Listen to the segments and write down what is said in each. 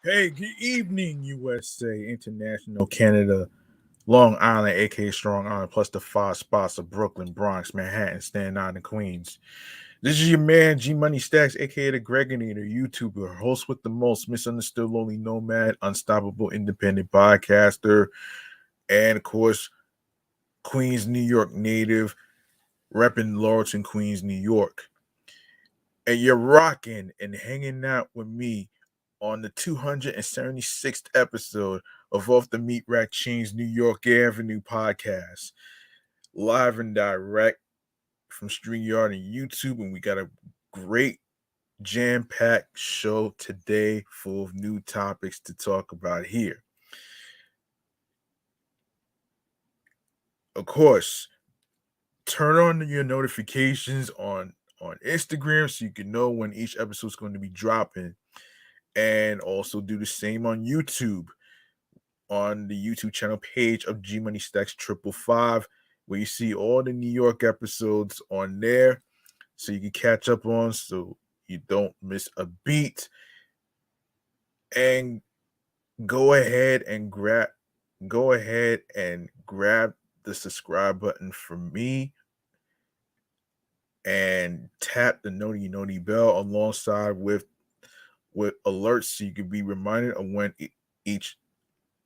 Hey, good evening, USA, International, Canada, Long Island, aka Strong Island, plus the five spots of Brooklyn, Bronx, Manhattan, Staten Island, and Queens. This is your man, G Money Stacks, aka the Gregory, the YouTuber, host with the most, misunderstood, lonely nomad, unstoppable, independent podcaster, and of course, Queens, New York native, repping Laurelton, Queens, New York. And you're rocking and hanging out with me on the 276th episode of Off the Meat Rack Chainz New York Avenue podcast, live and direct from StreamYard and YouTube. And we got a great jam-packed show today full of new topics to talk about here. Of course, turn on your notifications on Instagram so you can know when each episode is going to be dropping, and also do the same on YouTube, on the YouTube channel page of G Money Stacks 555, where you see all the New York episodes on there, so you can catch up on, so you don't miss a beat. And go ahead and grab the subscribe button for me, and tap the noti bell alongside with alerts so you can be reminded of when each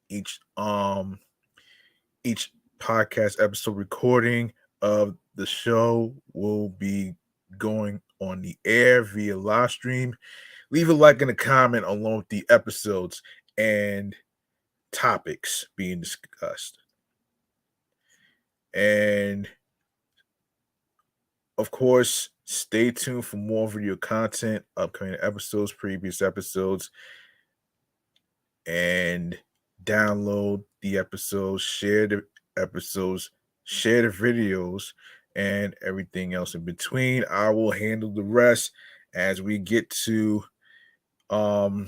each um each podcast episode recording of the show will be going on the air via live stream. Leave a like and a comment along with the episodes and topics being discussed. And of course, stay tuned for more video content, upcoming episodes, previous episodes, and download the episodes, share the episodes, share the videos, and everything else in between. I will handle the rest as we get to um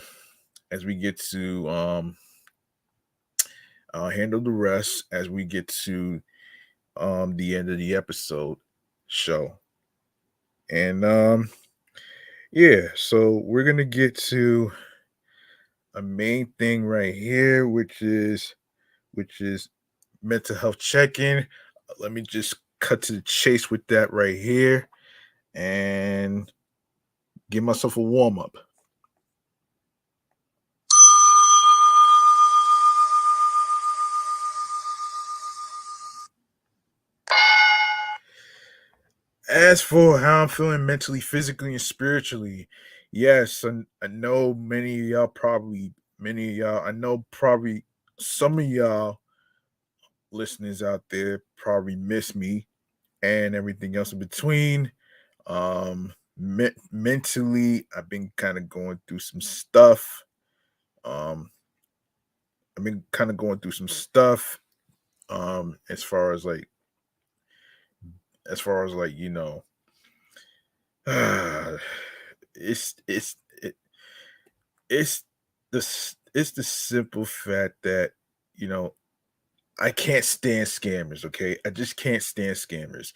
I'll handle the rest as we get to the end of the episode show. And yeah, so we're gonna get to a main thing right here, which is mental health check-in. Let me just cut to the chase with that right here and give myself a warm-up. As for how I'm feeling mentally, physically, and spiritually, yes, I know many of y'all, I know probably some of y'all listeners out there probably miss me and everything else in between. Mentally, I've been kind of going through some stuff. Um, I've been kind of going through some stuff. As far as like it's it's it, it's it's the simple fact that you know I can't stand scammers. Okay, I just can't stand scammers.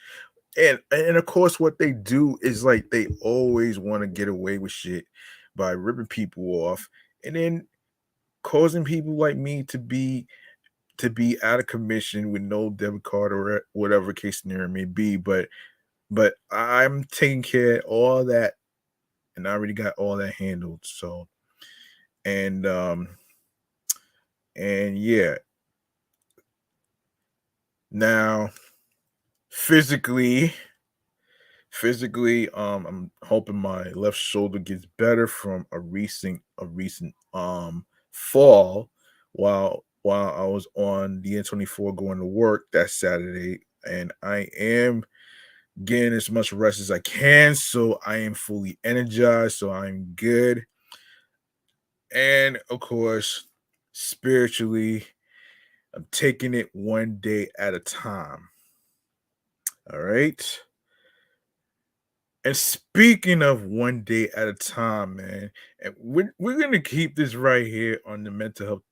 And of course, what they do is like they always want to get away with shit by ripping people off, and then causing people like me to be out of commission with no debit card or whatever case scenario may be. But I'm taking care of all that, and I already got all that handled. So and and yeah, now physically I'm hoping my left shoulder gets better from a recent fall while I was on the N24 going to work that Saturday, and I am getting as much rest as I can, so I am fully energized, so I'm good. And of course, spiritually, I'm taking it one day at a time. All right. And speaking of one day at a time, man, and we're gonna keep this right here on the mental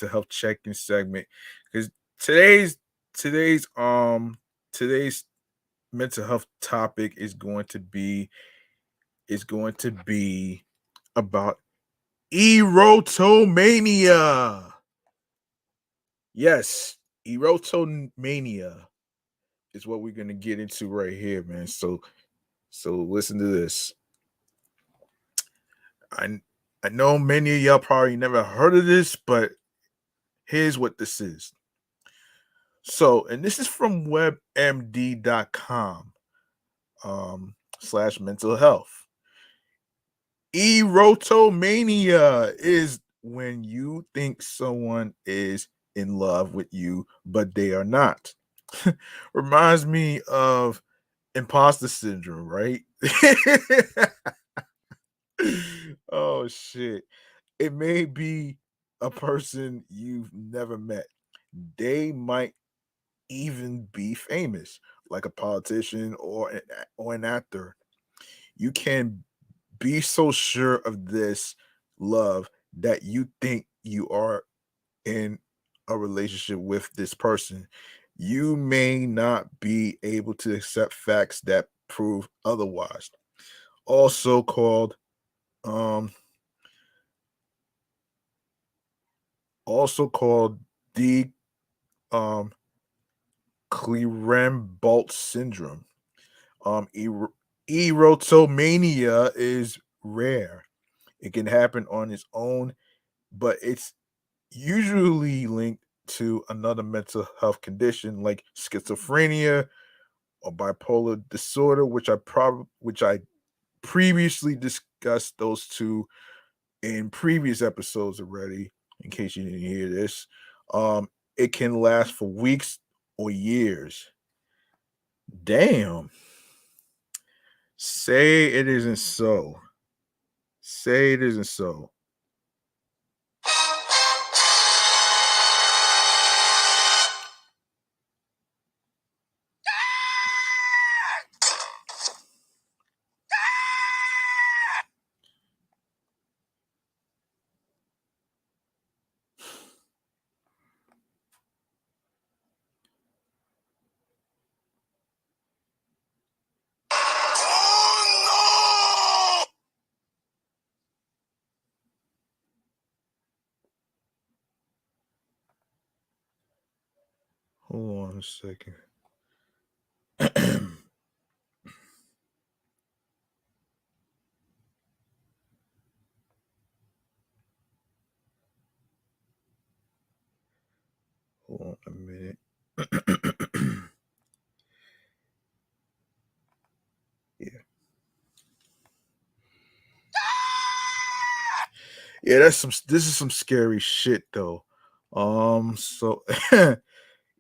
health check-in segment, because today's today's today's mental health topic is going to be about Erotomania. Yes, erotomania is what we're gonna get into right here, man. So listen to this. I I know many of y'all probably never heard of this, but here's what this is. So, and this is from webmd.com slash mental health. Erotomania is when you think someone is in love with you, but they are not. Reminds me of imposter syndrome, right? Oh shit. It may be a person you've never met. They might even be famous, like a politician or an actor. You can be so sure of this love that you think you are in a relationship with this person. You may not be able to accept facts that prove otherwise. Also called um also called the um Clearembolt syndrome. Erotomania is rare. It can happen on its own, but it's usually linked to another mental health condition like schizophrenia or bipolar disorder, which I previously discussed those two in previous episodes already. In case you didn't hear this, it can last for weeks or years. Damn. Say it isn't so. Say it isn't so. Hold on a second. Hold on a minute. Yeah. Yeah, this is some scary shit though. So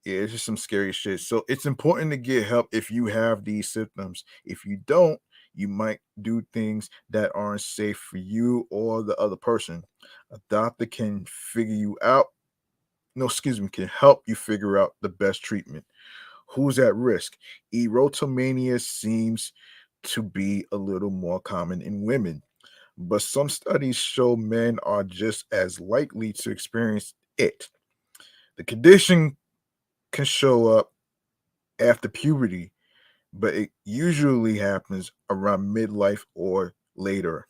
yeah, it's just some scary shit. So it's important to get help if you have these symptoms. If you don't, you might do things that aren't safe for you or the other person. A doctor can figure you out. No, excuse me, can help you figure out the best treatment. Who's at risk? Erotomania seems to be a little more common in women, but some studies show men are just as likely to experience it. The condition can show up after puberty, but it usually happens around midlife or later.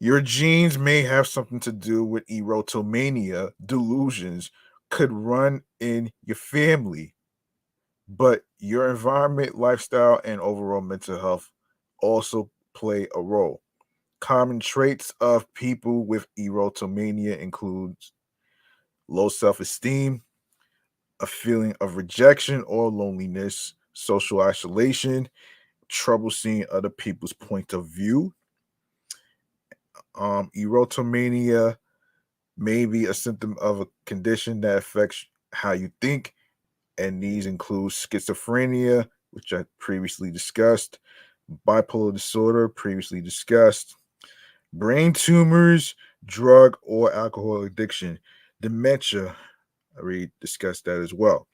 Your genes may have something to do with erotomania. Delusions could run in your family, but your environment, lifestyle, and overall mental health also play a role. Common traits of people with erotomania includes low self-esteem, a feeling of rejection or loneliness, social isolation, trouble seeing other people's point of view. Erotomania may be a symptom of a condition that affects how you think, and these include schizophrenia, which I previously discussed, bipolar disorder, previously discussed, brain tumors, drug or alcohol addiction, dementia. I already discussed that as well.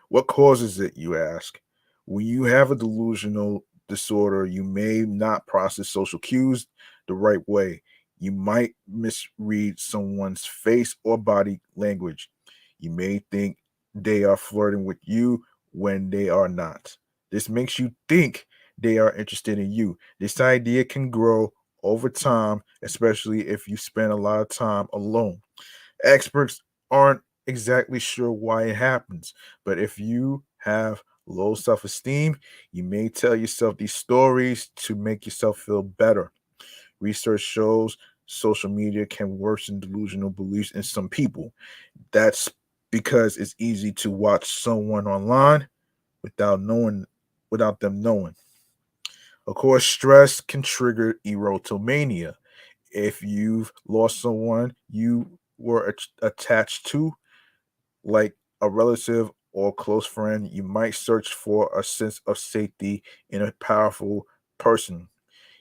What causes it, you ask? When you have a delusional disorder, you may not process social cues the right way. You might misread someone's face or body language. You may think they are flirting with you when they are not. This makes you think they are interested in you. This idea can grow over time, especially if you spend a lot of time alone. Experts aren't exactly sure why it happens, but if you have low self esteem, you may tell yourself these stories to make yourself feel better. Research shows social media can worsen delusional beliefs in some people. That's because it's easy to watch someone online without knowing without them knowing. Of course, stress can trigger erotomania. If you've lost someone you were attached to, like a relative or close friend, you might search for a sense of safety in a powerful person.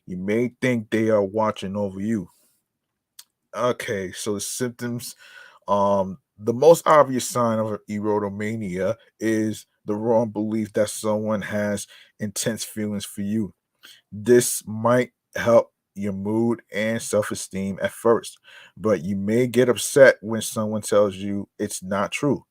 You may think they are watching over you. Okay, so the symptoms. The most obvious sign of erotomania is the wrong belief that someone has intense feelings for you. This might help your mood and self esteem at first, but you may get upset when someone tells you it's not true.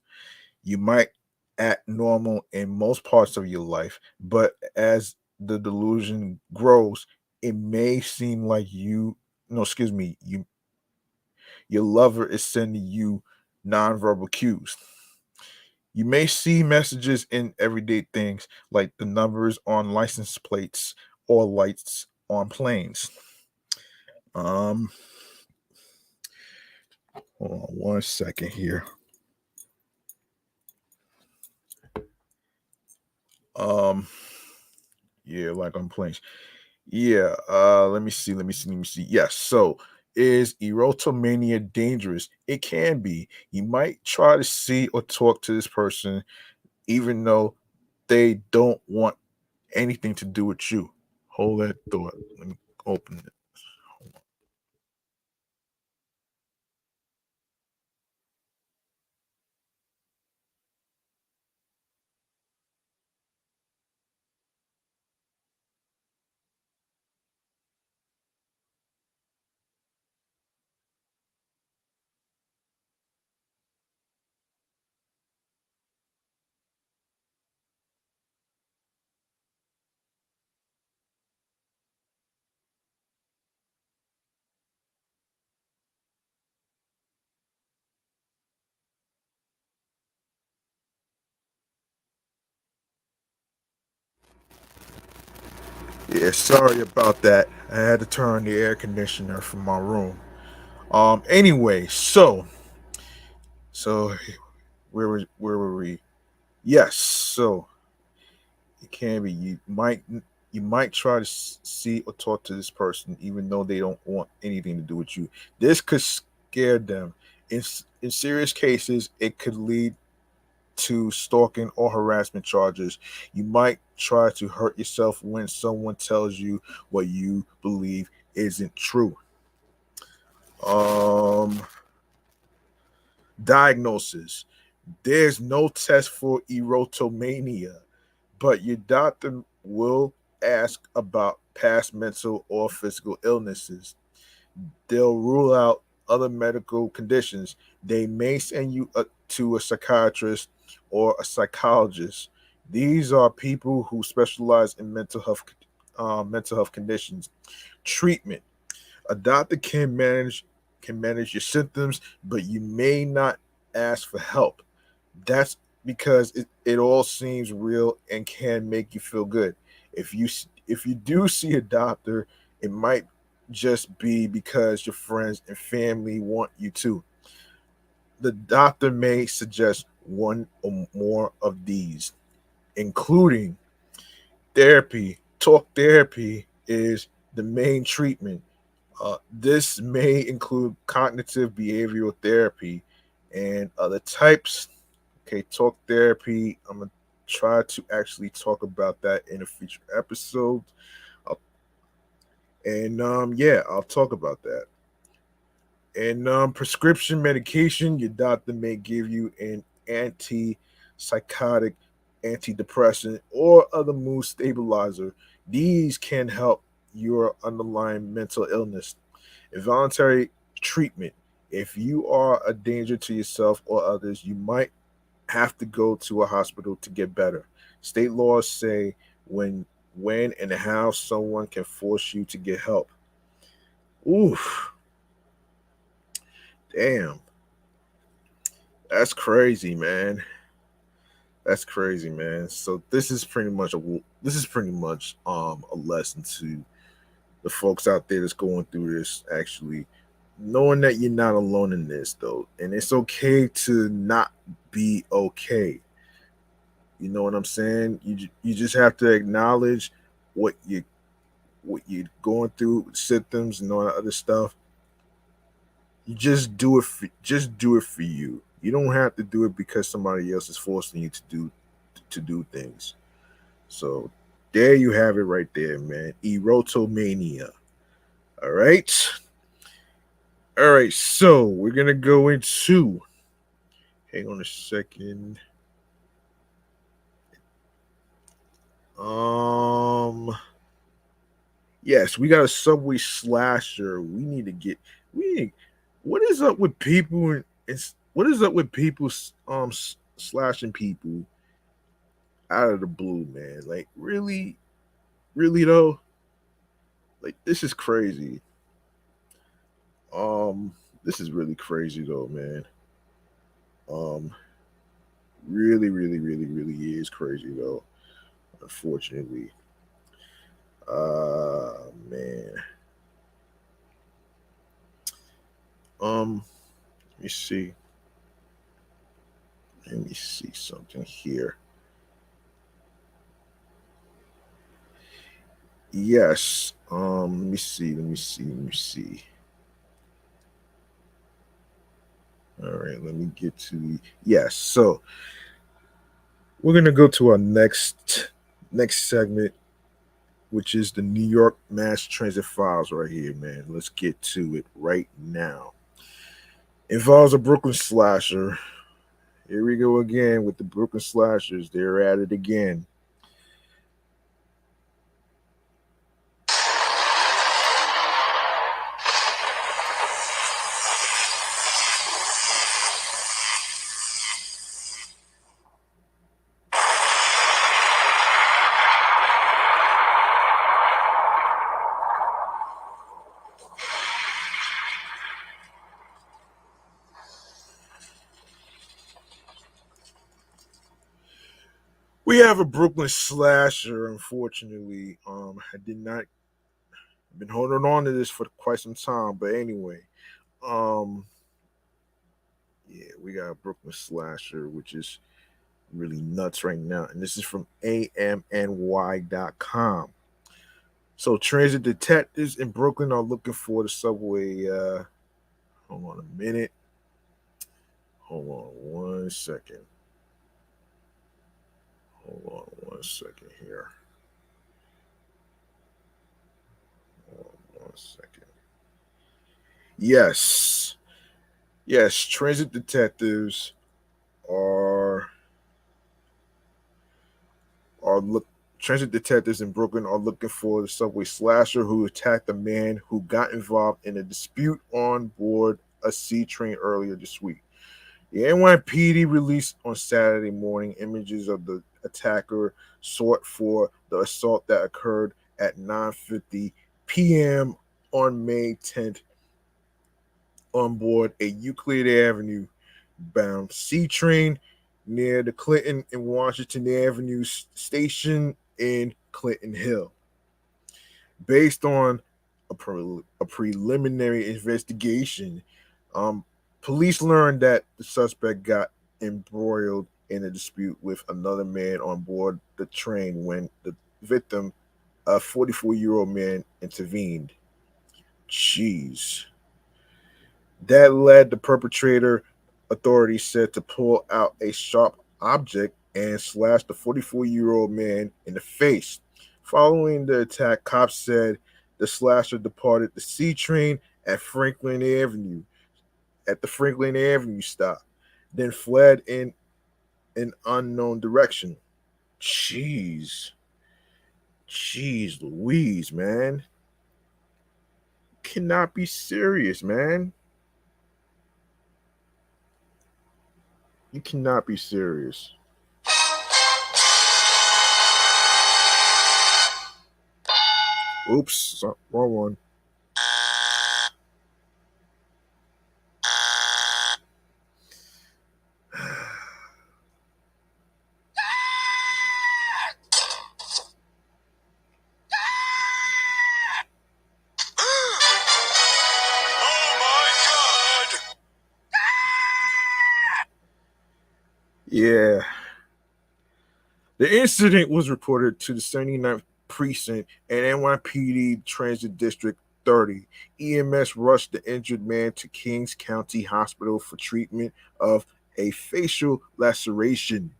You might act normal in most parts of your life, but as the delusion grows, it may seem like no, excuse me, your lover is sending you nonverbal cues. You may see messages in everyday things like the numbers on license plates or lights on planes. Um, Hold on 1 second here. Um, yeah, like on planes. Yeah, let me see. Yes, so is erotomania dangerous? It can be. You might try to see or talk to this person even though they don't want anything to do with you. Hold that thought. Let me open it. Yeah, sorry about that. I had to turn the air conditioner from my room. Anyway, so where were we? Yes, so it can be. You might try to see or talk to this person even though they don't want anything to do with you. This could scare them. In serious cases, it could lead to stalking or harassment charges. You might try to hurt yourself when someone tells you what you believe isn't true. Um, Diagnosis. There's no test for erotomania, but your doctor will ask about past mental or physical illnesses. They'll rule out other medical conditions. They may send you to a psychiatrist or a psychologist. These are people who specialize in mental health conditions. Treatment. A doctor can manage your symptoms, but you may not ask for help. That's because it all seems real and can make you feel good. If you do see a doctor, it might just be because your friends and family want you to. The doctor may suggest one or more of these, including therapy. Talk therapy is the main treatment. This may include cognitive behavioral therapy and other types. Okay, talk therapy. I'm gonna try to actually talk about that in a future episode. I'll, and yeah, I'll talk about that. And prescription medication, your doctor may give you an antipsychotic, antidepressant, or other mood stabilizer. These can help your underlying mental illness. Involuntary treatment. If you are a danger to yourself or others, you might have to go to a hospital to get better. State laws say when and how someone can force you to get help. Oof, damn, that's crazy, man. That's crazy, man. So this is pretty much a lesson to the folks out there that's going through this. Actually, knowing that you're not alone in this, though, and it's okay to not be okay. You know what I'm saying? You just have to acknowledge what what you're going through, symptoms and all that other stuff. You just do it for you. You don't have to do it because somebody else is forcing you to do things. So there you have it right there, man. Erotomania. All right. All right. So we're gonna go into. Hang on a second. Um. Yes, we got a Subway slasher. We need to get. We. Need, what is up with people? What is up with people slashing people out of the blue, man? Like really, really though. Like this is crazy. This is really crazy though, man. Um, really, really, really, really is crazy though. Unfortunately, man. Um, let me see. Let me see something here. Yes. Let me see. Let me see. Let me see. All right. Let me get to the yes. So we're gonna go to our next segment, which is the New York Mass Transit Files right here, man. Let's get to it right now. Involves a Brooklyn slasher. Here we go again with the Brooklyn slashers. They're at it again. We have a Brooklyn slasher. Unfortunately, I did not been holding on to this for quite some time, but anyway, um, yeah, we got a Brooklyn slasher, which is really nuts right now, and this is from amny.com. So transit detectives in Brooklyn are looking for the subway. Hold on a minute. Hold on one second. Hold on one second here. Hold on one second. Yes, yes. Transit detectives are are look. Transit detectives in Brooklyn are looking for the subway slasher who attacked a man who got involved in a dispute on board a C train earlier this week. The NYPD released on Saturday morning images of the attacker sought for the assault that occurred at 9:50 p.m. on May 10th on board a Euclid Avenue bound C train near the Clinton and Washington Avenue station in Clinton Hill. Based on a preliminary investigation, um, police learned that the suspect got embroiled in a dispute with another man on board the train when the victim, a 44-year-old man, intervened. Jeez. That led the perpetrator, authorities said, to pull out a sharp object and slash the 44-year-old man in the face. Following the attack, cops said the slasher departed the C train at Franklin Avenue, at the Franklin Avenue stop, then fled in an unknown direction. Jeez. Jeez Louise, man. Cannot be serious, man. You cannot be serious. Oops, wrong one. Yeah. The incident was reported to the 79th Precinct and NYPD Transit District 30. EMS rushed the injured man to Kings County Hospital for treatment of a facial laceration.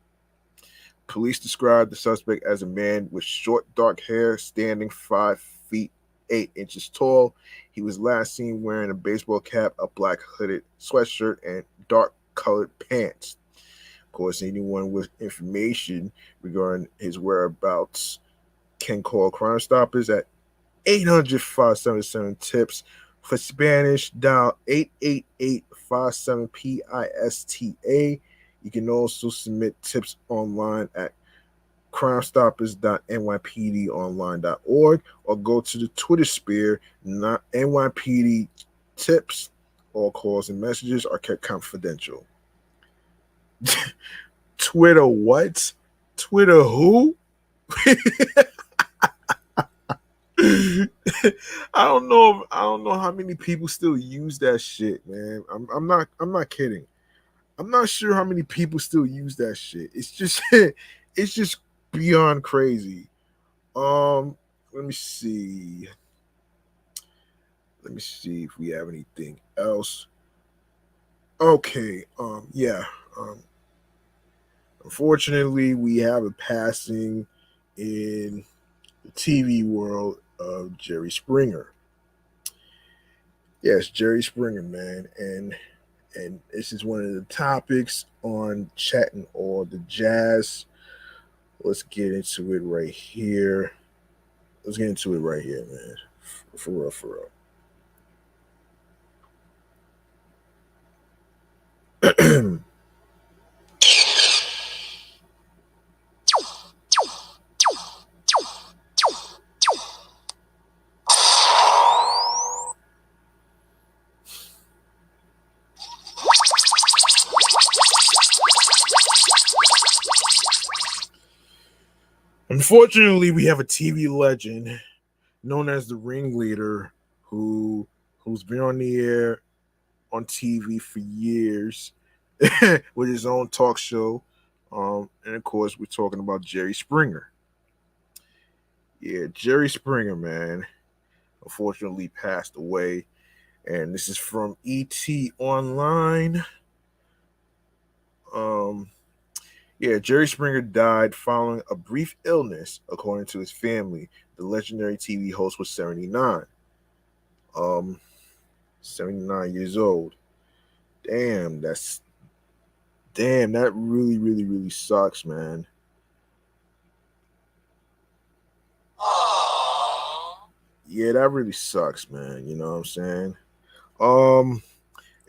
Police described the suspect as a man with short, dark hair, standing 5 feet 8 inches tall. He was last seen wearing a baseball cap, a black hooded sweatshirt, and dark colored pants. Of course, anyone with information regarding his whereabouts can call Crime Stoppers at 800-577-TIPS. For Spanish, dial 888-57-PISTA. You can also submit tips online at crimestoppers.nypdonline.org or go to the Twitter sphere, not NYPD tips. All calls and messages are kept confidential. Twitter what? Twitter who? I don't know how many people still use that shit, man. I'm not kidding. I'm not sure how many people still use that shit. It's just it's just beyond crazy. Um let me see. Let me see if we have anything else. Okay, yeah. Um Unfortunately, we have a passing in the TV world of Jerry Springer. Yes, Jerry Springer, man, and this is one of the topics on chatting all the jazz. Let's get into it right here. Let's get into it right here, man. For real, for real. Unfortunately, we have a TV legend known as the ringleader who's been on the air on TV for years with his own talk show. And of course, we're talking about Jerry Springer. Yeah, Jerry Springer, man, unfortunately passed away. And this is from ET Online. Um, yeah, Jerry Springer died following a brief illness, according to his family. The legendary TV host was 79. Um, 79 years old. Damn, that really, really, really sucks, man. Yeah, that really sucks, man. You know what I'm saying? Um,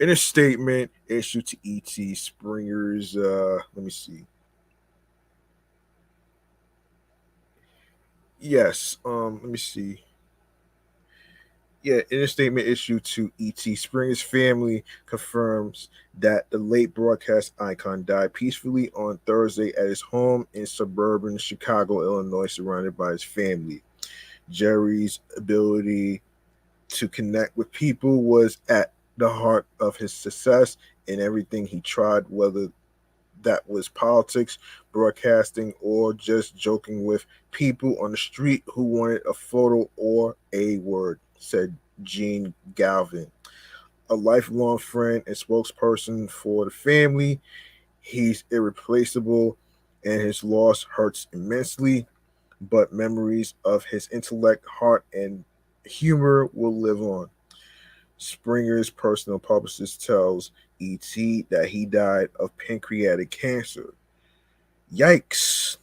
in a statement issued to ET Springer's, let me see. Yes, let me see. Yeah, in a statement issued to ET Springer's family confirms that the late broadcast icon died peacefully on Thursday at his home in suburban Chicago, Illinois, surrounded by his family. Jerry's ability to connect with people was at the heart of his success in everything he tried, whether that was politics, broadcasting, or just joking with people on the street who wanted a photo or a word, said Gene Galvin, a lifelong friend and spokesperson for the family. He's irreplaceable, and his loss hurts immensely, but memories of his intellect, heart, and humor will live on. Springer's personal publicist tells ET that he died of pancreatic cancer. Yikes.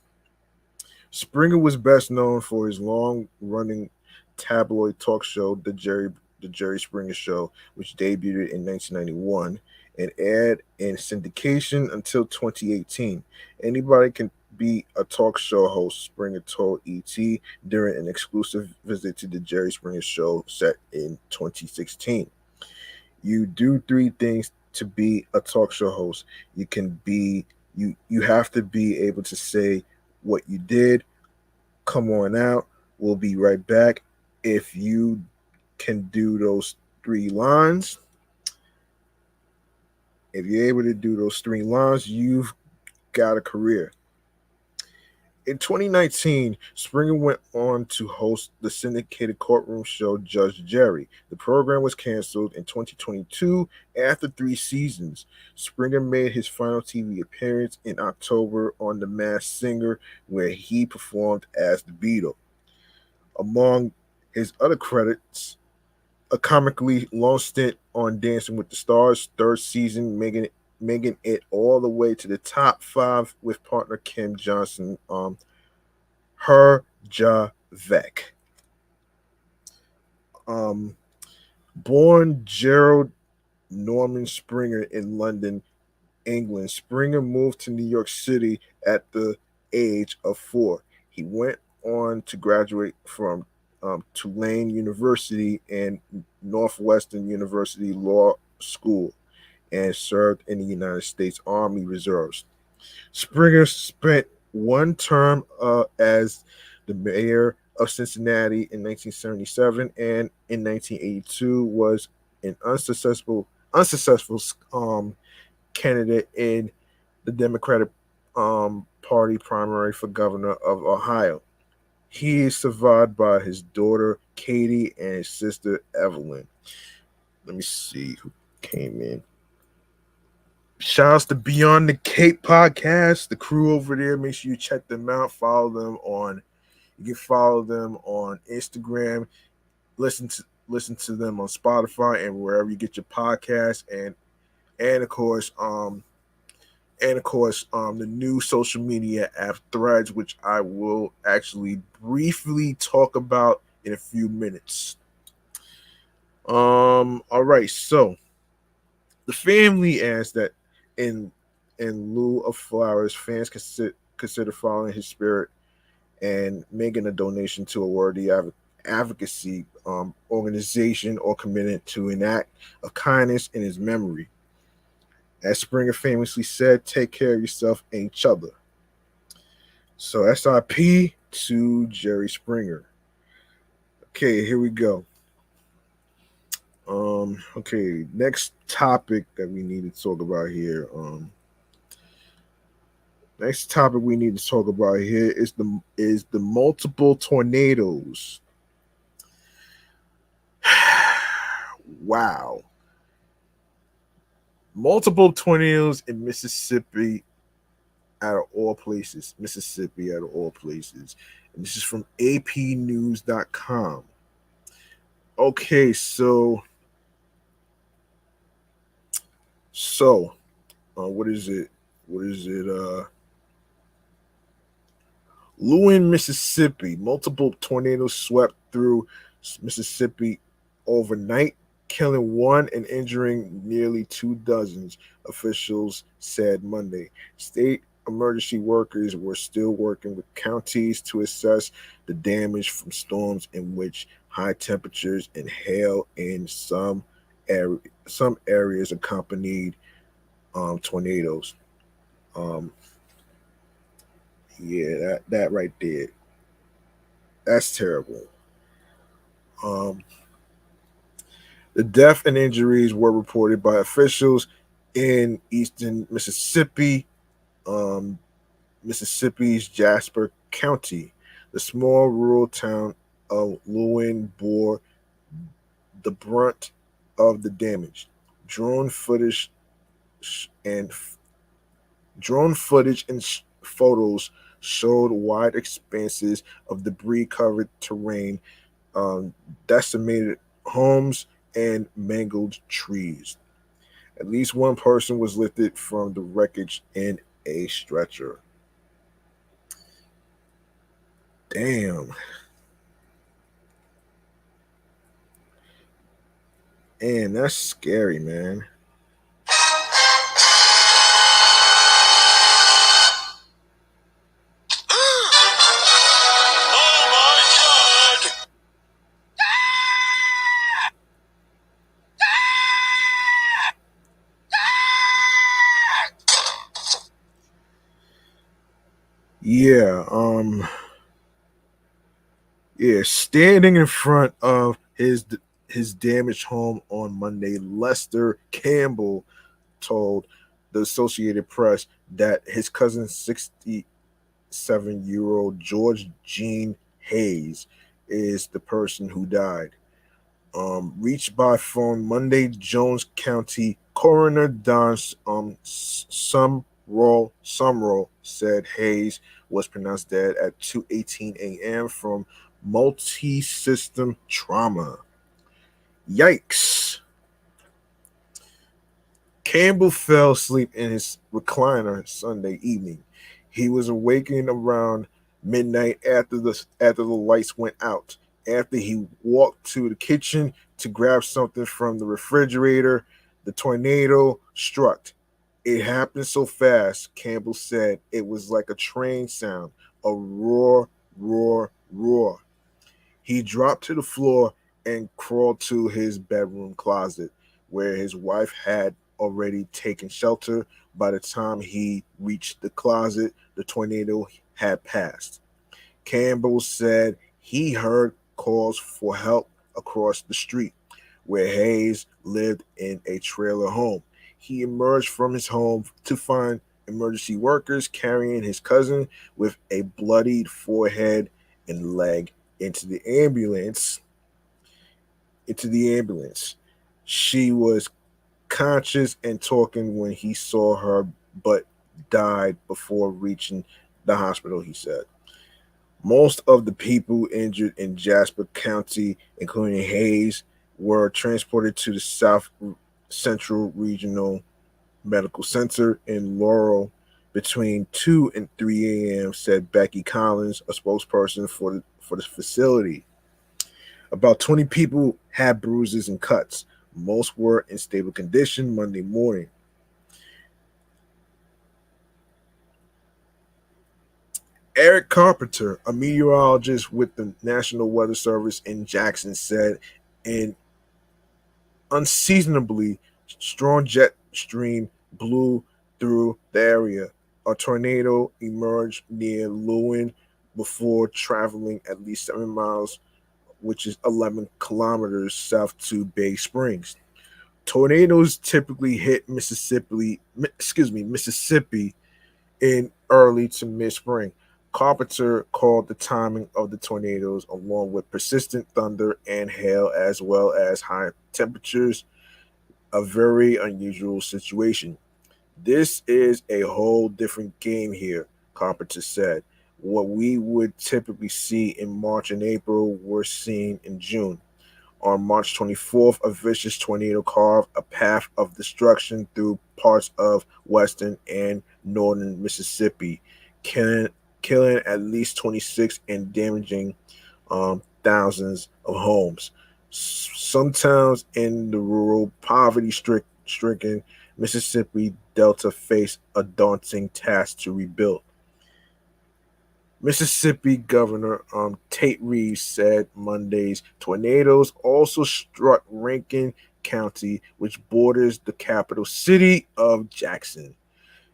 Springer was best known for his long-running tabloid talk show, The Jerry Springer Show, which debuted in 1991 and aired in syndication until 2018. Anybody can be a talk show host, Springer told ET during an exclusive visit to The Jerry Springer Show set in 2016. You do three things to be a talk show host. You can be you have to be able to say what you did. Come on out. We'll be right back. If you can do those three lines, if you're able to do those three lines, you've breakout career. In 2019, Springer went on to host the syndicated courtroom show Judge Jerry. The program was canceled in 2022 after 3 seasons. Springer made his final TV appearance in October on The Masked Singer, where he performed as the Beatle. Among his other credits, a comically long stint on Dancing with the Stars, third season, making it all the way to the top 5 with partner Kim Johnson. Her Javek. Um, Born Gerald Norman Springer in London, England, Springer moved to New York City at the age of 4. He went on to graduate from Tulane University and Northwestern University Law School and served in the United States Army Reserves. Springer spent one term as the mayor of Cincinnati in 1977, and in 1982 was an unsuccessful candidate in the Democratic Party primary for governor of Ohio. He is survived by his daughter Katie and his sister Evelyn. Let me see who came in. Shouts to Beyond the Cape podcast, the crew over there. Make sure you check them out. Follow them on. You can follow them on Instagram. Listen to them on Spotify and wherever you get your podcasts. And of course the new social media app Threads, which I will actually briefly talk about in a few minutes. All right, so the family asks that in lieu of flowers, fans consider following his spirit and making a donation to a worthy advocacy organization or committed to an act of kindness in his memory. As Springer famously said, take care of yourself and each other. So SIP to Jerry Springer. Okay, here we go. Okay, next topic that we need to talk about here. Next topic we need to talk about here is the multiple tornadoes. Wow. Multiple tornadoes in Mississippi out of all places. Mississippi out of all places. And this is from apnews.com. Okay, so what is it? Lewin, Mississippi. Multiple tornadoes swept through Mississippi overnight, killing one and injuring nearly 2 dozens, officials said Monday. State emergency workers were still working with counties to assess the damage from storms in which high temperatures and hail in some areas accompanied tornadoes. Yeah, that right there, that's terrible. Um, the death and injuries were reported by officials in eastern Mississippi, Mississippi's Jasper County. The small rural town of Lewin bore the brunt of the damage. Drone footage and photos showed wide expanses of debris-covered terrain, decimated homes, and mangled trees. At least one person was lifted from the wreckage in a stretcher. Damn. And that's scary, man. Yeah, standing in front of his damaged home on Monday, Lester Campbell told the Associated Press that his cousin, 67-year-old George Gene Hayes, is the person who died. Reached by phone Monday, Jones County Coroner Don Sumrall said Hayes was pronounced dead at 2:18 a.m. from multi-system trauma. Yikes. Campbell fell asleep in his recliner Sunday evening. He was awakened around midnight after the lights went out. After he walked to the kitchen to grab something from the refrigerator, the tornado struck. It happened so fast, Campbell said. It was like a train sound, a roar, roar, roar. He dropped to the floor and crawled to his bedroom closet, where his wife had already taken shelter. By the time he reached the closet, the tornado had passed. Campbell said he heard calls for help across the street, where Hayes lived in a trailer home. He emerged from his home to find emergency workers carrying his cousin with a bloodied forehead and leg into the ambulance. She was conscious and talking when he saw her, but died before reaching the hospital, he said. Most of the people injured in Jasper County, including Hayes, were transported to the South Central Regional Medical Center in Laurel between 2 and 3 a.m., said Becky Collins, a spokesperson for the facility. About 20 people had bruises and cuts. Most were in stable condition Monday morning. Eric Carpenter, a meteorologist with the National Weather Service in Jackson, said an unseasonably strong jet stream blew through the area. A tornado emerged near Lewin before traveling at least 7 miles, which is 11 kilometers south to Bay Springs. Tornadoes typically hit Mississippi in early to mid-spring. Carpenter called the timing of the tornadoes, along with persistent thunder and hail as well as high temperatures, a very unusual situation. This is a whole different game here, Carpenter said. What we would typically see in March and April, we're seeing in June. On March 24th, a vicious tornado carved a path of destruction through parts of western and northern Mississippi, killing at least 26 and damaging thousands of homes. Some towns in the rural, poverty-stricken Mississippi Delta face a daunting task to rebuild. Mississippi Governor Tate Reeves said Monday's tornadoes also struck Rankin County, which borders the capital city of Jackson.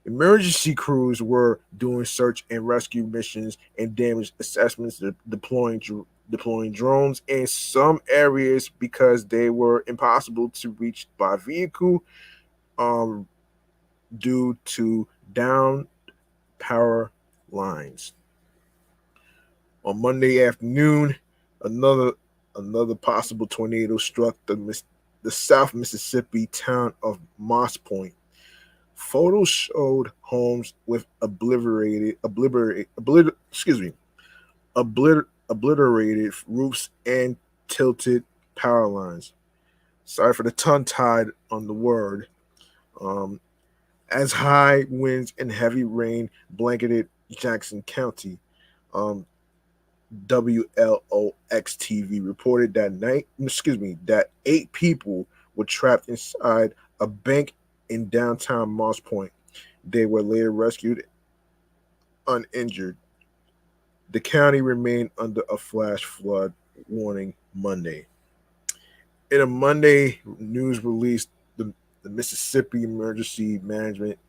Emergency crews were doing search and rescue missions and damage assessments, deploying drones in some areas because they were impossible to reach by vehicle due to down power lines. On Monday afternoon, another possible tornado struck the South Mississippi town of Moss Point. Photos showed homes with obliterated roofs and tilted power lines. Sorry for the tongue tied on the word. As high winds and heavy rain blanketed Jackson County. WLOX TV reported that 8 people were trapped inside a bank in downtown Moss Point. They were later rescued uninjured. The county remained under a flash flood warning Monday. In a Monday news release, the Mississippi Emergency Management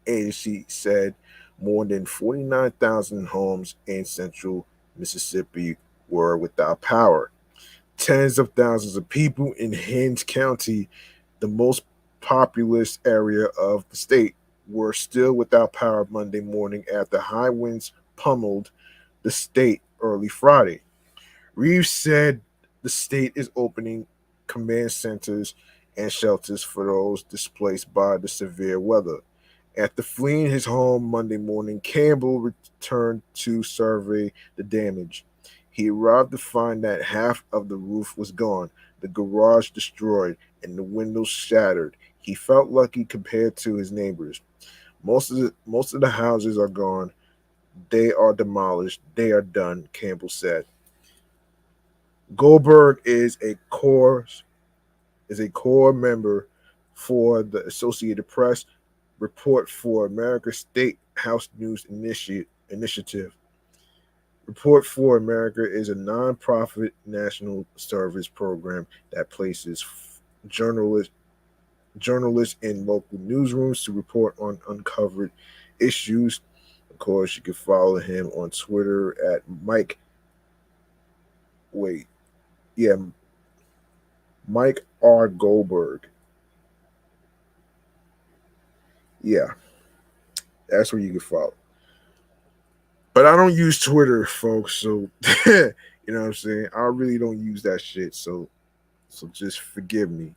Agency said more than 49,000 homes in central Mississippi were without power. Tens of thousands of people in Hinds County, the most populous area of the state, were still without power Monday morning after high winds pummeled the state early Friday. Reeves said the state is opening command centers and shelters for those displaced by the severe weather. After fleeing his home Monday morning, Campbell returned to survey the damage. He arrived to find that half of the roof was gone, the garage destroyed, and the windows shattered. He felt lucky compared to his neighbors. Most of the houses are gone. They are demolished. They are done, Campbell said. Goldberg is a core member for the Associated Press, Report for America State House News Initiative. Report for America is a nonprofit national service program that places journalists journalists in local newsrooms to report on uncovered issues. Of course, you can follow him on Twitter at Mike. Wait, yeah, Mike R. Goldberg. Yeah, that's where you can follow. But I don't use Twitter, folks. So you know what I'm saying. I really don't use that shit. So just forgive me.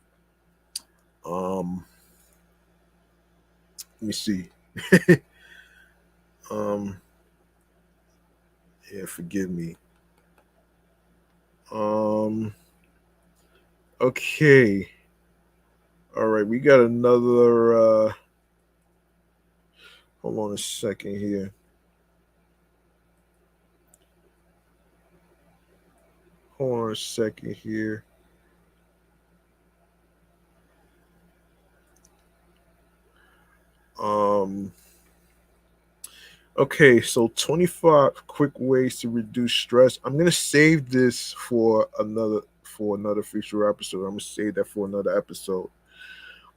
Let me see. um, yeah, forgive me. Um, okay. All right, we got another. Hold on a second here. Hold on a second here. Um. Okay, so 25 quick ways to reduce stress. I'm gonna save this for another future episode. I'm gonna save that for another episode.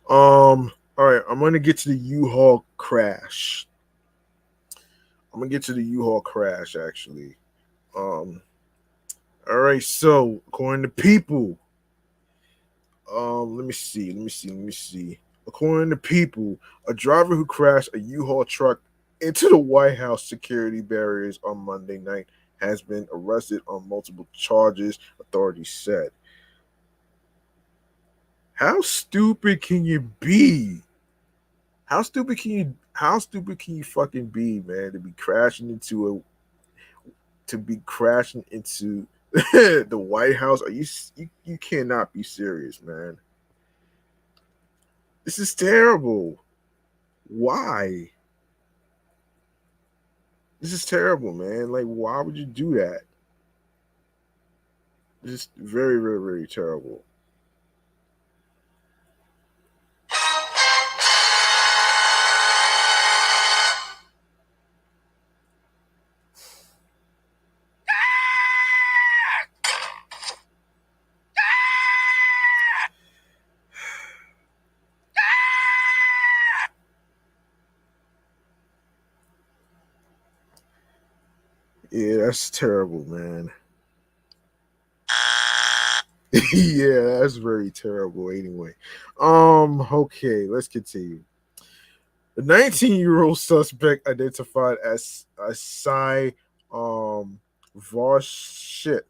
All right, I'm gonna get to the U-Haul crash. I'm gonna get to the U-Haul crash actually. Um, all right, so according to People, let me see. According to People, a driver who crashed a U-Haul truck into the White House security barriers on Monday night has been arrested on multiple charges, authorities said. How stupid can you be? How stupid can you fucking be, man, to be crashing into the White House? You cannot be serious, man. This is terrible. Why? This is terrible, man. Like, why would you do that? This is very, very, very terrible. Yeah, that's terrible, man. Yeah, that's very terrible. Anyway, okay, let's continue. The 19-year-old suspect identified as Asai Varshit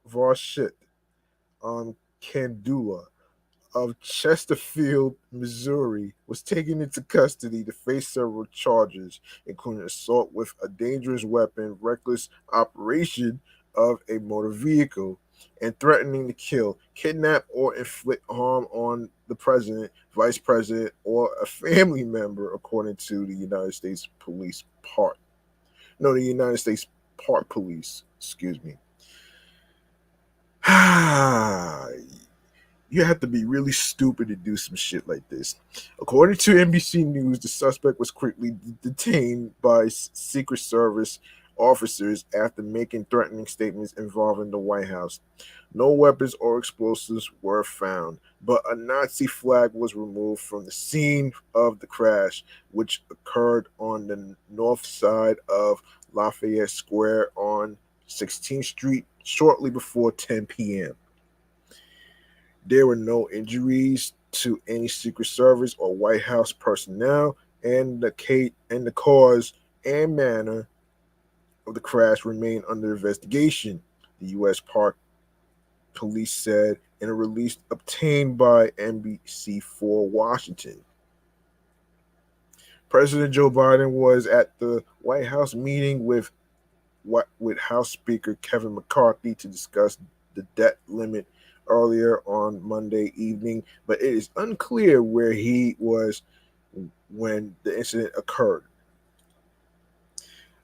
Varshit Kandula of Chesterfield, Missouri, was taken into custody to face several charges, including assault with a dangerous weapon, reckless operation of a motor vehicle, and threatening to kill, kidnap, or inflict harm on the president, vice president, or a family member, according to the United States Police Park. No, the United States Park Police. Excuse me. You have to be really stupid to do some shit like this. According to NBC News, the suspect was quickly detained by Secret Service officers after making threatening statements involving the White House. No weapons or explosives were found, but a Nazi flag was removed from the scene of the crash, which occurred on the north side of Lafayette Square on 16th Street shortly before 10 p.m. There were no injuries to any Secret Service or White House personnel. and the cause and manner of the crash remain under investigation, the U.S. Park Police said in a release obtained by NBC4 Washington. President Joe Biden was at the White House meeting with House Speaker Kevin McCarthy to discuss the debt limit earlier on Monday evening, but it is unclear where he was when the incident occurred.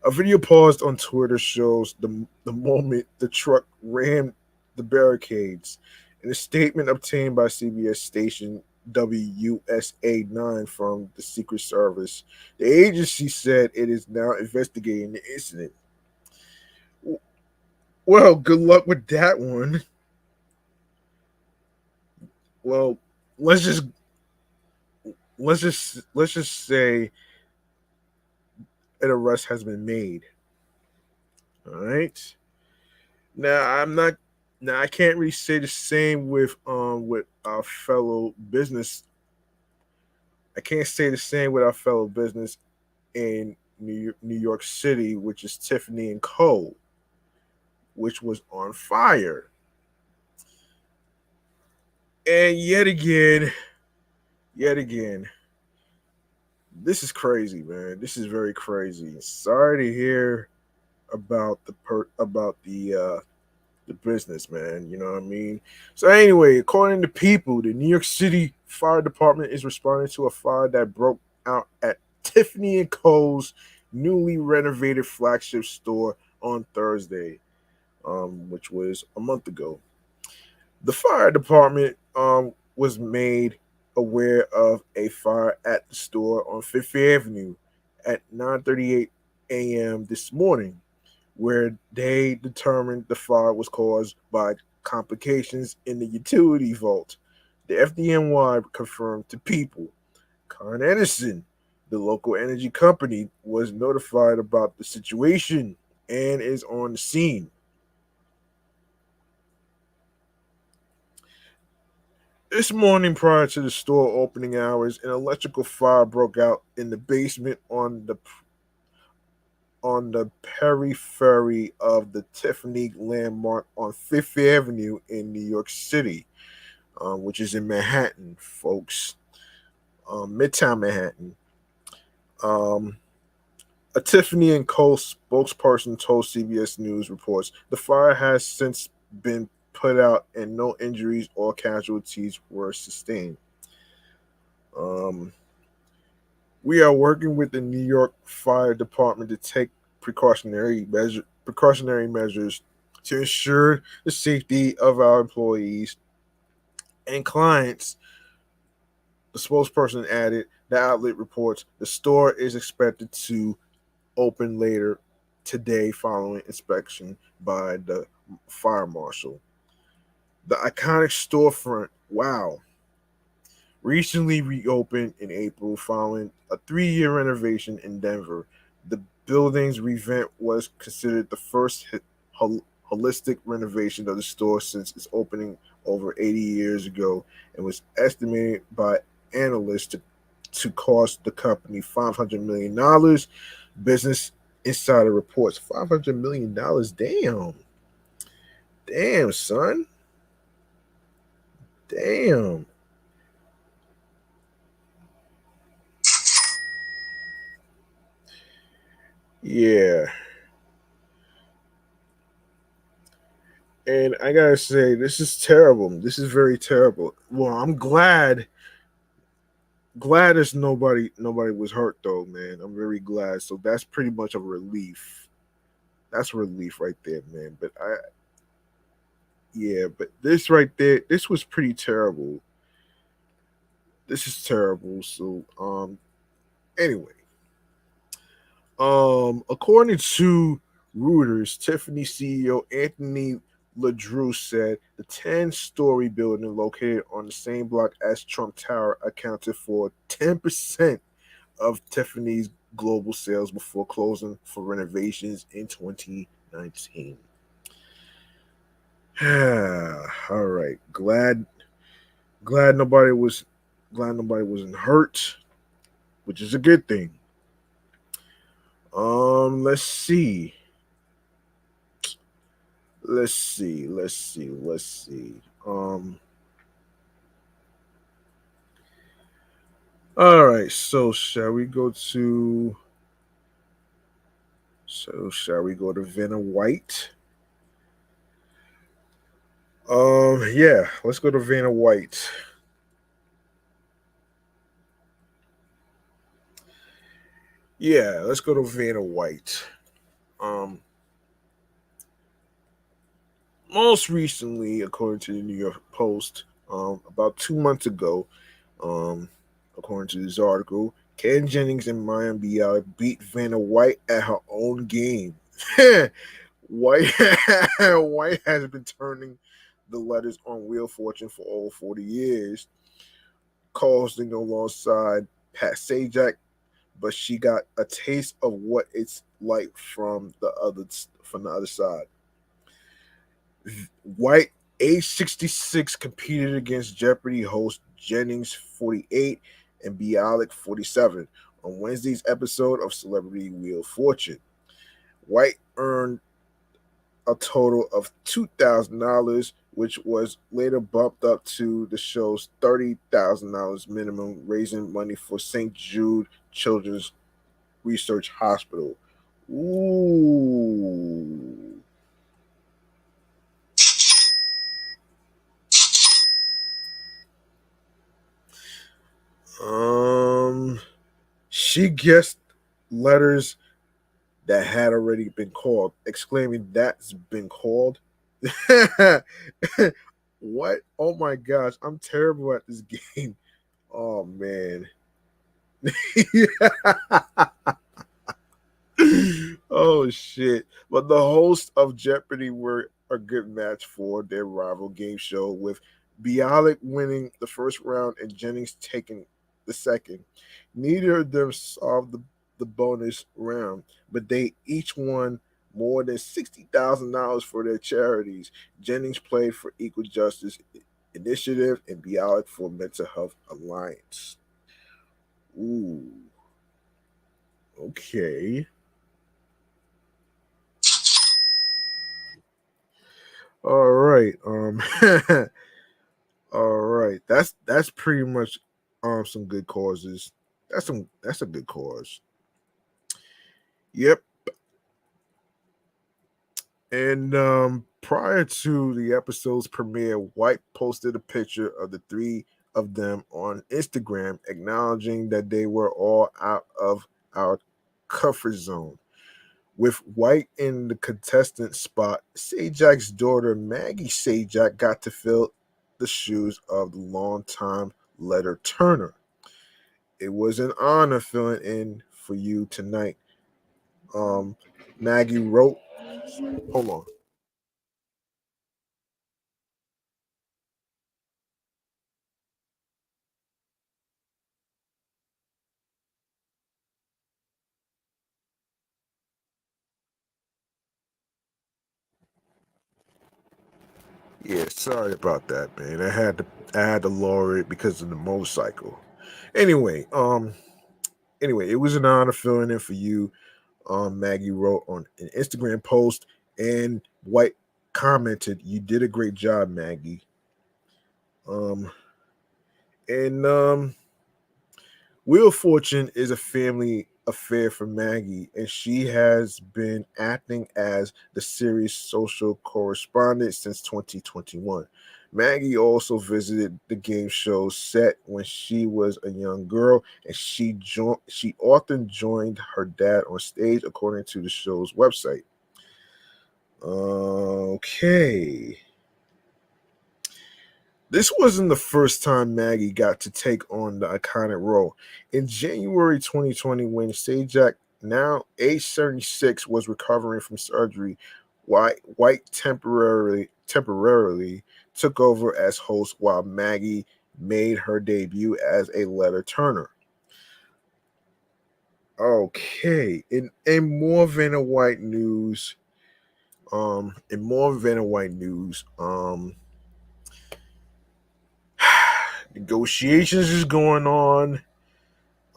A video paused on Twitter shows the moment the truck rammed the barricades. In a statement obtained by CBS station WUSA 9 from the Secret Service, the agency said it is now investigating the incident. Well, good luck with that one. Well, let's just let's just say an arrest has been made. All right. Now I'm not. Now I can't really say the same with our fellow business. I can't say the same with our fellow business in New York City, which is Tiffany Co, which was on fire. And yet again, this is crazy, man. This is very crazy. Sorry to hear about the business, man. You know what I mean? So anyway, according to People, the New York City Fire Department is responding to a fire that broke out at Tiffany and Co.'s newly renovated flagship store on Thursday, which was a month ago. The fire department was made aware of a fire at the store on Fifth Avenue at 9:38 a.m. this morning, where they determined the fire was caused by complications in the utility vault. The FDNY confirmed to People. Con Edison, the local energy company, was notified about the situation and is on the scene. This morning, prior to the store opening hours, an electrical fire broke out in the basement on the periphery of the Tiffany landmark on Fifth Avenue in New York City, which is in Manhattan, folks, Midtown Manhattan. Um, a Tiffany and Co. spokesperson told CBS News reports the fire has since been put out and no injuries or casualties were sustained. Um, we are working with the New York Fire Department to take precautionary measures to ensure the safety of our employees and clients. The spokesperson added, the outlet reports the store is expected to open later today following inspection by the fire marshal. The iconic storefront, wow, recently reopened in April following a 3-year renovation in Denver. The building's revamp was considered the first holistic renovation of the store since its opening over 80 years ago and was estimated by analysts to cost the company $500 million. Business Insider reports $500 million. Damn, son. Damn. Yeah. And I gotta say, this is terrible. This is very terrible. Well, I'm glad there's nobody was hurt though, man. I'm very glad. So that's pretty much a relief. That's a relief right there, man. But yeah, but this right there, this was pretty terrible. This is terrible. So anyway, according to Reuters, Tiffany CEO Anthony LaDrew said the 10-story building located on the same block as Trump Tower accounted for 10% of Tiffany's global sales before closing for renovations in 2019. All right, glad nobody was glad nobody wasn't hurt. which is a good thing. Let's see. Let's see. All right. Shall we go to Vanna White? Yeah, let's go to Vanna White. Yeah, let's go to Vanna White. Um, Most recently, according to the New York Post, about 2 months ago, um, according to this article, Ken Jennings and Maya Bialik beat Vanna White at her own game. White White has been turning the letters on Wheel of Fortune for over 40 years, costing alongside Pat Sajak, but she got a taste of what it's like from the other side. White, age 66, competed against Jeopardy host Jennings, 48, and Bialik, 47, on Wednesday's episode of Celebrity Wheel of Fortune. White earned a total of $2,000, which was later bumped up to the show's $30,000 minimum, raising money for St. Jude Children's Research Hospital. Ooh. Um, she guessed letters that had already been called, exclaiming, "That's been called." What? Oh my gosh, I'm terrible at this game. Oh man. Oh shit. But the hosts of Jeopardy were a good match for their rival game show, with Bialik winning the first round and Jennings taking the second. Neither of them solved the bonus round, but they each won more than $60,000 for their charities. Jennings played for Equal Justice Initiative and Bialik for Mental Health Alliance. Ooh, okay. All right. All right. That's pretty much some good causes. That's a good cause. Yep. And prior to the episode's premiere, White posted a picture of the three of them on Instagram, acknowledging that they were all out of our comfort zone. With White in the contestant spot, Sajak's daughter Maggie Sajak got to fill the shoes of the longtime letter Turner. It was an honor filling in for you tonight. Um, Maggie wrote, hold on. Yeah, sorry about that, man. I had to lower it because of the motorcycle. Anyway, it was an honor filling in for you. Maggie wrote on an Instagram post, and White commented, "You did a great job, Maggie." Um, and Wheel of Fortune is a family affair for Maggie, and she has been acting as the series' social correspondent since 2021. Maggie also visited the game show's set when she was a young girl, and she often joined her dad on stage, according to the show's website. Okay. This wasn't the first time Maggie got to take on the iconic role. In January 2020, when Sajak, now age 76, was recovering from surgery, White temporarily took over as host while Maggie made her debut as a letter turner. Okay, in more Vanna White news, negotiations is going on.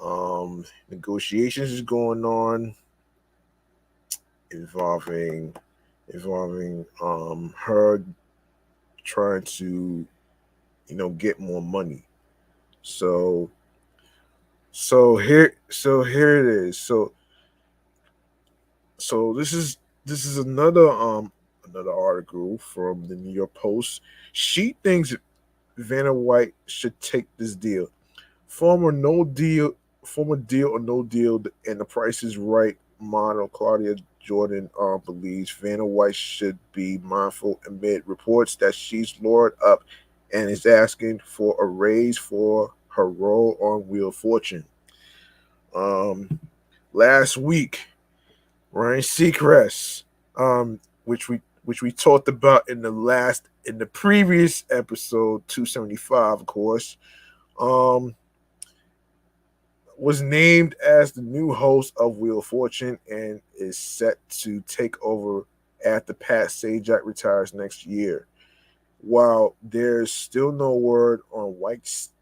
Negotiations is going on involving her trying to get more money. So here it is. So this is another article from the New York Post. She thinks Vanna White should take this deal. Former no deal, former deal or no deal, and the Price is Right model Claudia Jordan believes Vanna White should be mindful amid reports that she's lured up and is asking for a raise for her role on Wheel of Fortune. Um, Last week, Ryan Seacrest, which we talked about in the previous episode 275, of course, um, was named as the new host of Wheel of Fortune and is set to take over after Pat Sajak retires next year. While there's still no word on White's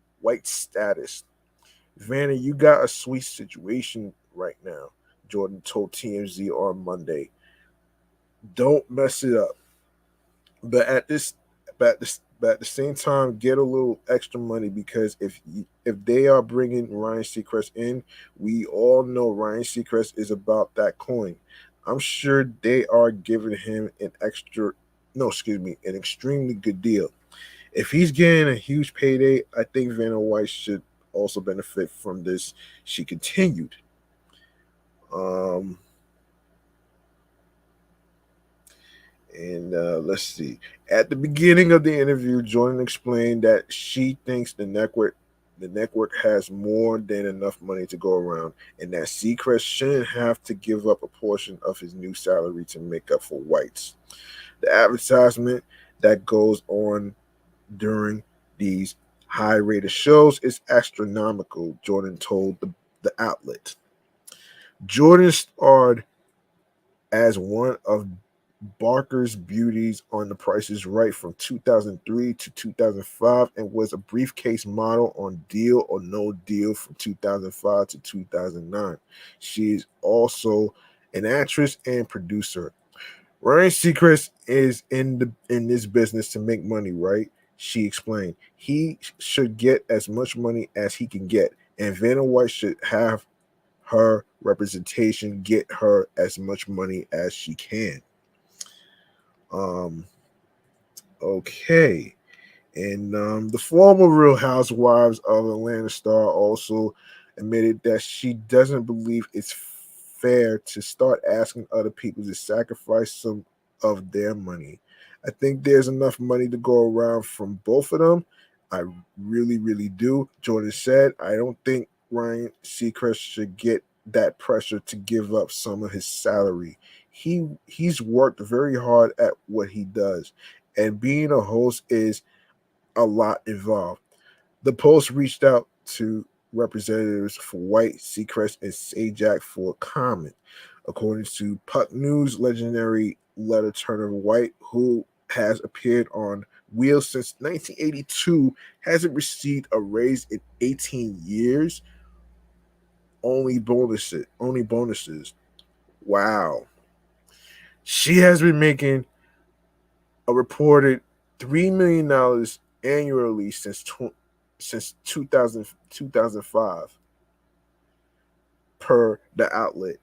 status, Vanna, you got a sweet situation right now, Jordan told TMZ on Monday. Don't mess it up. But at the same time, get a little extra money because if they are bringing Ryan Seacrest in, we all know Ryan Seacrest is about that coin. I'm sure they are giving him an extremely good deal. If he's getting a huge payday, I think Vanna White should also benefit from this. She continued. Um, And let's see. At the beginning of the interview, Jordan explained that she thinks the network has more than enough money to go around, and that Seacrest shouldn't have to give up a portion of his new salary to make up for White's. The advertisement that goes on during these high-rated shows is astronomical, Jordan told the outlet. Jordan starred as one of Barker's Beauties on The Price is Right from 2003 to 2005 and was a briefcase model on Deal or No Deal from 2005 to 2009. She is also an actress and producer. Ryan Seacrest is in this business to make money, right? She explained. He should get as much money as he can get, and Vanna White should have her representation get her as much money as she can. Um, okay. And the former Real Housewives of Atlanta star also admitted that she doesn't believe it's fair to start asking other people to sacrifice some of their money. I think there's enough money to go around from both of them. I really, really do. Jordan said, I don't think Ryan Seacrest should get that pressure to give up some of his salary. He's worked very hard at what he does, and being a host is a lot involved. The Post reached out to representatives for White, Seacrest, and Sajak for comment. According to Puck News, legendary letter Turner White, who has appeared on Wheel since 1982, hasn't received a raise in 18 years. Only bonuses. Wow. She has been making a reported $3 million annually since 2005 per the outlet.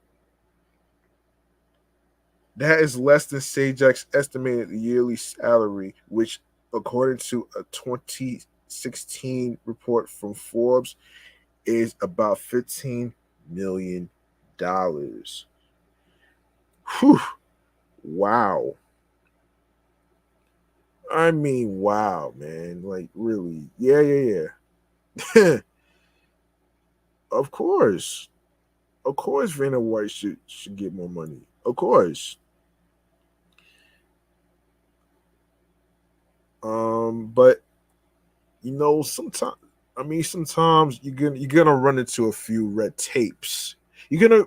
That is less than Sajak's estimated yearly salary, which, according to a 2016 report from Forbes, is about $15 million. Whew. Wow. I mean, wow, man. Like, really. Yeah, yeah, yeah. Of course. Of course, Vanna White should get more money. Of course. But sometimes you're gonna run into a few red tapes. You're gonna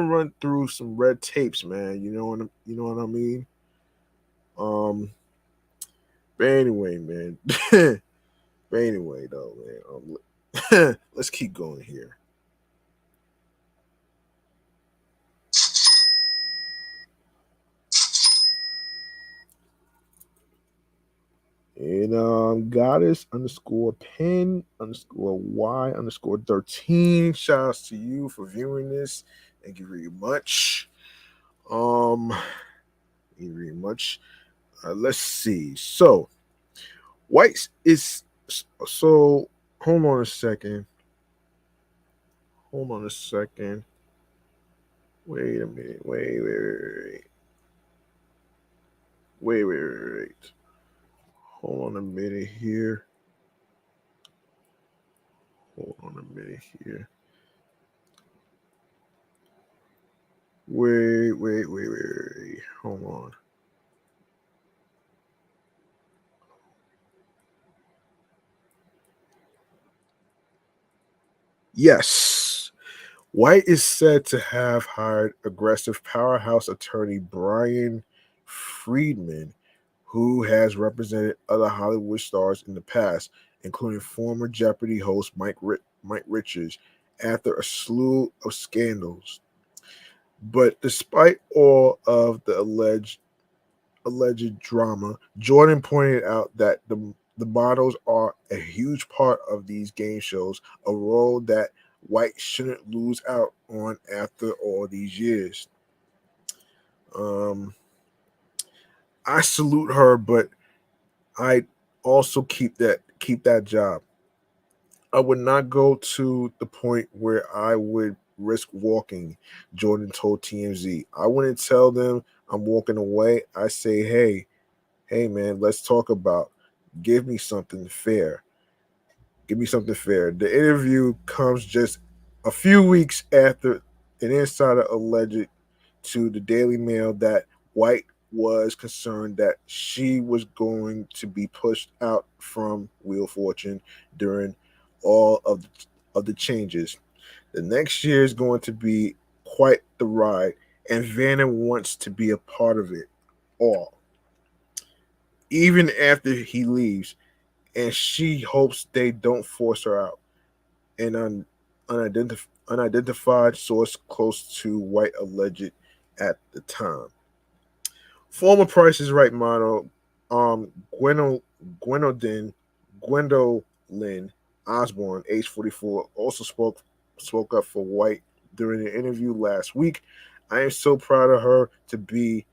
run through some red tapes, man. You know what I mean. Um, but anyway, man. But anyway, though, man. Let's keep going here. And goddess underscore pen underscore y underscore 13. Shout outs to you for viewing this. Thank you very much. Thank you very much. Let's see. So White is so. Hold on a second. Hold on a second. Wait a minute. Wait. Hold on a minute here. Hold on a minute here. Wait. Hold on. Yes. White is said to have hired aggressive powerhouse attorney Brian Friedman, who has represented other Hollywood stars in the past, including former Jeopardy host Mike Richards, after a slew of scandals. But despite all of the alleged drama, Jordan pointed out that the models are a huge part of these game shows, a role that White shouldn't lose out on after all these years. Um, I salute her, but I also keep that job. I would not go to the point where I would risk walking, Jordan told TMZ. I wouldn't tell them I'm walking away. I say, hey man, let's talk about give me something fair. Give me something fair. The interview comes just a few weeks after an insider alleged to the Daily Mail that White was concerned that she was going to be pushed out from Wheel of Fortune during all of the changes. The next year is going to be quite the ride, and Vanna wants to be a part of it all, even after he leaves, and she hopes they don't force her out. An unidentified source close to White alleged at the time. Former Price is Right model Gwendolyn Gwendolyn Osborne, age 44, also spoke up for White during an interview last week. I am so proud of her to be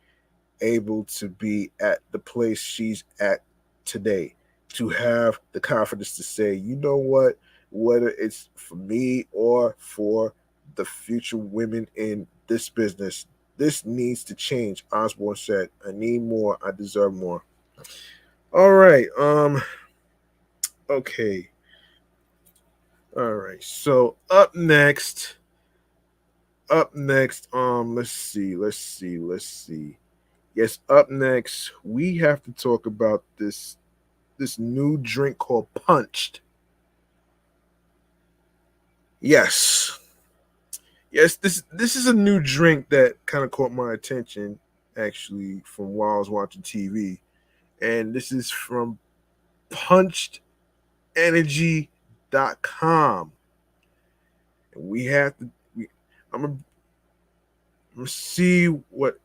able to be at the place she's at today, to have the confidence to say, you know what, whether it's for me or for the future women in this business, this needs to change. Osborne said, I need more, I deserve more. All right. Okay. All right. So up next, let's see. Yes, up next, we have to talk about this new drink called Punched. Yes. Yes, this is a new drink that kind of caught my attention actually from while I was watching TV. And this is from punchedenergy.com. And we have to I'm gonna, I'm gonna see what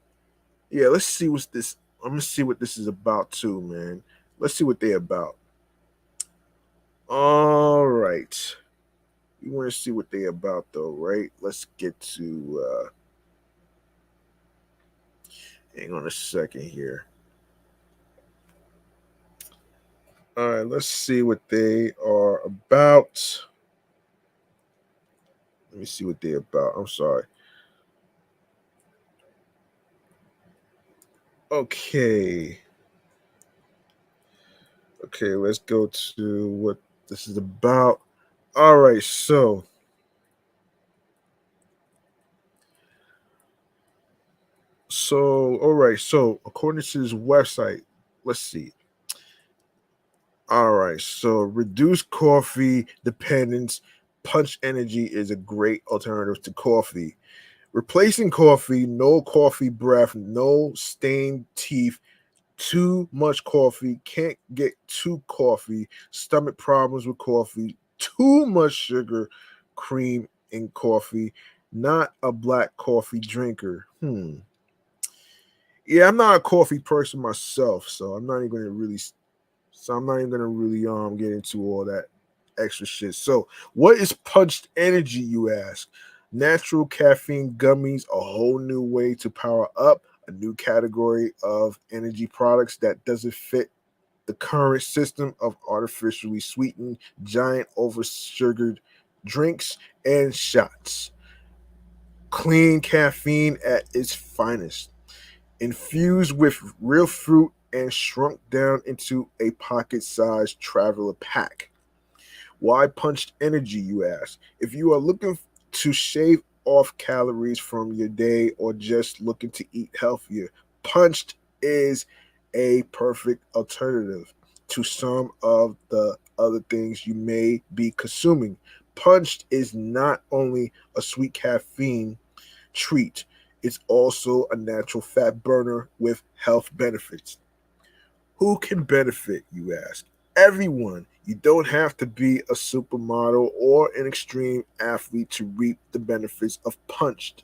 let's see what's this. I'm gonna see what this is about too, man. Let's see what they're about. All right. We want to see what they about though, right? Let's get to hang on a second here. All right, let's see what they are about. Let me see what they're about. I'm sorry. Okay. Okay, let's go to what this is about. All right, so according to this website, let's see. All right, so reduce coffee dependence. Punch Energy is a great alternative to coffee. Replacing coffee, no coffee breath, no stained teeth, too much coffee, can't get too coffee, stomach problems with coffee, too much sugar, cream in coffee, not a black coffee drinker. Yeah, I'm not a coffee person myself, so I'm not even going to really So I'm not even gonna really get into all that extra shit. So what is punched energy, you ask? Natural caffeine gummies, a whole new way to power up, a new category of energy products that doesn't fit the current system of artificially sweetened, giant over sugared drinks and shots. Clean caffeine at its finest, infused with real fruit and shrunk down into a pocket sized traveler pack. Why punched energy, you ask? If you are looking to shave off calories from your day or just looking to eat healthier, punched is a perfect alternative to some of the other things you may be consuming. Punched is not only a sweet caffeine treat, it's also a natural fat burner with health benefits. Who can benefit, you ask? Everyone. You don't have to be a supermodel or an extreme athlete to reap the benefits of punched.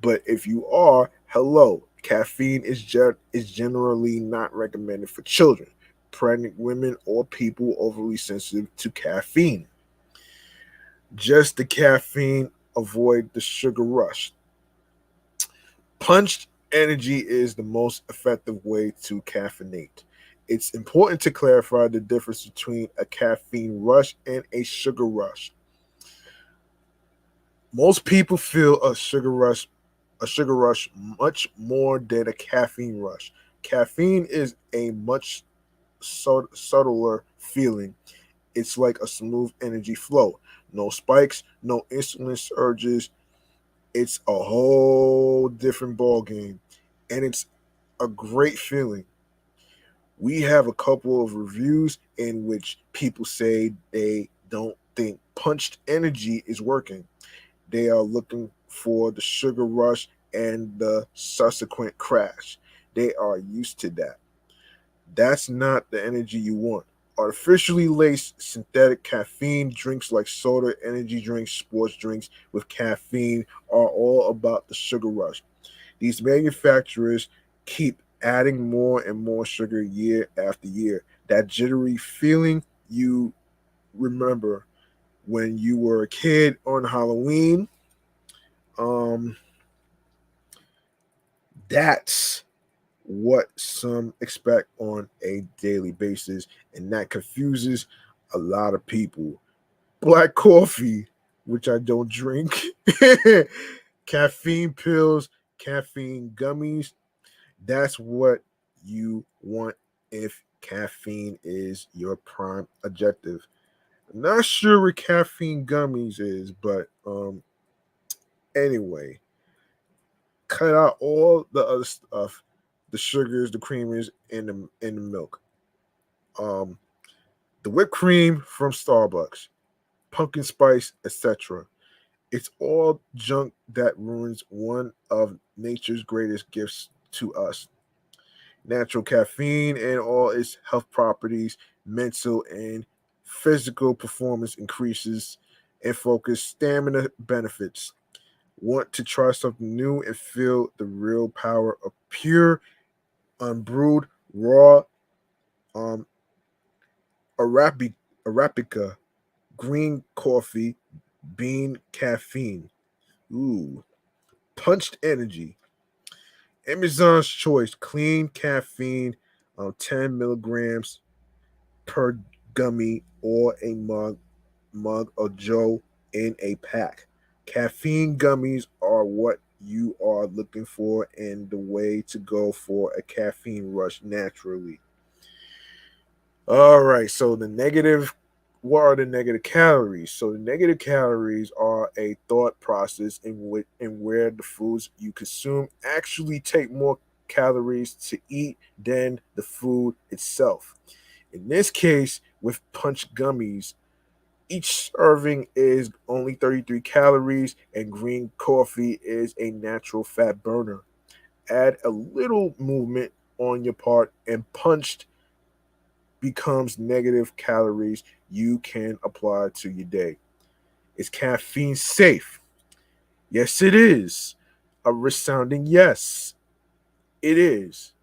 But if you are, hello, caffeine is generally not recommended for children, pregnant women, or people overly sensitive to caffeine. Just the caffeine, avoid the sugar rush. Punched energy is the most effective way to caffeinate. It's important to clarify the difference between a caffeine rush and a sugar rush. Most people feel a sugar rush much more than a caffeine rush. Caffeine is a much subtler feeling. It's like a smooth energy flow. No spikes, no insulin surges. It's a whole different ball game, and it's a great feeling. We have a couple of reviews in which people say they don't think punched energy is working. They are looking for the sugar rush and the subsequent crash. They are used to that. That's not the energy you want. Artificially laced synthetic caffeine drinks like soda, energy drinks, sports drinks with caffeine are all about the sugar rush. These manufacturers keep adding more and more sugar year after year. That jittery feeling you remember when you were a kid on Halloween, um, that's what some expect on a daily basis, and that confuses a lot of people. Black coffee, which I don't drink, caffeine pills, caffeine gummies, that's what you want if caffeine is your prime objective. I'm not sure what caffeine gummies is, but anyway, cut out all the other stuff, the sugars, the creamers, and the milk. Um, the whipped cream from Starbucks, pumpkin spice, etc. It's all junk that ruins one of nature's greatest gifts to us. Natural caffeine and all its health properties, mental and physical performance increases, and focus, stamina benefits. Want to try something new and feel the real power of pure, unbrewed, raw um, Arabica green coffee bean caffeine. Ooh, punched energy. Amazon's choice clean caffeine, 10 milligrams per gummy or a mug of Joe in a pack. Caffeine gummies are what you are looking for and the way to go for a caffeine rush naturally. All right, so the negative what are the negative calories? So the negative calories are a thought process in where the foods you consume actually take more calories to eat than the food itself. In this case, with punch gummies, each serving is only 33 calories, and green coffee is a natural fat burner. Add a little movement on your part, and punched becomes negative calories you can apply to your day. Is caffeine safe? Yes, it is. A resounding yes, it is.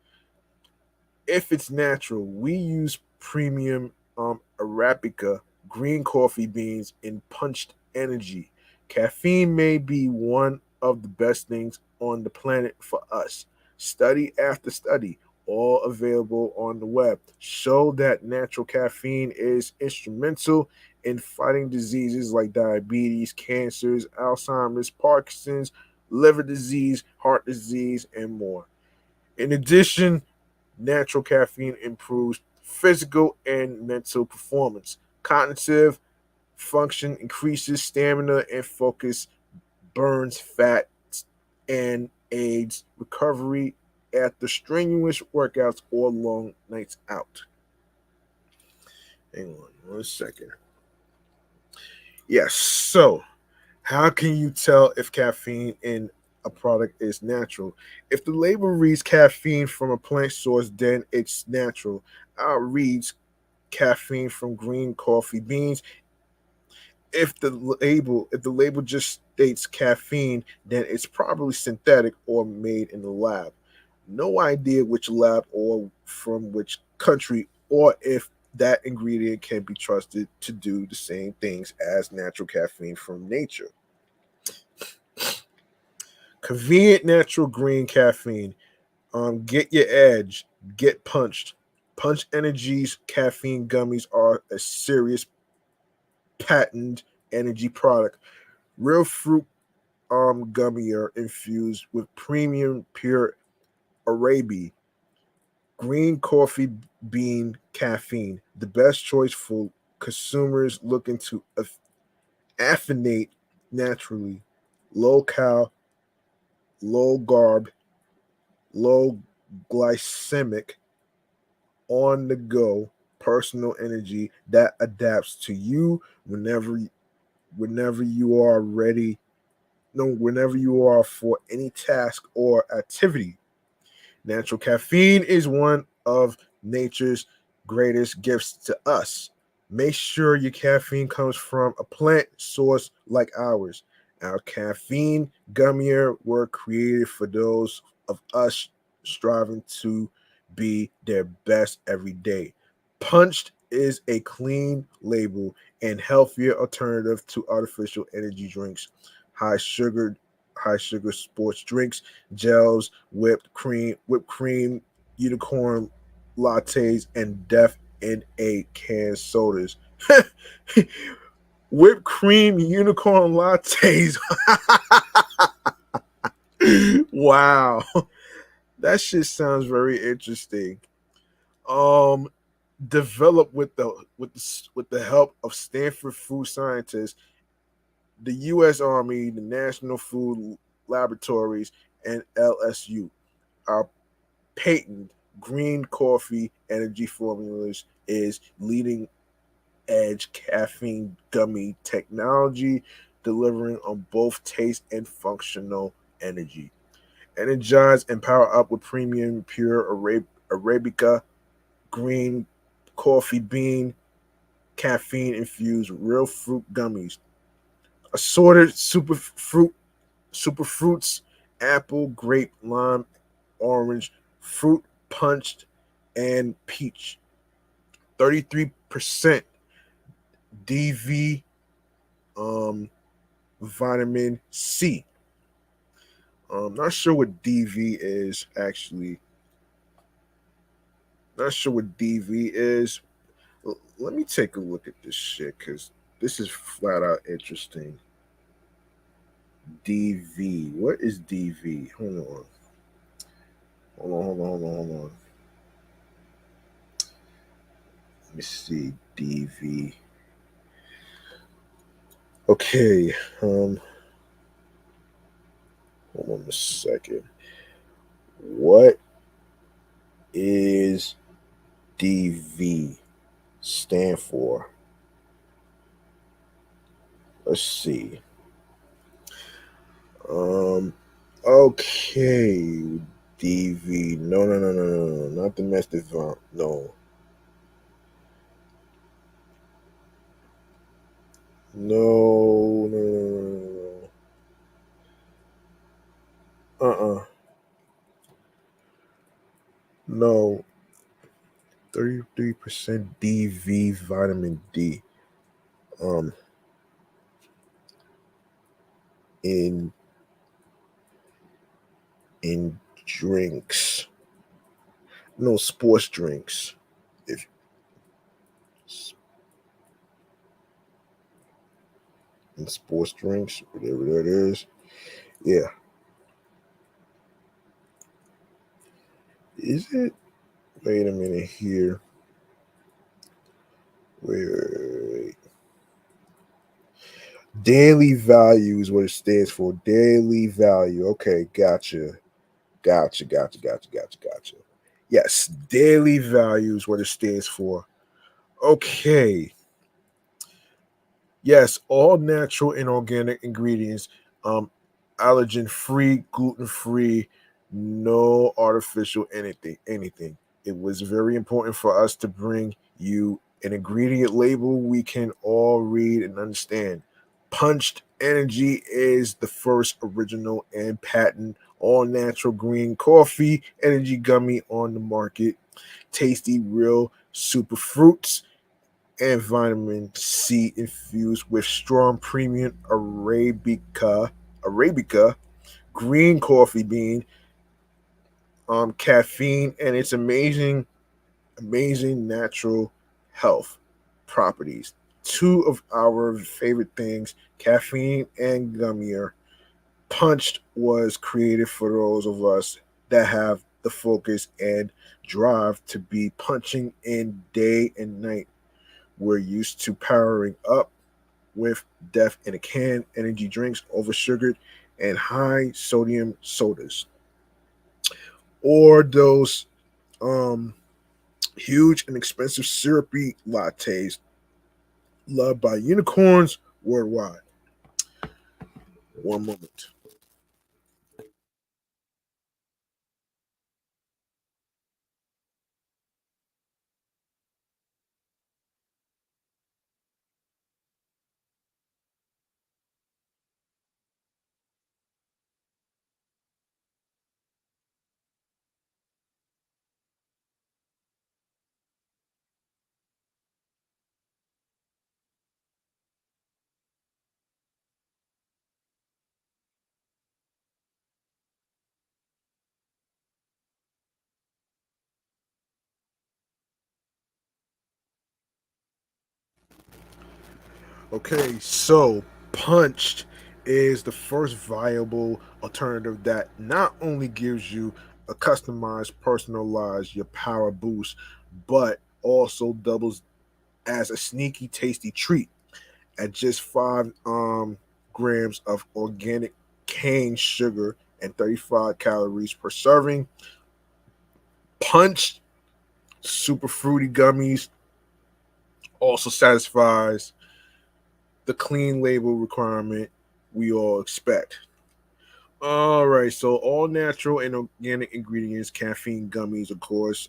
If it's natural, we use premium Arabica, green coffee beans, and punched energy. Caffeine may be one of the best things on the planet for us. Study after study, all available on the web, show that natural caffeine is instrumental in fighting diseases like diabetes, cancers, Alzheimer's, Parkinson's, liver disease, heart disease, and more. In addition, natural caffeine improves physical and mental performance. Cognitive function increases stamina and focus, burns fat, and aids recovery after strenuous workouts or long nights out. Hang on 1 second. Yes, so how can you tell if caffeine in a product is natural? If the label reads caffeine from a plant source, then it's natural. Reads caffeine from green coffee beans. If the label just states caffeine, then it's probably synthetic or made in the lab. No idea which lab or from which country, or if that ingredient can be trusted to do the same things as natural caffeine from nature. Convenient natural green caffeine. Get your edge. Get punched. Punch Energy's caffeine gummies are a serious patent energy product. Real fruit gummy are infused with premium pure Arabi green coffee bean caffeine. The best choice for consumers looking to affinate naturally. Low cal, low carb, low glycemic, on the go personal energy that adapts to you whenever you are ready, no, whenever you are for any task or activity. Natural caffeine is one of nature's greatest gifts to us. Make sure your caffeine comes from a plant source like ours. Our caffeine gummier were created for those of us striving to be their best every day. Punched is a clean label and healthier alternative to artificial energy drinks, high sugar, high sugar sports drinks, gels, whipped cream, unicorn lattes, and death in a can sodas. Whipped cream unicorn lattes. Wow, that shit sounds very interesting. Um, Developed with the help of Stanford food scientists, the U.S. Army, the National Food Laboratories, and LSU. Our patent green coffee energy formulas is leading edge caffeine gummy technology, delivering on both taste and functional energy. Energize and power up with premium pure Arabica green coffee bean caffeine infused real fruit gummies. Assorted super fruits, apple, grape, lime, orange, fruit punched, and peach. 33% DV, um, vitamin C. Not sure what DV is actually. Not sure what DV is. Let me take a look at this shit because this is flat out interesting. DV. What is DV? Hold on. Hold on. Let me see. DV. Okay. Hold on a second. What is DV stand for? Let's see. Um. Okay. DV. No. Not domestic violence. No. No. Uh-uh. No. 33% DV vitamin D um in in drinks. No, sports drinks. If in sports drinks, whatever that is. Yeah. Is it? Wait a minute here. Wait. Daily value is what it stands for. Daily value. Okay, gotcha. Gotcha. Yes, daily value is what it stands for. Okay. Yes, all natural and organic ingredients, um, allergen free, gluten free, no artificial anything. It was very important for us to bring you an ingredient label we can all read and understand. Punched Energy is the first original and patent all natural green coffee energy gummy on the market. Tasty, real super fruits and vitamin C infused with strong premium Arabica green coffee bean, caffeine, and its amazing natural health properties. Two of our favorite things, caffeine and gummier. Punched was created for those of us that have the focus and drive to be punching in day and night. We're used to powering up with death in a can, energy drinks, oversugared, and high sodium sodas, or those um, huge and expensive syrupy lattes loved by unicorns worldwide. One moment. Okay, so Punched is the first viable alternative that not only gives you a customized, personalized your power boost, but also doubles as a sneaky, tasty treat at just 5 grams of organic cane sugar and 35 calories per serving. Punched super fruity gummies also satisfies the clean label requirement we all expect. All right, so all natural and organic ingredients, caffeine gummies, of course.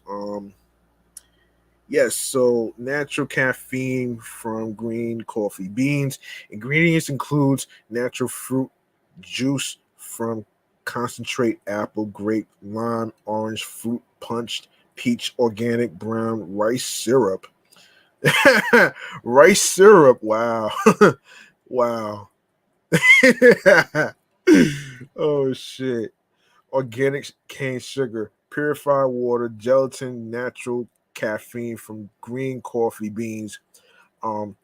Yes, so natural caffeine from green coffee beans. Ingredients includes natural fruit juice from concentrate apple, grape, lime, orange, fruit punched, peach, organic, brown, rice syrup. Rice syrup. Wow. Wow. Oh shit. Organic cane sugar, purified water, gelatin, natural caffeine from green coffee beans, um,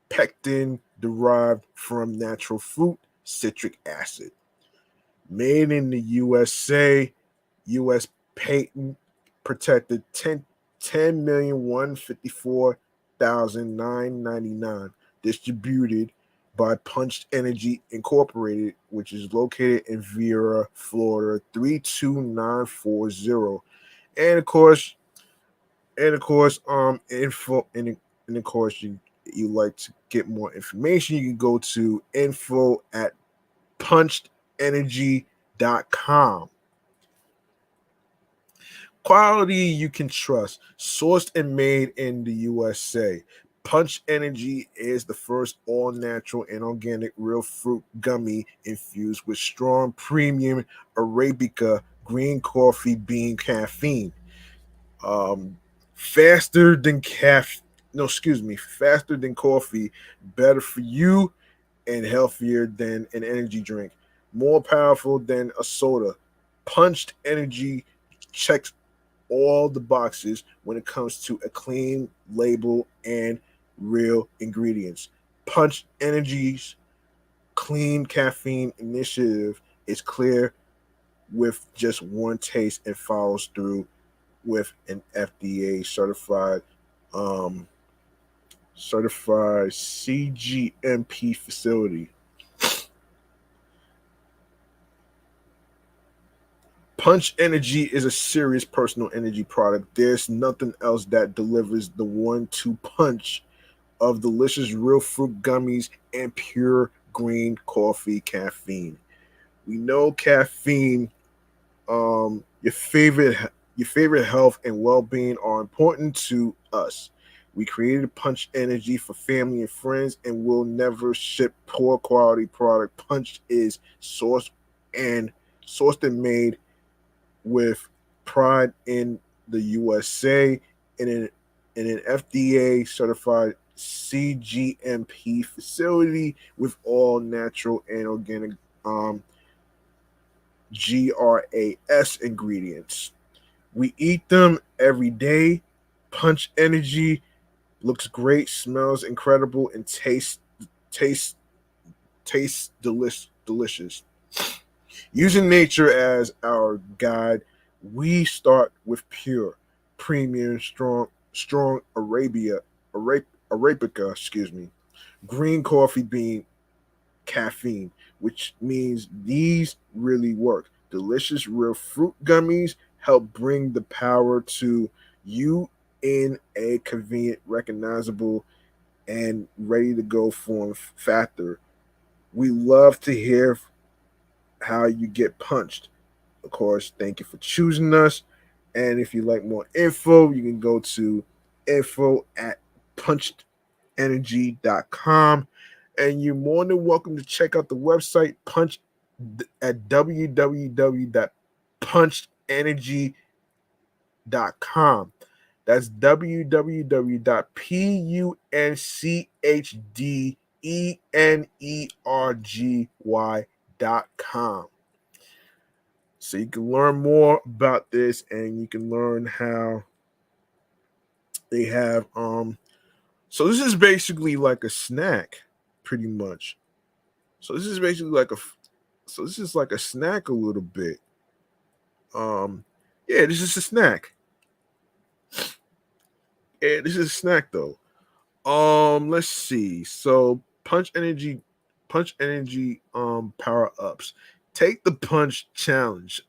pectin derived from natural fruit, citric acid. Made in the USA, US patent protected 10,154,999. Distributed by Punched Energy Incorporated, which is located in Vera, Florida 32940. And of course, info and of course you like to get more information, you can go to info at punchedenergy.com. Quality you can trust, sourced and made in the USA. Punch Energy is the first all natural and organic real fruit gummy infused with strong premium Arabica green coffee bean caffeine. Um, Faster than faster than coffee, better for you, and healthier than an energy drink, more powerful than a soda. Punched Energy checks all the boxes when it comes to a clean label and real ingredients. Punched Energy's clean caffeine initiative is clear with just one taste and follows through with an FDA um, certified CGMP facility. Punch Energy is a serious personal energy product. There's nothing else that delivers the 1-2 punch of delicious real fruit gummies and pure green coffee caffeine. We know caffeine, your favorite health and well-being are important to us. We created Punch Energy for family and friends and will never ship poor quality product. Punch is and sourced and made with pride in the USA in an FDA certified CGMP facility with all natural and organic GRAS ingredients. We eat them every day. Punch Energy looks great, smells incredible, and tastes delicious. Using nature as our guide, we start with pure, premium, strong Arabica, green coffee bean caffeine, which means these really work. Delicious real fruit gummies help bring the power to you in a convenient, recognizable, and ready to go form factor. We love to hear how you get punched. Of course, thank you for choosing us. And if you'd like more info, you can go to info@punchedenergy.com. And you're more than welcome to check out the website punch at www.punchedenergy.com. That's www.punchedenergy.com. So you can learn more about this and you can learn how they have so this is basically like a snack pretty much. So this is basically like a snack a little bit. Yeah, this is a snack. Yeah, this is a snack though. Let's see. So punch energy power ups. Take the punch challenge.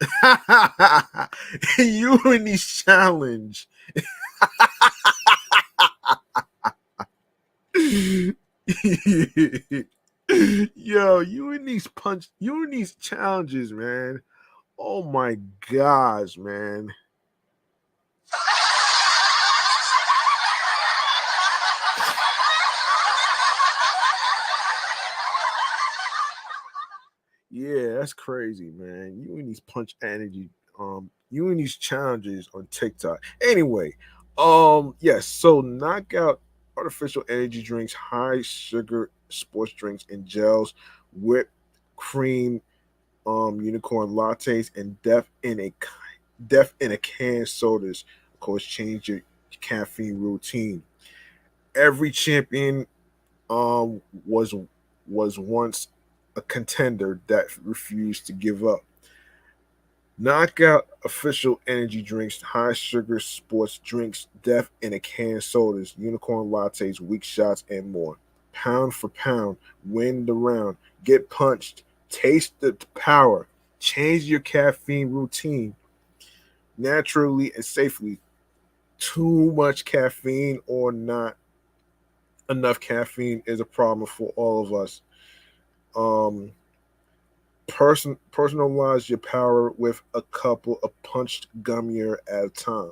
You in these challenge. Yo, you in these challenges, man. Oh my gosh, man. Yeah, that's crazy, man. You in these punch energy, you in these challenges on TikTok. Anyway, yes, so knockout artificial energy drinks, high sugar sports drinks and gels, whipped cream, unicorn lattes, and death in a can sodas. Of course, change your caffeine routine. Every champion um was was once a contender that refused to give up. Knockout official energy drinks, high sugar sports drinks, death in a can sodas, unicorn lattes, weak shots, and more. Pound for pound, win the round, get punched, taste the power, change your caffeine routine naturally and safely. Too much caffeine or not enough caffeine is a problem for all of us. Um, Personalize your power with a couple of punched gummier at a time.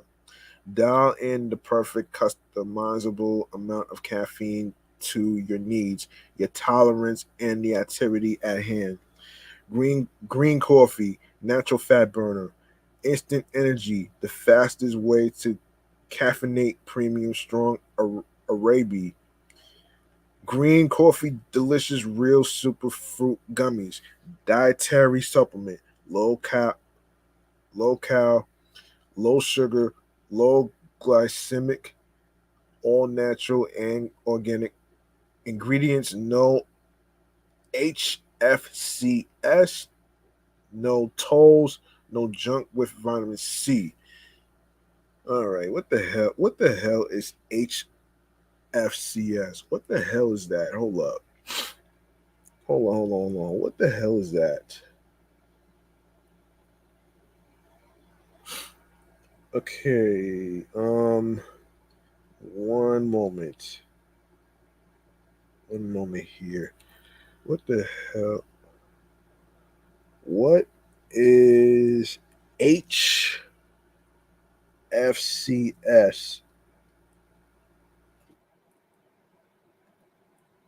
Dial in the perfect customizable amount of caffeine to your needs, your tolerance, and the activity at hand. Green coffee, natural fat burner, instant energy, the fastest way caffeinate premium strong Arabi. Green coffee, delicious real super fruit gummies. Dietary supplement, low cal, low sugar, low glycemic, all natural and organic ingredients. No HFCS, no tolls, no junk with vitamin C. All right, what the hell? What the hell is HFCS? What the hell is that? Hold up. Hold on. What the hell is that? Okay. One moment. One moment here. What the hell? What is HFCS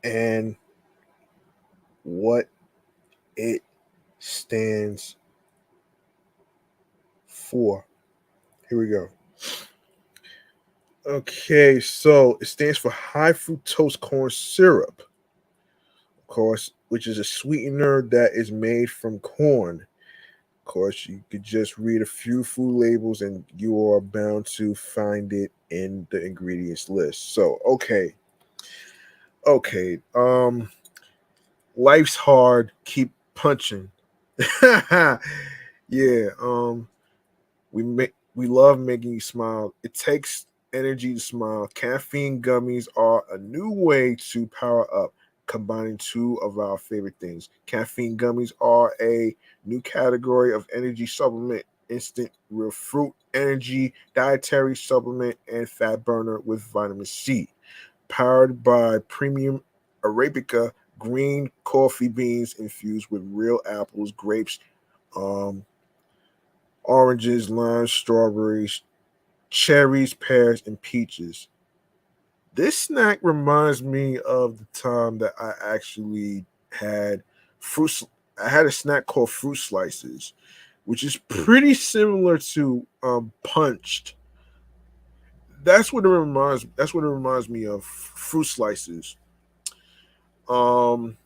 and what it stands for? Here we go. Okay, so it stands for high fructose corn syrup, of course, which is a sweetener that is made from corn. Of course, you could just read a few food labels and you are bound to find it in the ingredients list. So, okay. Life's hard, keep punching. Yeah, we love making you smile. It takes energy to smile. Caffeine gummies are a new way to power up, combining two of our favorite things. Caffeine gummies are a new category of energy supplement, instant real fruit energy, dietary supplement, and fat burner with vitamin C. Powered by premium Arabica green coffee beans infused with real apples, grapes, um, oranges, limes, strawberries, cherries, pears, and peaches. This snack reminds me of the time that I actually had fruit. I had a snack called fruit slices, which is pretty similar to punched. That's what it reminds me of. Fruit slices. Um,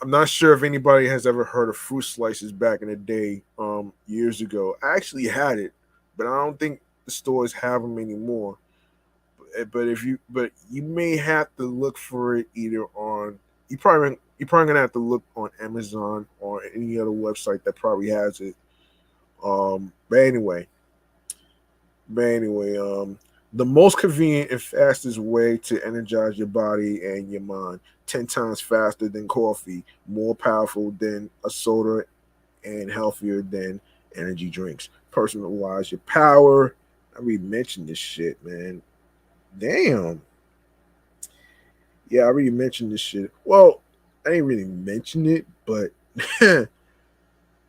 I'm not sure if anybody has ever heard of fruit slices back in the day, years ago. I actually had it, but I don't think the stores have them anymore. But you may have to look for it either on you're probably gonna have to look on Amazon or any other website that probably has it. Um, but anyway, but anyway, the most convenient and fastest way to energize your body and your mind. 10 times faster than coffee, more powerful than a soda, and healthier than energy drinks. Personalize your power. I already mentioned this shit, man. Damn. Yeah, I already mentioned this shit. Well, I didn't really mention it, but I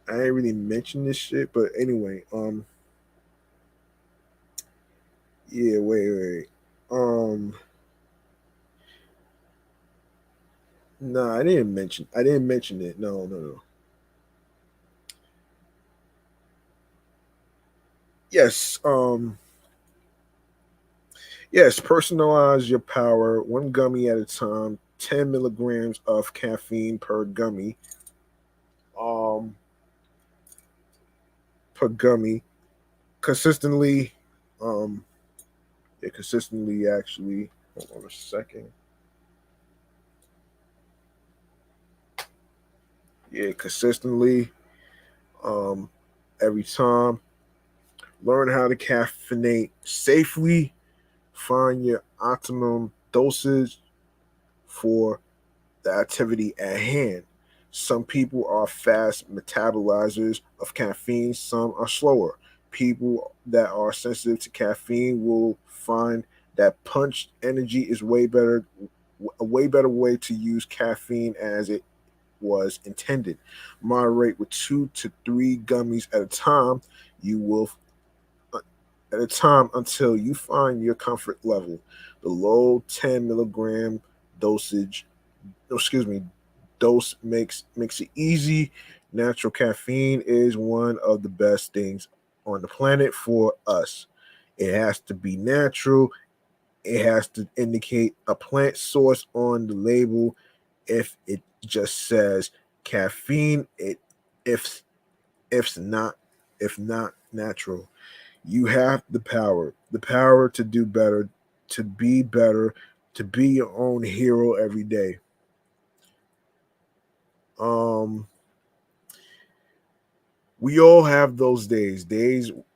ain't really mention this shit. But anyway, yeah, wait. Um, no, I didn't mention it. No. Yes, yes, personalize your power one gummy at a time, 10 milligrams of caffeine per gummy. Um, per gummy. Consistently, um, yeah, consistently actually. Hold on a second. Yeah, consistently, um, every time. Learn how to caffeinate safely. Find your optimum dosage for the activity at hand. Some people are fast metabolizers of caffeine, some are slower. People that are sensitive to caffeine will find that punched energy is a way better way to use caffeine as it was intended. Moderate with 2 to 3 gummies at a time. You will at a time until you find your comfort level. The low 10 milligram dosage, no, excuse me, dose makes it easy. Natural caffeine is one of the best things on the planet for us. It has to be natural. It has to indicate a plant source on the label. If it just says caffeine, if if not if not natural. You have the power to do better, to be better, to be your own hero every day. Um, we all have those days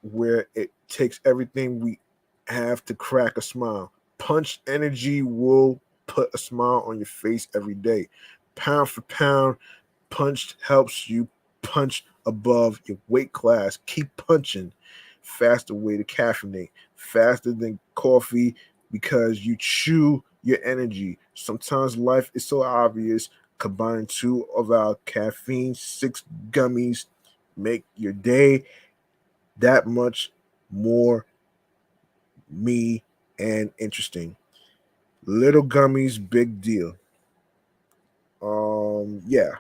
where it takes everything we have to crack a smile. Punch Energy will put a smile on your face every day. Pound for pound, Punch helps you punch above your weight class. Keep punching. Faster way to caffeinate. Faster than coffee because you chew your energy. Sometimes life is so obvious. Combine two of our caffeine six gummies, make your day that much more me and interesting. Little gummies, big deal. Yeah.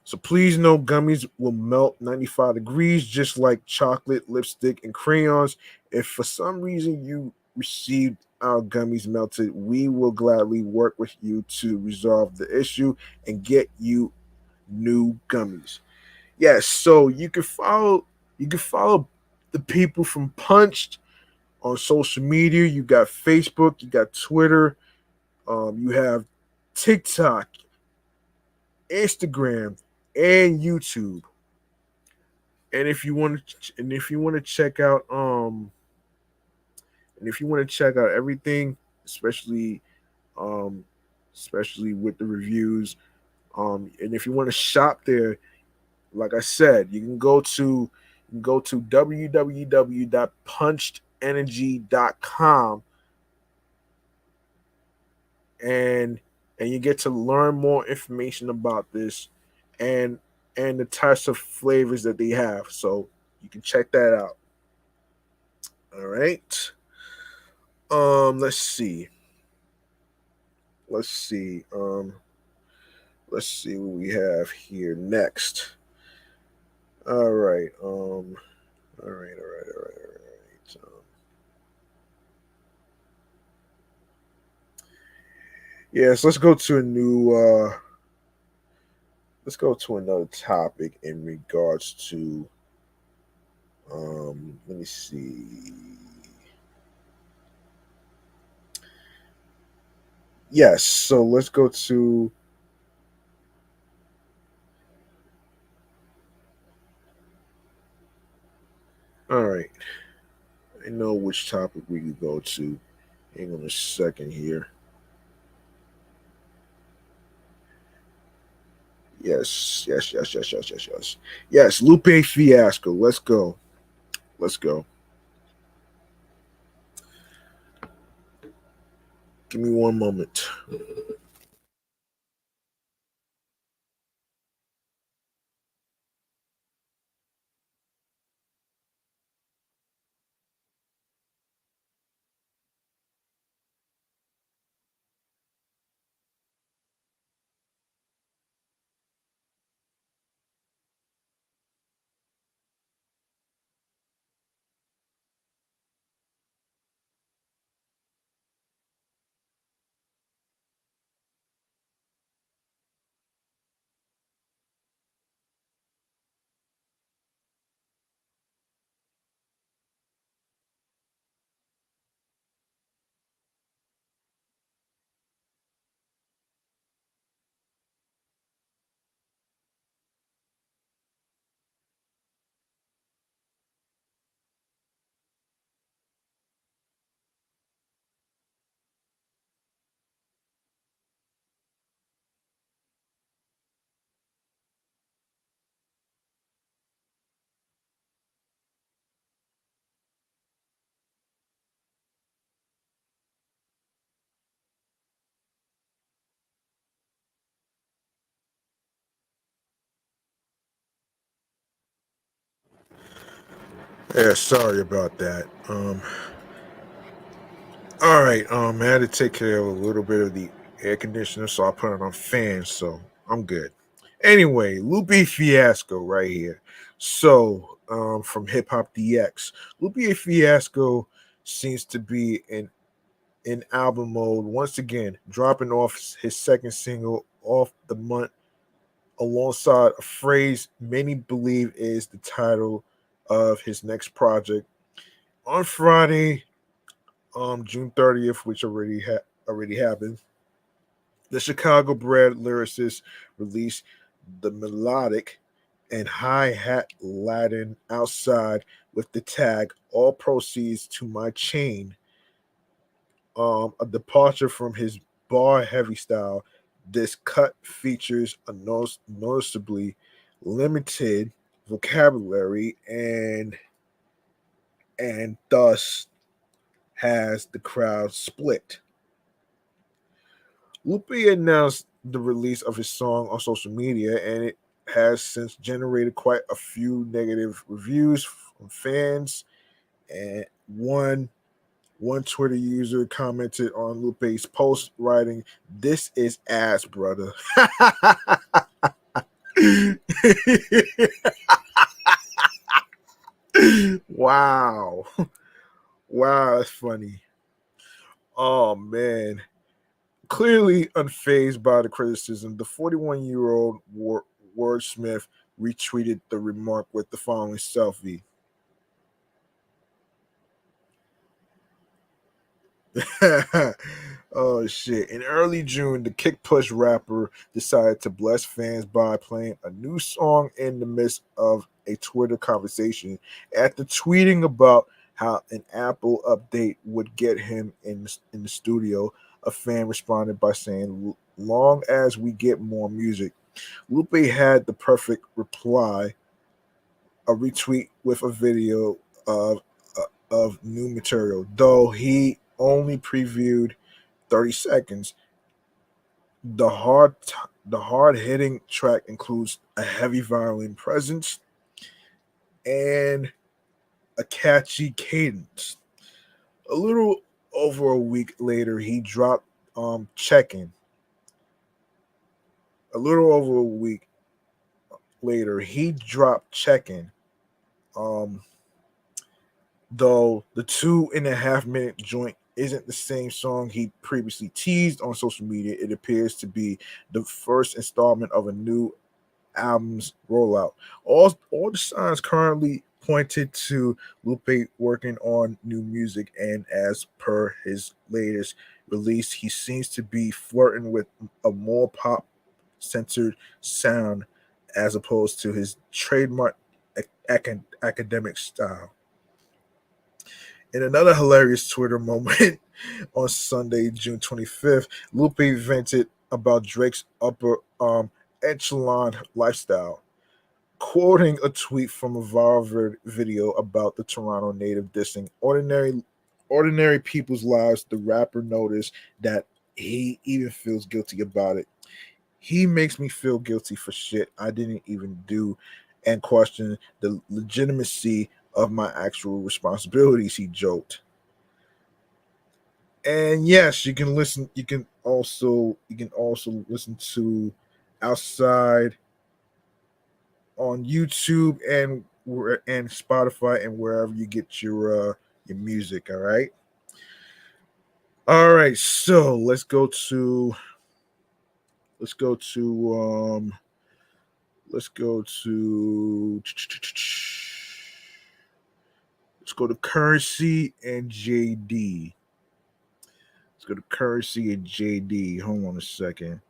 So please know gummies will melt 95 degrees just like chocolate, lipstick, and crayons. If for some reason you received our gummies melted, we will gladly work with you to resolve the issue and get you new gummies. Yes, so you can follow the people from Punched on social media. You got Facebook, you got Twitter, you have TikTok, Instagram, and YouTube. And if you want to check out and if you want to check out everything, especially um especially with the reviews, and if you want to shop there, like I said, you can go to www.punchedenergy.com, and you get to learn more information about this, and the types of flavors that they have. So you can check that out. All right. Let's see. Let's see. Let's see what we have here next. All right. All right. All right. All right. All right. Yes. Let's go to a new. Let's go to another topic in regards to. Let me see. Yes. So let's go to. All right. I know which topic we could go to. Hang on a second here. Yes, yes, yes, yes, yes, yes, yes. Yes, Lupe Fiasco. Let's go. Let's go. Give me one moment. Yeah, sorry about that. All right. I had to take care of a little bit of the air conditioner, so I put it on fan, so I'm good. Anyway, Lupe Fiasco right here. So from Hip Hop DX. Lupe Fiasco seems to be in album mode once again, dropping off his second single off the month alongside a phrase many believe is the title of his next project. On Friday, June 30th, which already happened, the Chicago-bred lyricist released the melodic and hi-hat Latin outside with the tag "All proceeds to my chain," a departure from his bar-heavy style. This cut features a noticeably limited vocabulary and thus has the crowd split. Lupe announced the release of his song on social media, and it has since generated quite a few negative reviews from fans. And one Twitter user commented on Lupe's post, writing, "This is ass, brother." Wow, wow, that's funny. Oh man. Clearly unfazed by the criticism, the 41-year-old wordsmith retweeted the remark with the following selfie. Oh shit. In early June, the Kick Push rapper decided to bless fans by playing a new song in the midst of a Twitter conversation. After tweeting about how an Apple update would get him in the studio, a fan responded by saying, "Long as we get more music." Lupe had the perfect reply, a retweet with a video of new material. Though he only previewed 30 seconds, the hard hitting track includes a heavy violin presence and a catchy cadence. A little over a week later, he dropped Check In. A little over a week later, he dropped Check In. Um, though the 2.5 minute joint isn't the same song he previously teased on social media, it appears to be the first installment of a new album's rollout. All the signs currently pointed to Lupe working on new music, and as per his latest release, he seems to be flirting with a more pop centered sound as opposed to his trademark academic style. In another hilarious Twitter moment on Sunday, June 25th, Lupe vented about Drake's upper echelon lifestyle, quoting a tweet from a viral video about the Toronto native dissing ordinary people's lives. The rapper noticed that he even feels guilty about it. "He makes me feel guilty for shit I didn't even do and question the legitimacy of my actual responsibilities," he joked. And yes, you can also listen to Outside on YouTube and Spotify and wherever you get your music. All right. So let's go to let's go to let's go to Currency and JD. Let's go to Currency and JD. Hold on a second.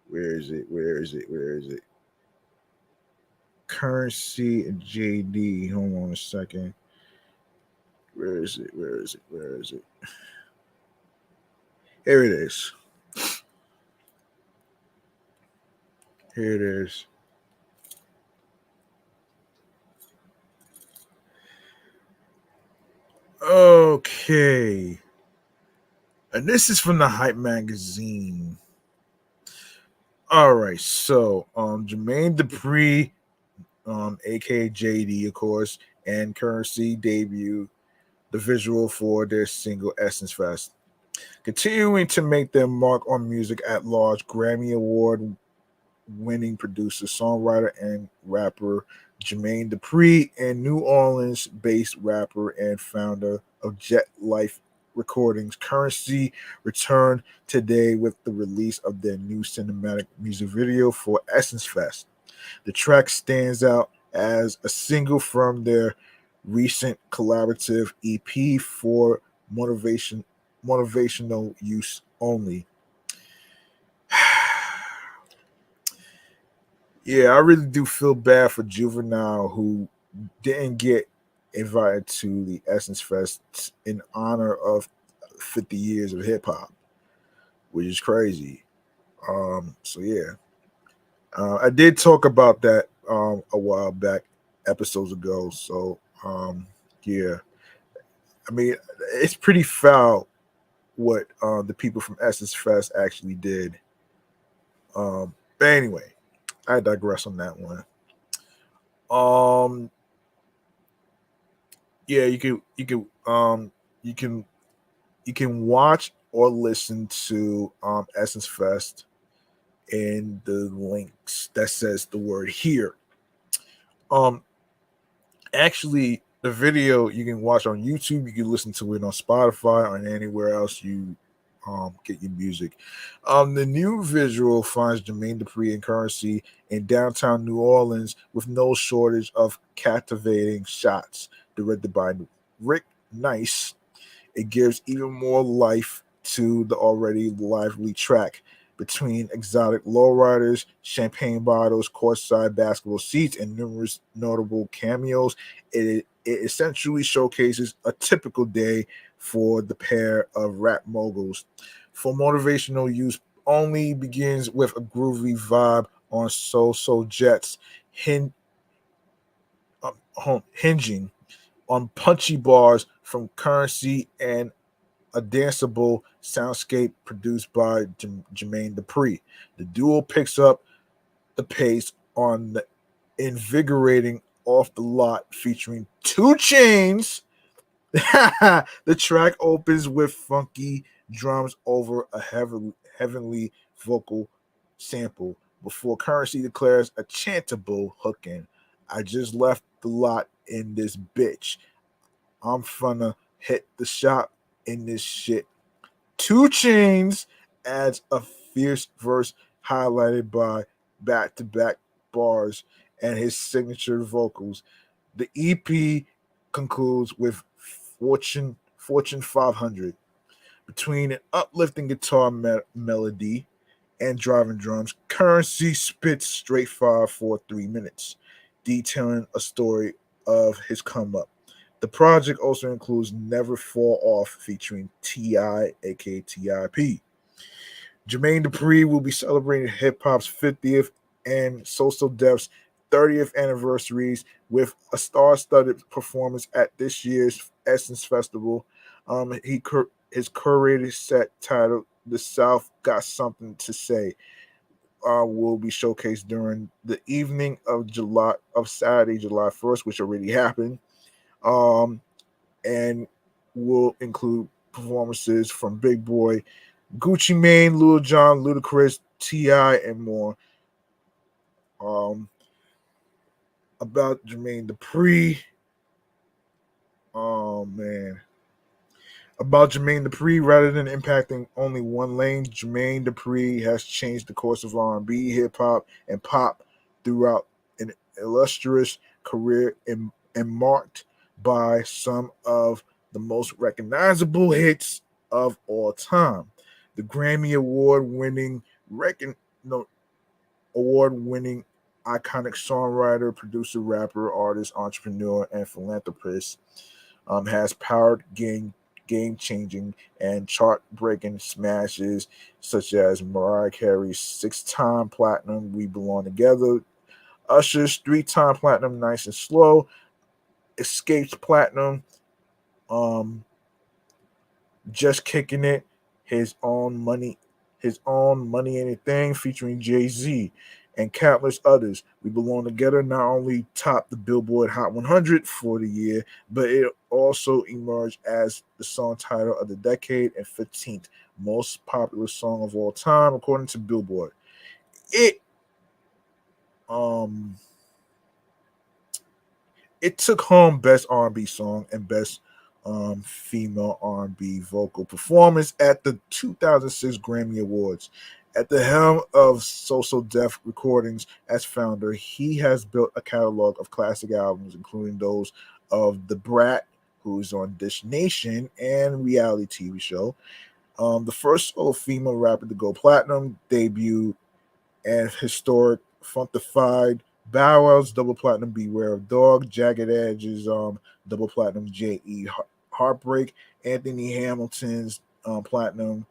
Where is it? Where is it? Where is it? Currency and JD. Hold on a second. Where is it? Where is it? Where is it? Here it is. Here it is. Okay. And this is from the Hype magazine. All right. So, Jermaine Dupri, aka JD, of course, and Currency debut the visual for their single Essence Fest. Continuing to make their mark on music at large, Grammy Award winning producer, songwriter, and rapper Jermaine Dupri, and New Orleans-based rapper and founder of Jet Life Recordings, Currency, returned today with the release of their new cinematic music video for Essence Fest. The track stands out as a single from their recent collaborative EP for motivational use only. Yeah, I really do feel bad for Juvenile, who didn't get invited to the Essence Fest in honor of 50 years of hip hop, which is crazy. So yeah, I did talk about that a while back, episodes ago. So yeah, I mean, it's pretty foul what the people from Essence Fest actually did. But anyway, I digress on that one. Um, yeah, you can you can watch or listen to Essence Fest in the links that says the word here. Um, Actually, the video you can watch on YouTube. You can listen to it on Spotify or anywhere else you get your music. The new visual finds Jermaine Dupri and Currency in downtown New Orleans with no shortage of captivating shots. Directed by Rick Nice, it gives even more life to the already lively track. Between exotic lowriders, champagne bottles, courtside basketball seats, and numerous notable cameos, it essentially showcases a typical day for the pair of rap moguls. For motivational use only, begins with a groovy vibe on So Jets, hin- hinging on punchy bars from Currency and a danceable soundscape produced by Jermaine Dupri. The duo picks up the pace on the invigorating Off the Lot featuring 2 Chainz. The track opens with funky drums over a heavenly vocal sample before Currency declares a chantable hook in. I just left the lot in this bitch. I'm finna hit the shop in this shit. 2 Chainz adds a fierce verse highlighted by back-to-back bars and his signature vocals. The EP concludes with Fortune 500. Between an uplifting guitar melody and driving drums, Currency spits straight fire for 3 minutes, detailing a story of his come up. The project also includes Never Fall Off featuring T.I., aka TIP. Jermaine Dupri will be celebrating hip hop's 50th and Social Def's 30th anniversaries with a star-studded performance at this year's Essence Festival. His curated set titled "The South Got Something to Say" will be showcased during the evening of Saturday, July 1st, which already happened, um, and will include performances from Big Boy, Gucci Mane, Lil Jon, Ludacris, T.I., and more. Um, about Jermaine Dupri. Oh man. About Jermaine Dupri, rather than impacting only one lane, Jermaine Dupri has changed the course of R&B, hip hop, and pop throughout an illustrious career and marked by some of the most recognizable hits of all time. The Grammy Award-winning no, award-winning iconic songwriter, producer, rapper, artist, entrepreneur, and philanthropist, has powered game-changing and chart-breaking smashes such as Mariah Carey's 6-time platinum "We Belong Together," Usher's 3-time platinum "Nice and Slow," Escape's platinum um, "Just Kicking It," his own money anything featuring Jay-Z, and countless others. "We Belong Together" not only topped the Billboard Hot 100 for the year, but it also emerged as the song title of the decade and 15th most popular song of all time, according to Billboard. It um It took home Best R&B Song and Best Female R&B Vocal Performance at the 2006 Grammy Awards. At the helm of Social Def Recordings as founder, he has built a catalog of classic albums, including those of The Brat, who's on Dish Nation, and reality TV show. The first solo female rapper to go platinum, debut and historic Funkified, Bow Wow's double platinum Beware of Dog, Jagged Edge's double platinum J.E. Heartbreak, Anthony Hamilton's platinum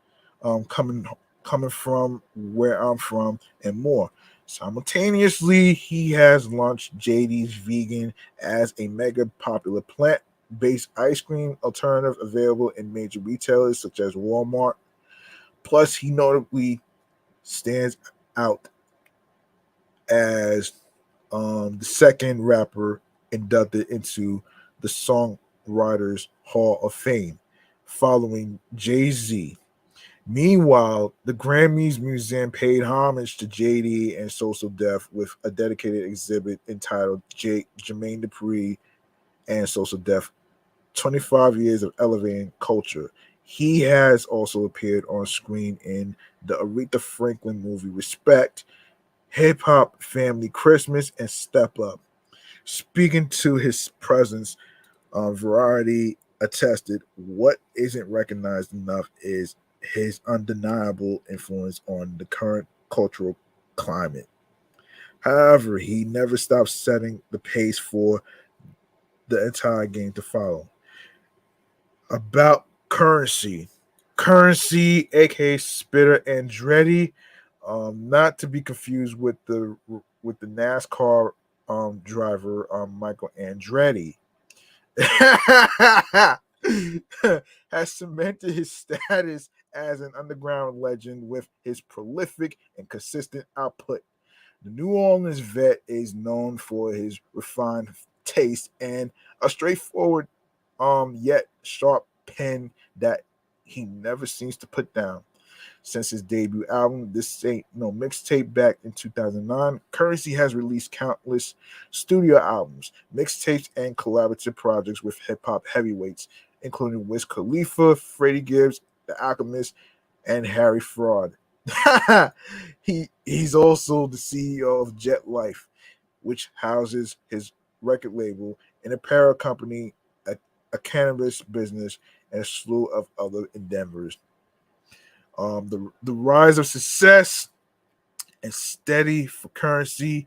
coming from where I'm from, and more. Simultaneously, he has launched JD's Vegan as a mega popular plant-based ice cream alternative available in major retailers such as Walmart. Plus, he notably stands out as the second rapper inducted into the Songwriters Hall of Fame, following Jay-Z. Meanwhile, the Grammys Museum paid homage to JD and Social Def with a dedicated exhibit entitled Jermaine Dupri and Social Def 25 Years of Elevating Culture. He has also appeared on screen in the Aretha Franklin movie Respect, Hip Hop Family Christmas, and Step Up. Speaking to his presence, Variety attested what isn't recognized enough is his undeniable influence on the current cultural climate. However, he never stopped setting the pace for the entire game to follow. About Currency. Currency, aka Spitter Andretti, not to be confused with the NASCAR driver Michael Andretti, has cemented his status as an underground legend with his prolific and consistent output. The New Orleans vet is known for his refined taste and a straightforward, yet sharp pen that he never seems to put down. Since his debut album, This Ain't No Mixtape, back in 2009, Currency has released countless studio albums, mixtapes, and collaborative projects with hip hop heavyweights, including Wiz Khalifa, Freddie Gibbs, The Alchemist, and Harry Fraud. He's also the CEO of Jet Life, which houses his record label, an apparel company, a cannabis business, and a slew of other endeavors. The rise of success and steady for Currency,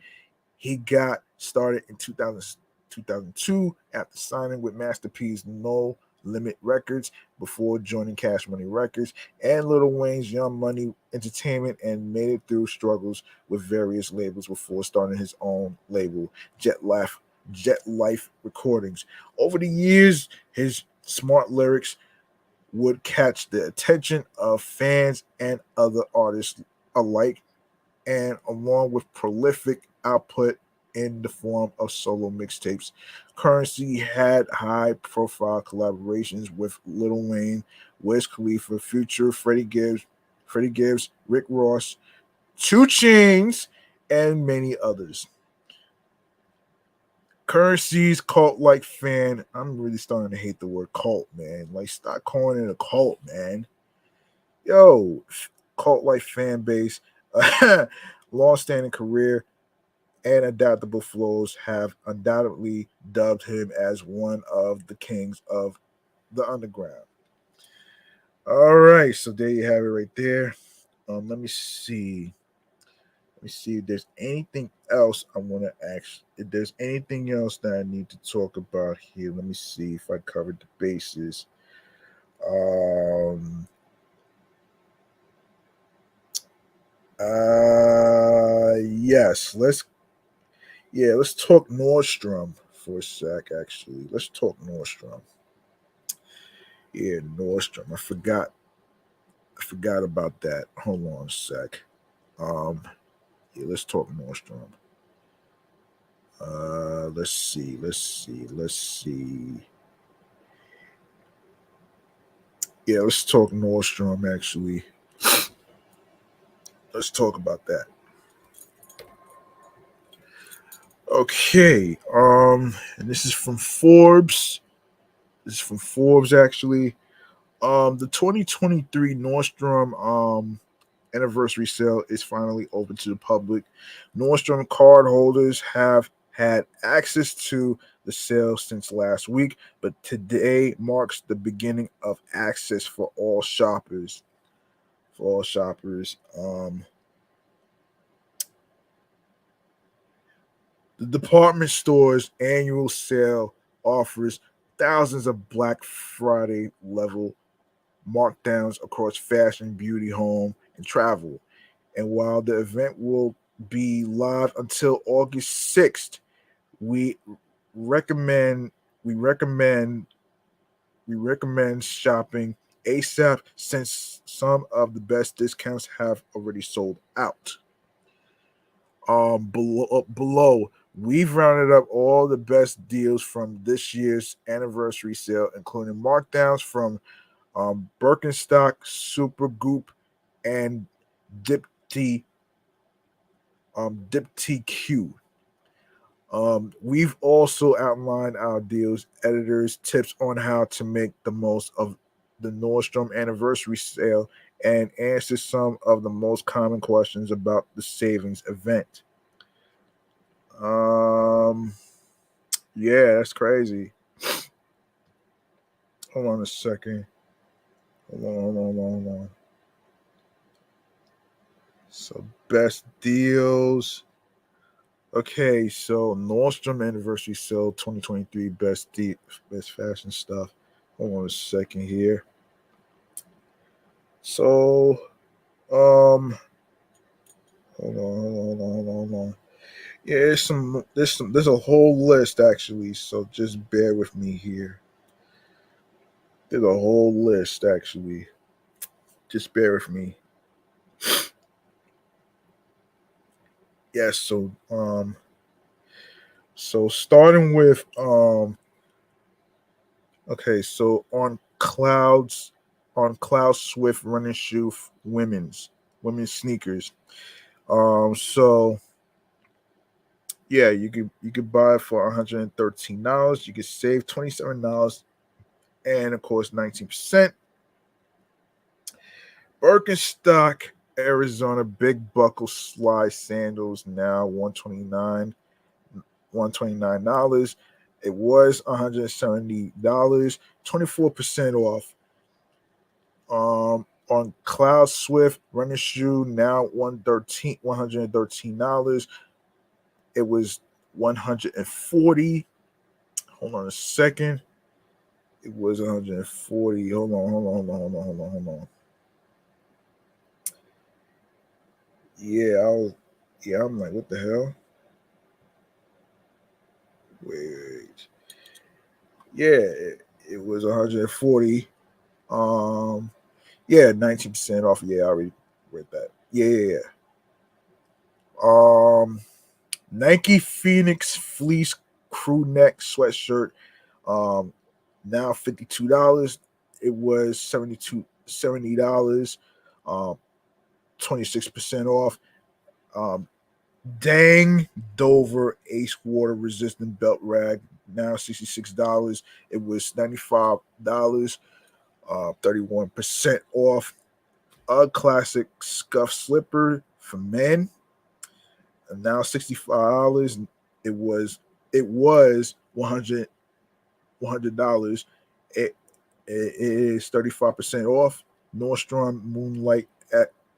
he got started in 2002 after signing with Master P's No Limit Records before joining Cash Money Records and Lil Wayne's Young Money Entertainment, and made it through struggles with various labels before starting his own label, Jet Life Recordings. Over the years, his smart lyrics would catch the attention of fans and other artists alike, and along with prolific output in the form of solo mixtapes. Currency had high profile collaborations with Lil Wayne, Wiz Khalifa, Future, Freddie Gibbs, Rick Ross, Two Chainz, and many others. Currency's cult like fan, I'm really starting to hate the word cult, man. Like, stop calling it a cult, man. Yo, cult like fan base, long standing career, and adaptable flows have undoubtedly dubbed him as one of the kings of the underground. All right, so there you have it right there. Let me see. Let me see if there's anything else I want to ask. If there's anything else that I need to talk about here, let me see if I covered the bases. Um, yes, let's talk Nordstrom for a sec. Actually, let's talk Nordstrom. Yeah, Nordstrom. I forgot about that. Hold on a sec. Um, yeah, let's talk Nordstrom. Let's see. Yeah, let's talk Nordstrom. Actually, let's talk about that. Okay. And this is from Forbes. This is from Forbes actually. The 2023 Nordstrom anniversary sale is finally open to the public. Nordstrom card holders have had access to the sale since last week, but today marks the beginning of access for all shoppers. For all shoppers. The department store's annual sale offers thousands of Black Friday level markdowns across fashion, beauty, home, and travel. And while the event will be live until August 6th, we recommend we recommend we recommend shopping ASAP since some of the best discounts have already sold out. Below we've rounded up all the best deals from this year's anniversary sale, including markdowns from Birkenstock, Supergoop, and Dipty Dipty Q. We've also outlined our deals, editors, tips on how to make the most of the Nordstrom anniversary sale, and answer some of the most common questions about the savings event. Um, yeah, that's crazy. Hold on a second. Hold on. So, best deals. Okay, so Nordstrom anniversary sale 2023 best fashion stuff. Hold on a second here. So hold on. Yeah, there's a whole list actually, so just bear with me here. There's a whole list actually. Just bear with me. Yes, so starting with okay, so on Cloud Swift running shoe women's sneakers. So yeah, you could buy it for $113. You could save $27 and of course 19%. Birkenstock Arizona Big Buckle Slide Sandals now $129. It was $170, 24% off. On Cloud Swift running shoe now $113. It was 140. Hold on a second. It was 140. Hold on. Yeah, I'm like, what the hell? Wait. Yeah, it was 140. Yeah, 19% off. Yeah, I already read that. Yeah. Nike Phoenix Fleece crew neck sweatshirt. Um, Now $52. It was $70. 26% off. Um, Dang Dover Ace Water Resistant Belt Rag now $66. It was $95. 31% off. A classic scuff slipper for men and now $65. It was it was 100 $100. It, it is 35% off. Nordstrom Moonlight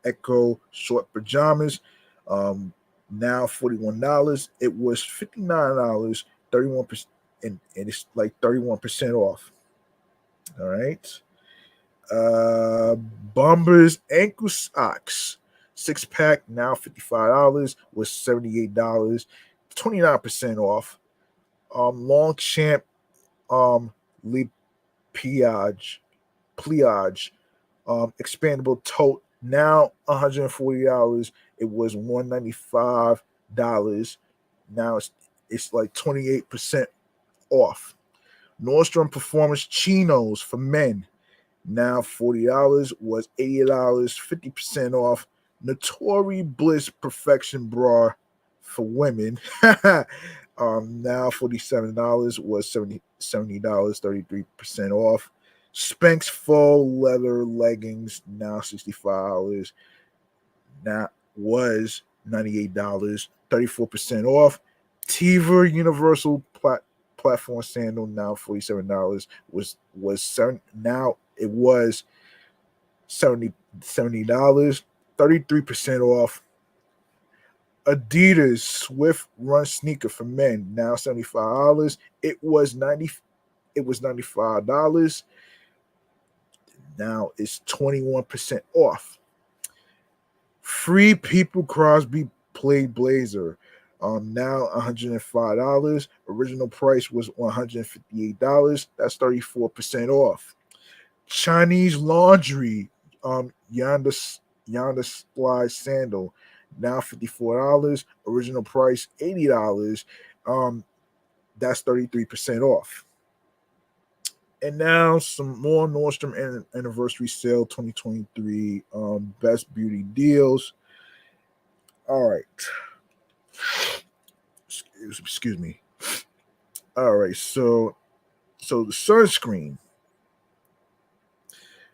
Echo short pajamas. Um, Now $41. It was $59. 31%, and it's like 31% off. All right. Bombers ankle socks. 6 pack now $55 was $78, 29% off. Longchamp Le Pliage expandable tote now $140. It was $195. Now it's like 28% off. Nordstrom Performance chinos for men now $40 was $80, 50% off. Notori Bliss Perfection Bra for women Now $47 was $70, 33% off. Spanx faux leather leggings now $65. Now was $98, 34% off. Tiva Universal Platform Sandal now $47 was seven now it was 70 $70, 33% off. Adidas Swift Run sneaker for men now $75. It was $95. Now it's 21% off. Free People Crosby Plaid Blazer. Now $105. Original price was $158. That's 34% off. Chinese Laundry. Yonder Slide Sandal. Now $54. Original price $80. That's 33% off. And now some more Nordstrom anniversary sale 2023 best beauty deals. All right. Excuse me. All right. So the sunscreen.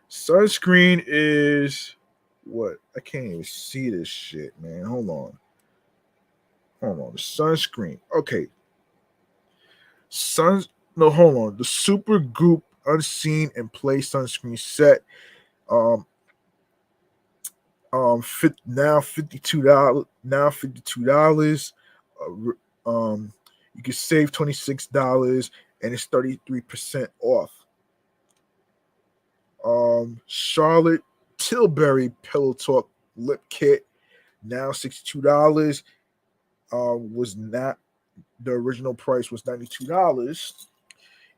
Sunscreen is what? I can't even see this shit, man. Hold on. The sunscreen. Okay. No, hold on. The Super Goop Unseen and Play sunscreen set. Now $52. Now $52. You can save $26 and it's 33% off. Charlotte Tilbury Pillow Talk Lip Kit now $62. Was not the original price was $92.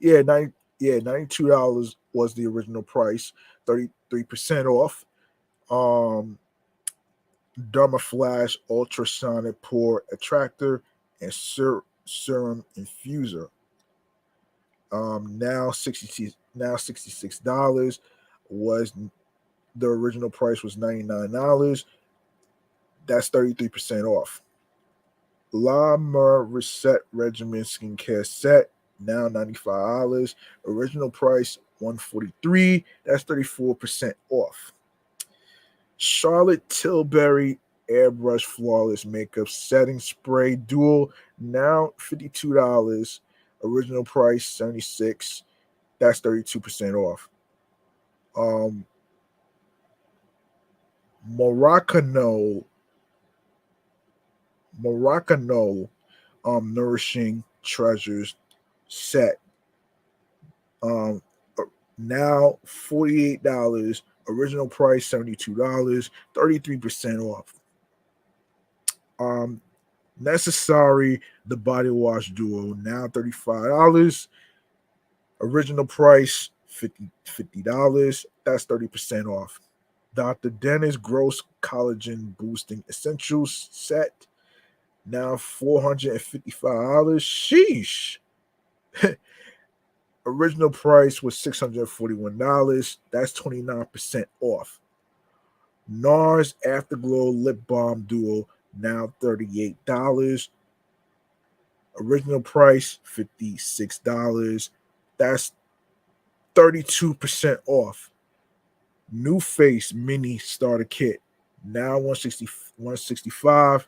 $92 was the original price, 33% off. Dermaflash Ultrasonic Pore Attractor and Serum Infuser. Now $66 was the original price was $99. That's 33% off. La Mer Reset Regimen Skincare Set now $95. Original price $143. That's 34% off. Charlotte Tilbury Airbrush Flawless Makeup Setting Spray Dual now $52. Original price $76. That's 32% off. Morocco Nourishing Treasures set. Now $48. Original price $72. 33% off. Necessary the Body Wash Duo now $35. Original price $50. That's 30% off. Dr. Dennis Gross Collagen Boosting Essentials set now $455. Sheesh. Original price was $641. That's 29% off. NARS Afterglow Lip Balm Duo now $38. Original price $56. That's 32% off. New Face Mini Starter Kit now $165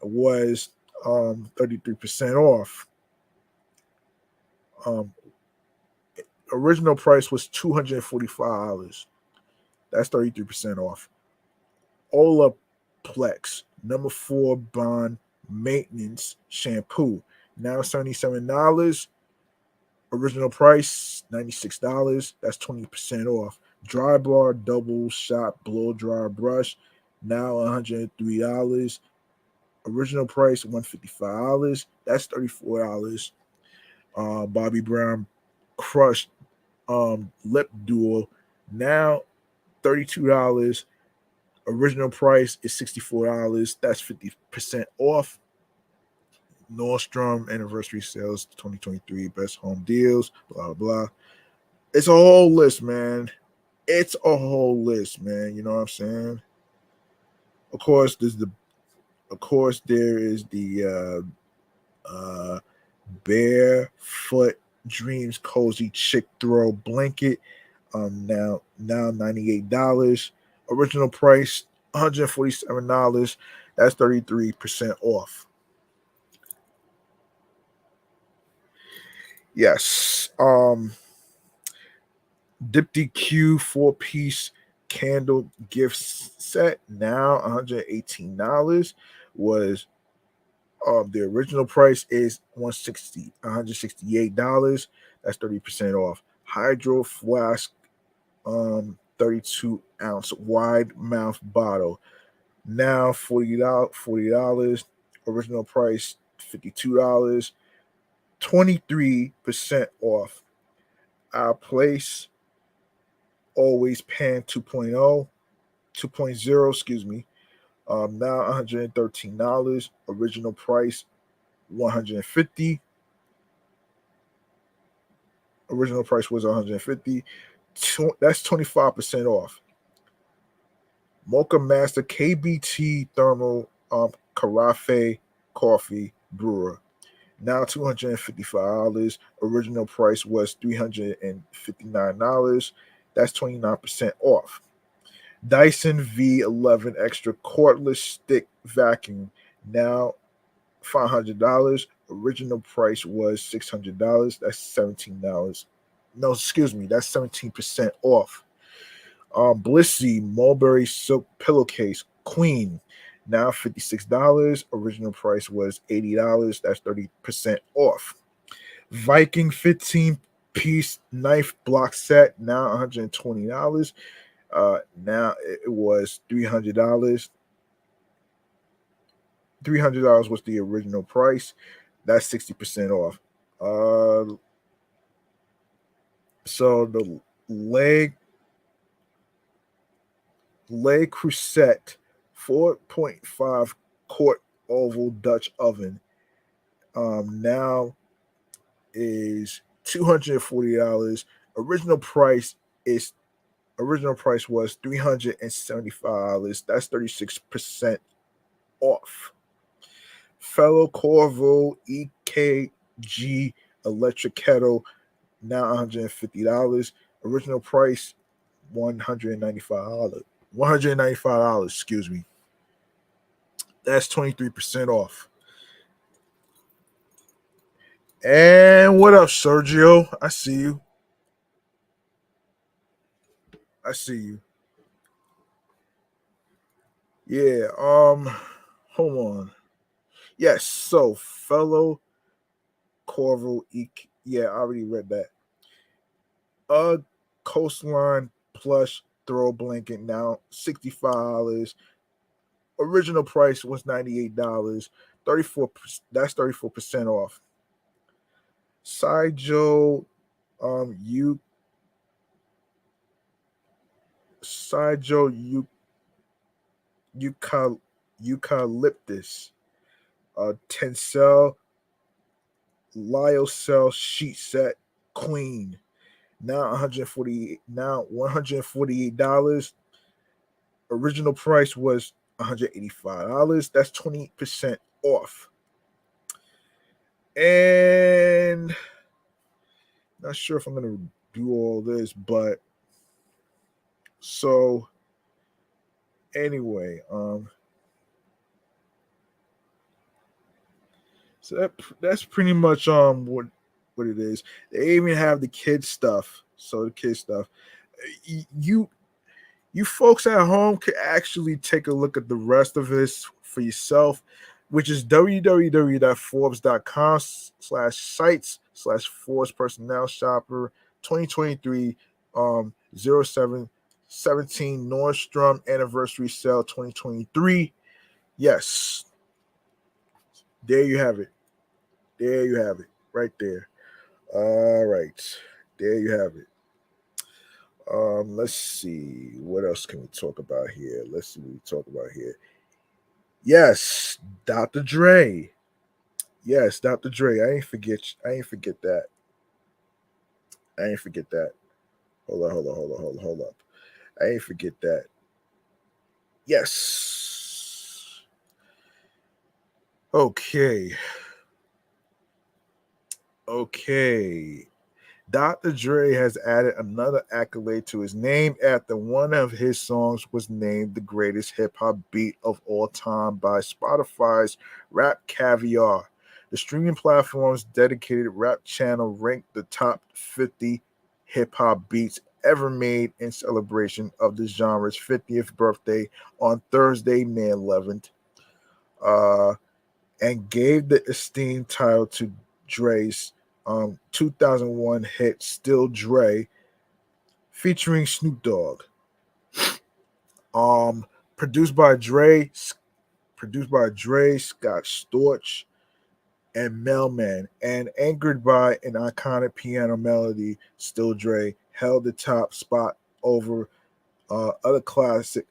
was 33% off. Original price was $245. That's 33% off. Olaplex No. 4 Bond Maintenance Shampoo now $77. Original price $96. That's 20% off. Dry Bar Double Shot Blow Dry Brush now $103. Original price $155. That's $34. Bobbi Brown Crushed Lip Duo now $32. Original price is $64. That's 50% off. Nordstrom anniversary sales 2023 best home deals, blah blah. It's a whole list, man. You know what I'm saying? Of course, there is the Barefoot Dreams Cozy Chick Throw Blanket. Now $98. Original price $147. That's 33% off. Yes. Dipty Q 4-piece candle gift set, now $118. Was the original price is $168. That's 30% off. Hydro flask 32-ounce wide mouth bottle, now $40. Original price $52. 23% off. Our place always pan 2.0, excuse me. Now $113. Original price $150. Original price was $150. That's 25% off. Mocha Master KBT Thermal Carafe Coffee Brewer, now $255. Original price was $359. That's 29% off. Dyson V11 Extra Cordless Stick Vacuum, now $500. Original price was $600. That's $17. No, excuse me, that's 17% off. Blissey Mulberry Silk Pillowcase Queen, now $56. Original price was $80. That's 30% off. Viking 15-piece knife block set, now $120. Now it was $300. $300 was the original price. That's 60% off. So the leg Crusette 4.5 quart oval Dutch oven now is $240. Original price was $375. That's 36% off. Fellow Corvo EKG electric kettle, now $150. Original price $195. $195, excuse me. That's 23% off. And what up, Sergio? I see you. I see you. Yeah, hold on. Yes, so fellow Corvo yeah, I already read that. Coastline plush throw blanket, now $65. Original price was $98. 34 that's 34% off. Sidjo you Sidjo eucalyptus Tencel Lyocell sheet set queen, now $148. Original price was $185. That's 20% off. And not sure if I'm gonna do all this, but so anyway, so that's pretty much what it is. They even have the kids stuff. So the kids stuff, you folks at home could actually take a look at the rest of this for yourself, which is www.forbes.com/sites/Forbes Personnel Shopper 2023 0717 Nordstrom Anniversary Sale 2023. Yes, there you have it. There you have it. Right there. All right. There you have it. Let's see. What else can we talk about here? Let's see what we talk about here. Yes, Dr. Dre. Yes, Dr. Dre. I ain't forget that. I ain't forget that. Hold up. I ain't forget that. Yes. Okay. Okay. Dr. Dre has added another accolade to his name after one of his songs was named the greatest hip hop beat of all time by Spotify's Rap Caviar. The streaming platform's dedicated rap channel ranked the top 50 hip hop beats ever made in celebration of the genre's 50th birthday on Thursday, May 11th. Uh, and gave the esteemed title to Dre's 2001 hit "Still Dre" featuring Snoop Dogg. Um, produced by Dre, produced by Dre, Scott Storch, and Mailman, and anchored by an iconic piano melody. "Still Dre" held the top spot over other classic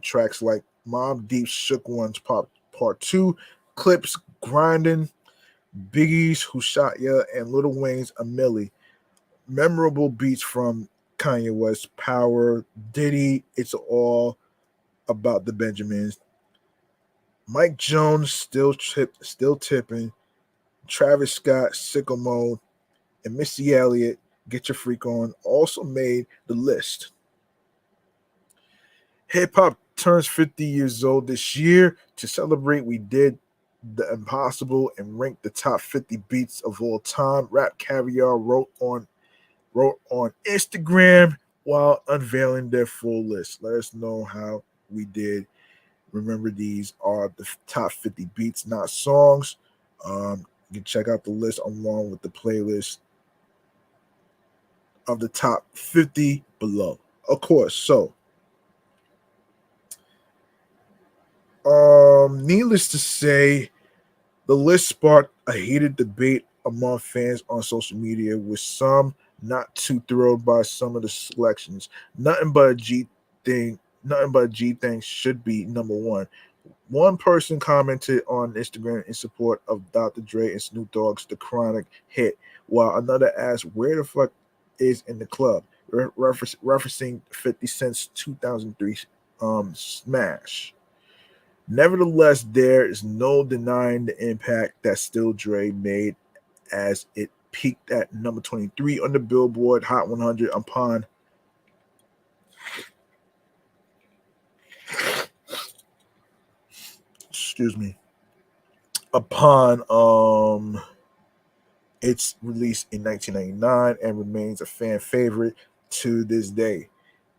tracks like Mobb Deep's "Shook Ones" Pop Part Two, Clips "Grindin'," Biggie's "Who Shot Ya," and Lil Wayne's "A Milli." Memorable beats from Kanye West, "Power," Diddy, "It's All About the Benjamins," Mike Jones, Still Tipping," Travis Scott, "Sicko Mode," and Missy Elliott, "Get Your Freak On" also made the list. Hip hop turns 50 years old this year. To celebrate, we did the impossible and ranked the top 50 beats of all time. Rap Caviar wrote on Instagram while unveiling their full list. Let us know how we did. Remember, these are the top 50 beats, not songs. You can check out the list along with the playlist of the top 50 below. Of course, so needless to say, the list sparked a heated debate among fans on social media, with some not too thrilled by some of the selections. Nothing but a G thing. Nothing but a G thing should be number one. One person commented on Instagram in support of Dr. Dre and Snoop Dogg's "The Chronic" hit, while another asked, "Where the fuck is In the Club?" Referencing 50 Cent's 2003 smash. Nevertheless, there is no denying the impact that Still Dre made, as it peaked at number 23 on the Billboard Hot 100 excuse me, upon its release in 1999, and remains a fan favorite to this day.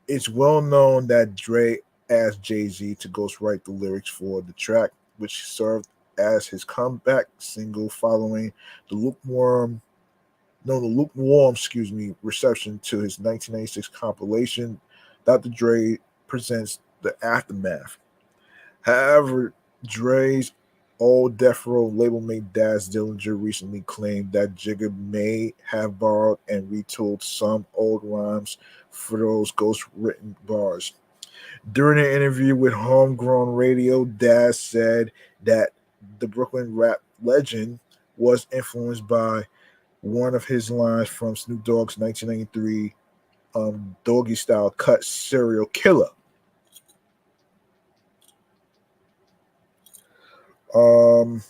It's well known that Dre asked Jay-Z to ghostwrite the lyrics for the track, which served as his comeback single following the lukewarm reception to his 1996 compilation. Dr. Dre presents The Aftermath. However, Dre's old Death Row label mate Daz Dillinger recently claimed that Jigga may have borrowed and retooled some old rhymes for those ghost written bars. During an interview with Homegrown Radio, Daz said that the Brooklyn rap legend was influenced by one of his lines from Snoop Dogg's 1993 Doggy Style cut "Serial Killer." Um,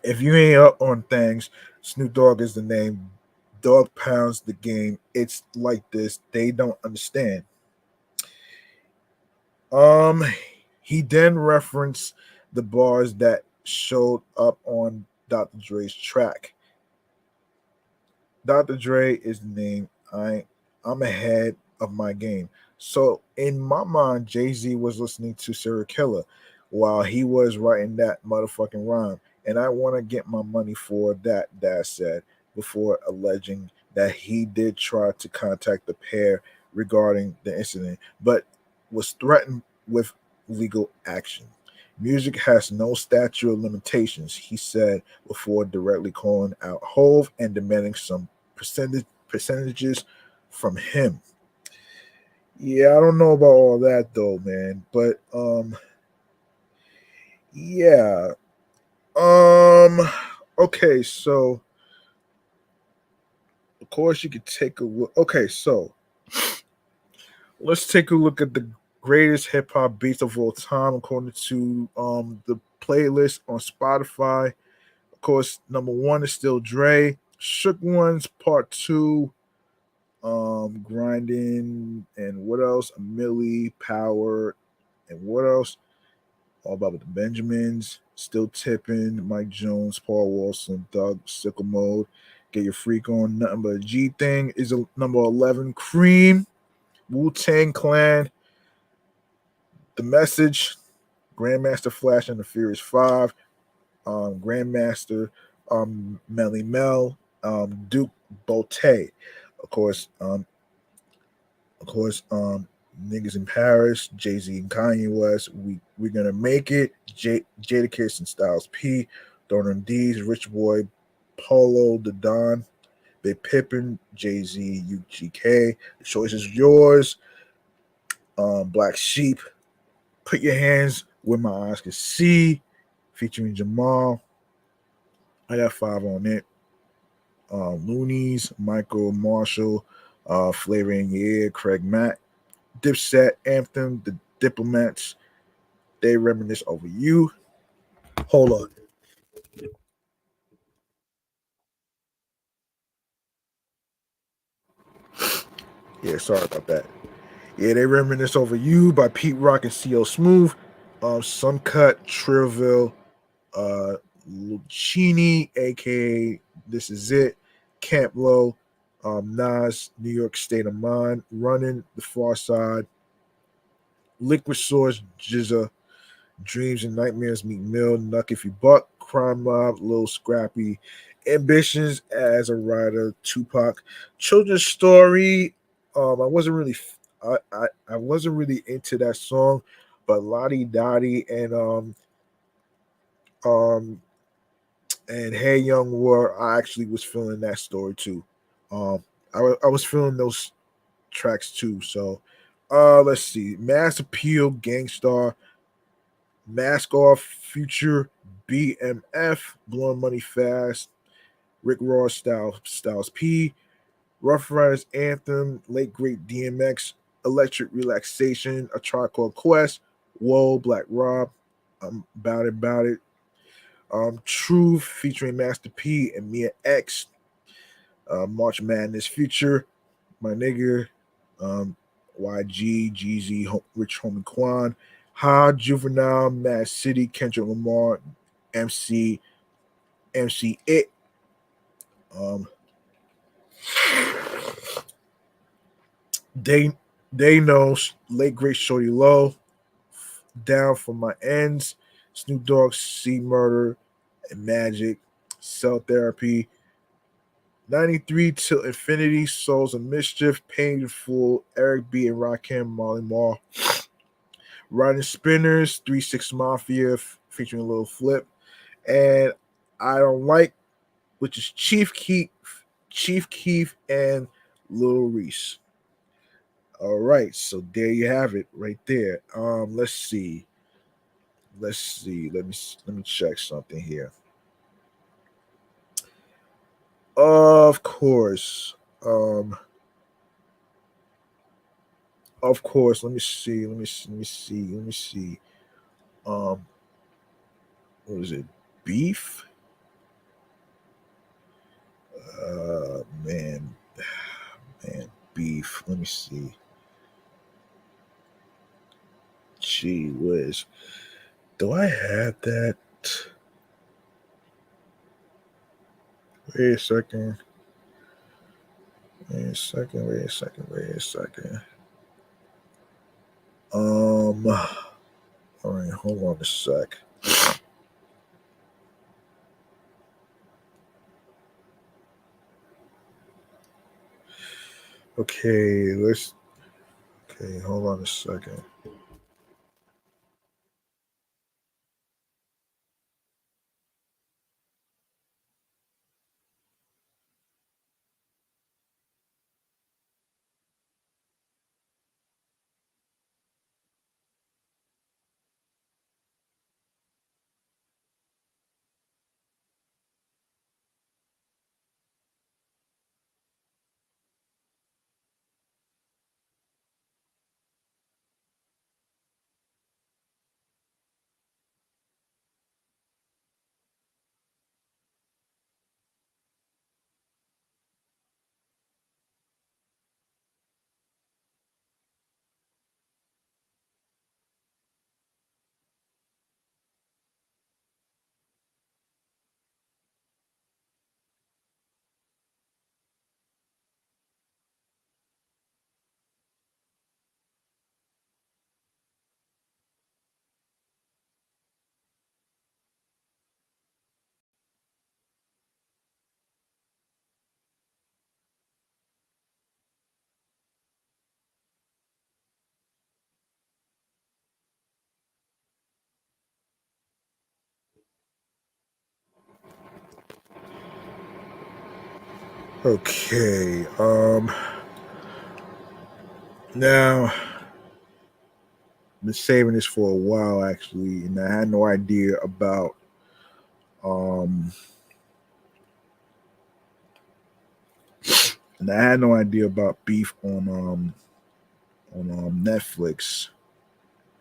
if you ain't up on things, Snoop Dogg is the name. Dog pounds the game. It's like this. They don't understand. Um, he then referenced the bars that showed up on Dr. Dre's track. Dr. Dre is the name. I'm ahead of my game. So in my mind, Jay-Z was listening to Serial Killer while he was writing that motherfucking rhyme. And I want to get my money for that, Dad said, before alleging that he did try to contact the pair regarding the incident, but was threatened with legal action. Music has no statute of limitations, he said, before directly calling out Hove and demanding some percentages from him. Yeah, I don't know about all that though, man. But yeah. Um okay, so of course you could take a look. Okay, so let's take a look at the greatest hip hop beats of all time according to the playlist on Spotify. Of course, number one is still Dre. Shook Ones Part Two, Grinding, and what else? Millie Power, and what else? All About the Benjamins, Still Tipping, Mike Jones, Paul Wilson, Doug, Sickle Mode, Get Your Freak On, Nothing But a G Thing is a number 11. Cream, Wu Tang Clan, The Message, Grandmaster Flash and the Furious Five, Grandmaster, Melly Mel, Duke Bote, of course, Niggas in Paris, Jay Z and Kanye West. We're gonna make it. Jadakiss and Styles P, Thornton D's, Rich Boy, Polo, the Don, Big Pippin, Jay Z, UGK. The choice is yours. Black Sheep, Put Your Hands Where My Eyes Can See, featuring Jamal. I got five on it. Loonies, Michael Marshall, Flavor in Your Ear, Craig Mack, Dipset, Anthem, The Diplomats, They Reminisce Over You. Hold on. Yeah, sorry about that. Yeah, They Reminisce Over You by Pete Rock and C.O. Smooth. Suncut, Trillville, uh, Lucchini, aka This Is It, Camp Low, Nas, New York State of Mind, Running, The Far Side, Liquid Source, Jizza, Dreams and Nightmares, Meet Mill, Nuck If You Buck, Crime Mob, Lil Scrappy, Ambitions as a writer, Tupac, Children's Story. I wasn't really, I wasn't really into that song, but Lottie Dottie um and Hey Young War, I actually was feeling that story too. I was feeling those tracks too. So, let's see, Mass Appeal, Gangstar, Mask Off, Future, BMF, Blowing Money Fast, Rick Ross, Styles P, Rough Riders Anthem, Late Great DMX, Electric Relaxation, A Tribe Called Quest, Whoa, Black Rob, About It, Truth featuring Master P and Mia X, March Madness Future, My Nigga, um, YG, Jeezy, Rich Homie Quan, Ha, Juvenile, Mad City, Kendrick Lamar, MC, MC It, um, they they know Late Great Shorty Low, Down for My Ends, Snoop Dogg, C Murder, and Magic, Cell Therapy, 93 Till Infinity, Souls of Mischief, Painful, Eric B. and Rakim, Molly Mall, Riding Spinners, 3 6 Mafia featuring Lil Flip, and I Don't Like, which is Chief Keef, and Lil Reese. All right, so there you have it, right there. Let's see, let me check something here. Of course, of course. Let me see, let me see. Um, what is it? Beef? Man, man, beef. Let me see. Gee whiz. Do I have that? Wait a second. Wait a second. Wait a second. Wait a second. All right. Hold on a sec. Okay. Let's. Okay. Hold on a second. Okay. Now I've been saving this for a while actually, and I had no idea about um and I had no idea about beef on Netflix.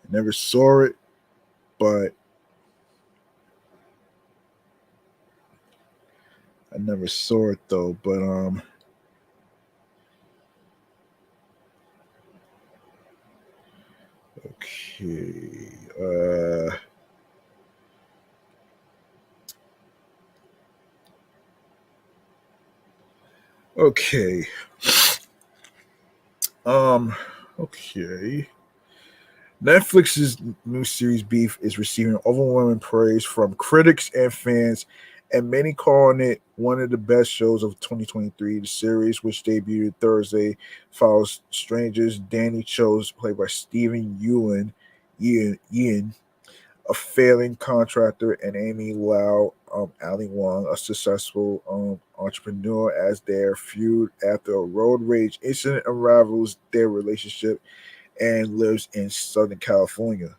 I never saw it, but I never saw it though. But okay. Okay. Um okay. Netflix's new series Beef is receiving overwhelming praise from critics and fans, and many calling it one of the best shows of 2023. The series, which debuted Thursday, follows strangers Danny Chose, played by Stephen Ewan, a failing contractor, and Amy Lau, Ali Wong, a successful entrepreneur, as their feud after a road rage incident unravels their relationship and lives in Southern California.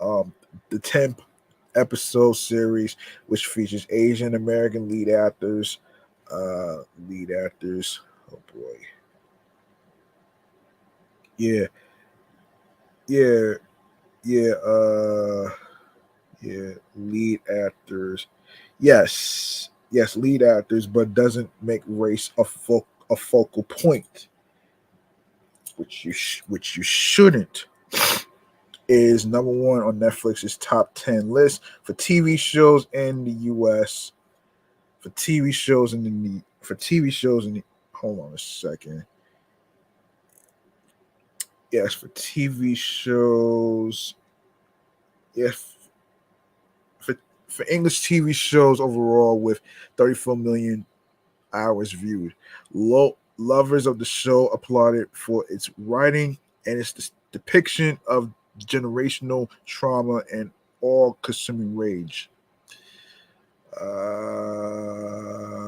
Um, the 10 episode series, which features Asian American lead actors. Oh boy, yeah, yeah, yeah, yeah, lead actors. Yes, lead actors, but doesn't make race a focal point, which you shouldn't. Is number one on Netflix's top 10 list for TV shows in the US. For TV shows in the hold on a second. Yes, for TV shows. Yes, for for English TV shows overall with 34 million hours viewed. Lovers of the show applauded for its writing and its depiction of generational trauma and all-consuming rage.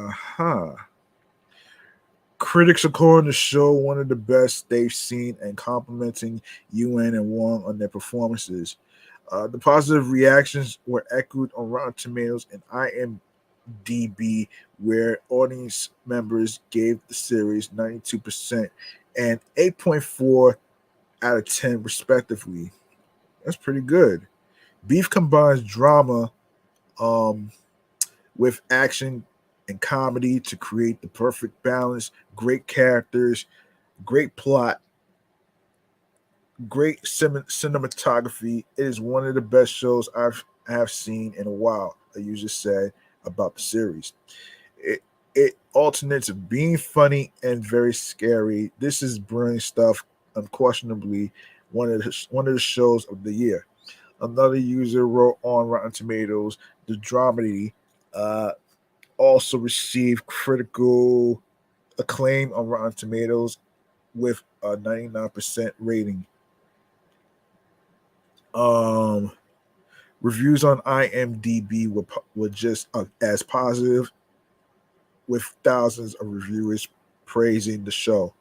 Huh. Critics are calling the show one of the best they've seen and complimenting Yuan and Wong on their performances. The positive reactions were echoed on Rotten Tomatoes and IMDb, where audience members gave the series 92% and 8.4 out of 10, respectively. That's pretty good. Beef combines drama um, with action and comedy to create the perfect balance. Great characters, great plot, great cinematography. It is one of the best shows have seen in a while. A user said about the series. It it alternates being funny and very scary. This is brilliant stuff. Unquestionably, one of the shows of the year. Another user wrote on Rotten Tomatoes, the dramedy uh, also received critical acclaim on Rotten Tomatoes with a 99% rating. Um, Reviews on IMDb were just as positive, with thousands of reviewers praising the show.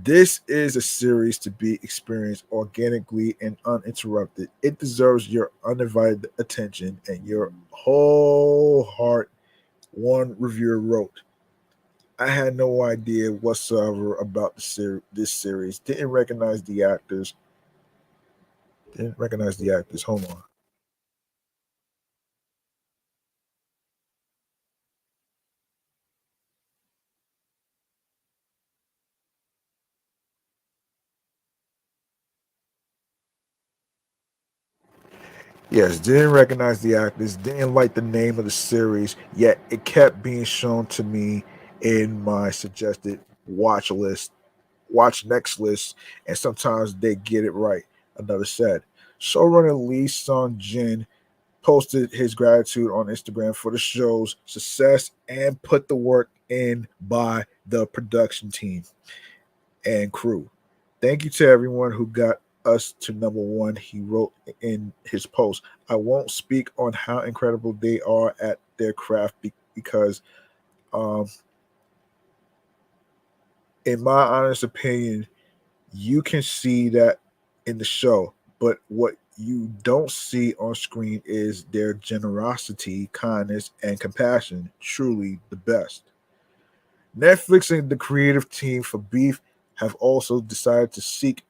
This is a series to be experienced organically and uninterrupted. It deserves your undivided attention and your whole heart, one reviewer wrote. I had no idea whatsoever about this series. Didn't recognize the actors. Didn't recognize the actors. Hold on. Yes, didn't recognize the actors, didn't like the name of the series, yet it kept being shown to me in my suggested watch next list, and sometimes they get it right. Another said. Showrunner Lee Sung Jin posted his gratitude on Instagram for the show's success and put the work in by the production team and crew. Thank you to everyone who got us to number one, he wrote in his post. I won't speak on how incredible they are at their craft because um, In my honest opinion, you can see that in the show, but what you don't see on screen is their generosity, kindness, and compassion. Truly the best. Netflix and the creative team for Beef have also decided to seek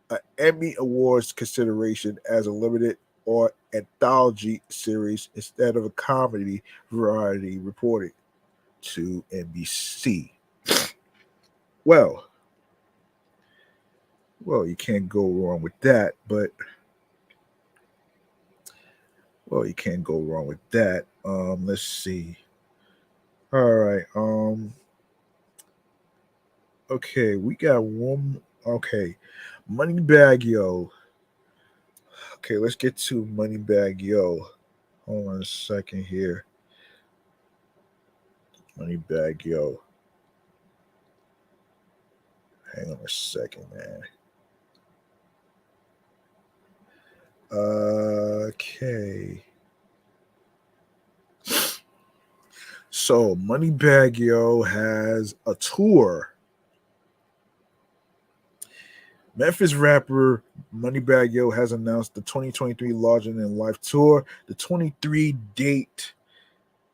an Emmy Awards consideration as a limited or anthology series instead of a comedy variety reporting to NBC. Well, you can't go wrong with that, but you can't go wrong with that. Let's see. All right. Okay, we got one. Okay, Moneybagg Yo. Okay, let's get to Moneybagg Yo. Hold on a second here. Moneybagg Yo. Hang on a second, man. Okay. So Moneybagg Yo has a tour. Memphis rapper Moneybagg Yo has announced the 2023 Larger Than Life tour. The 23 date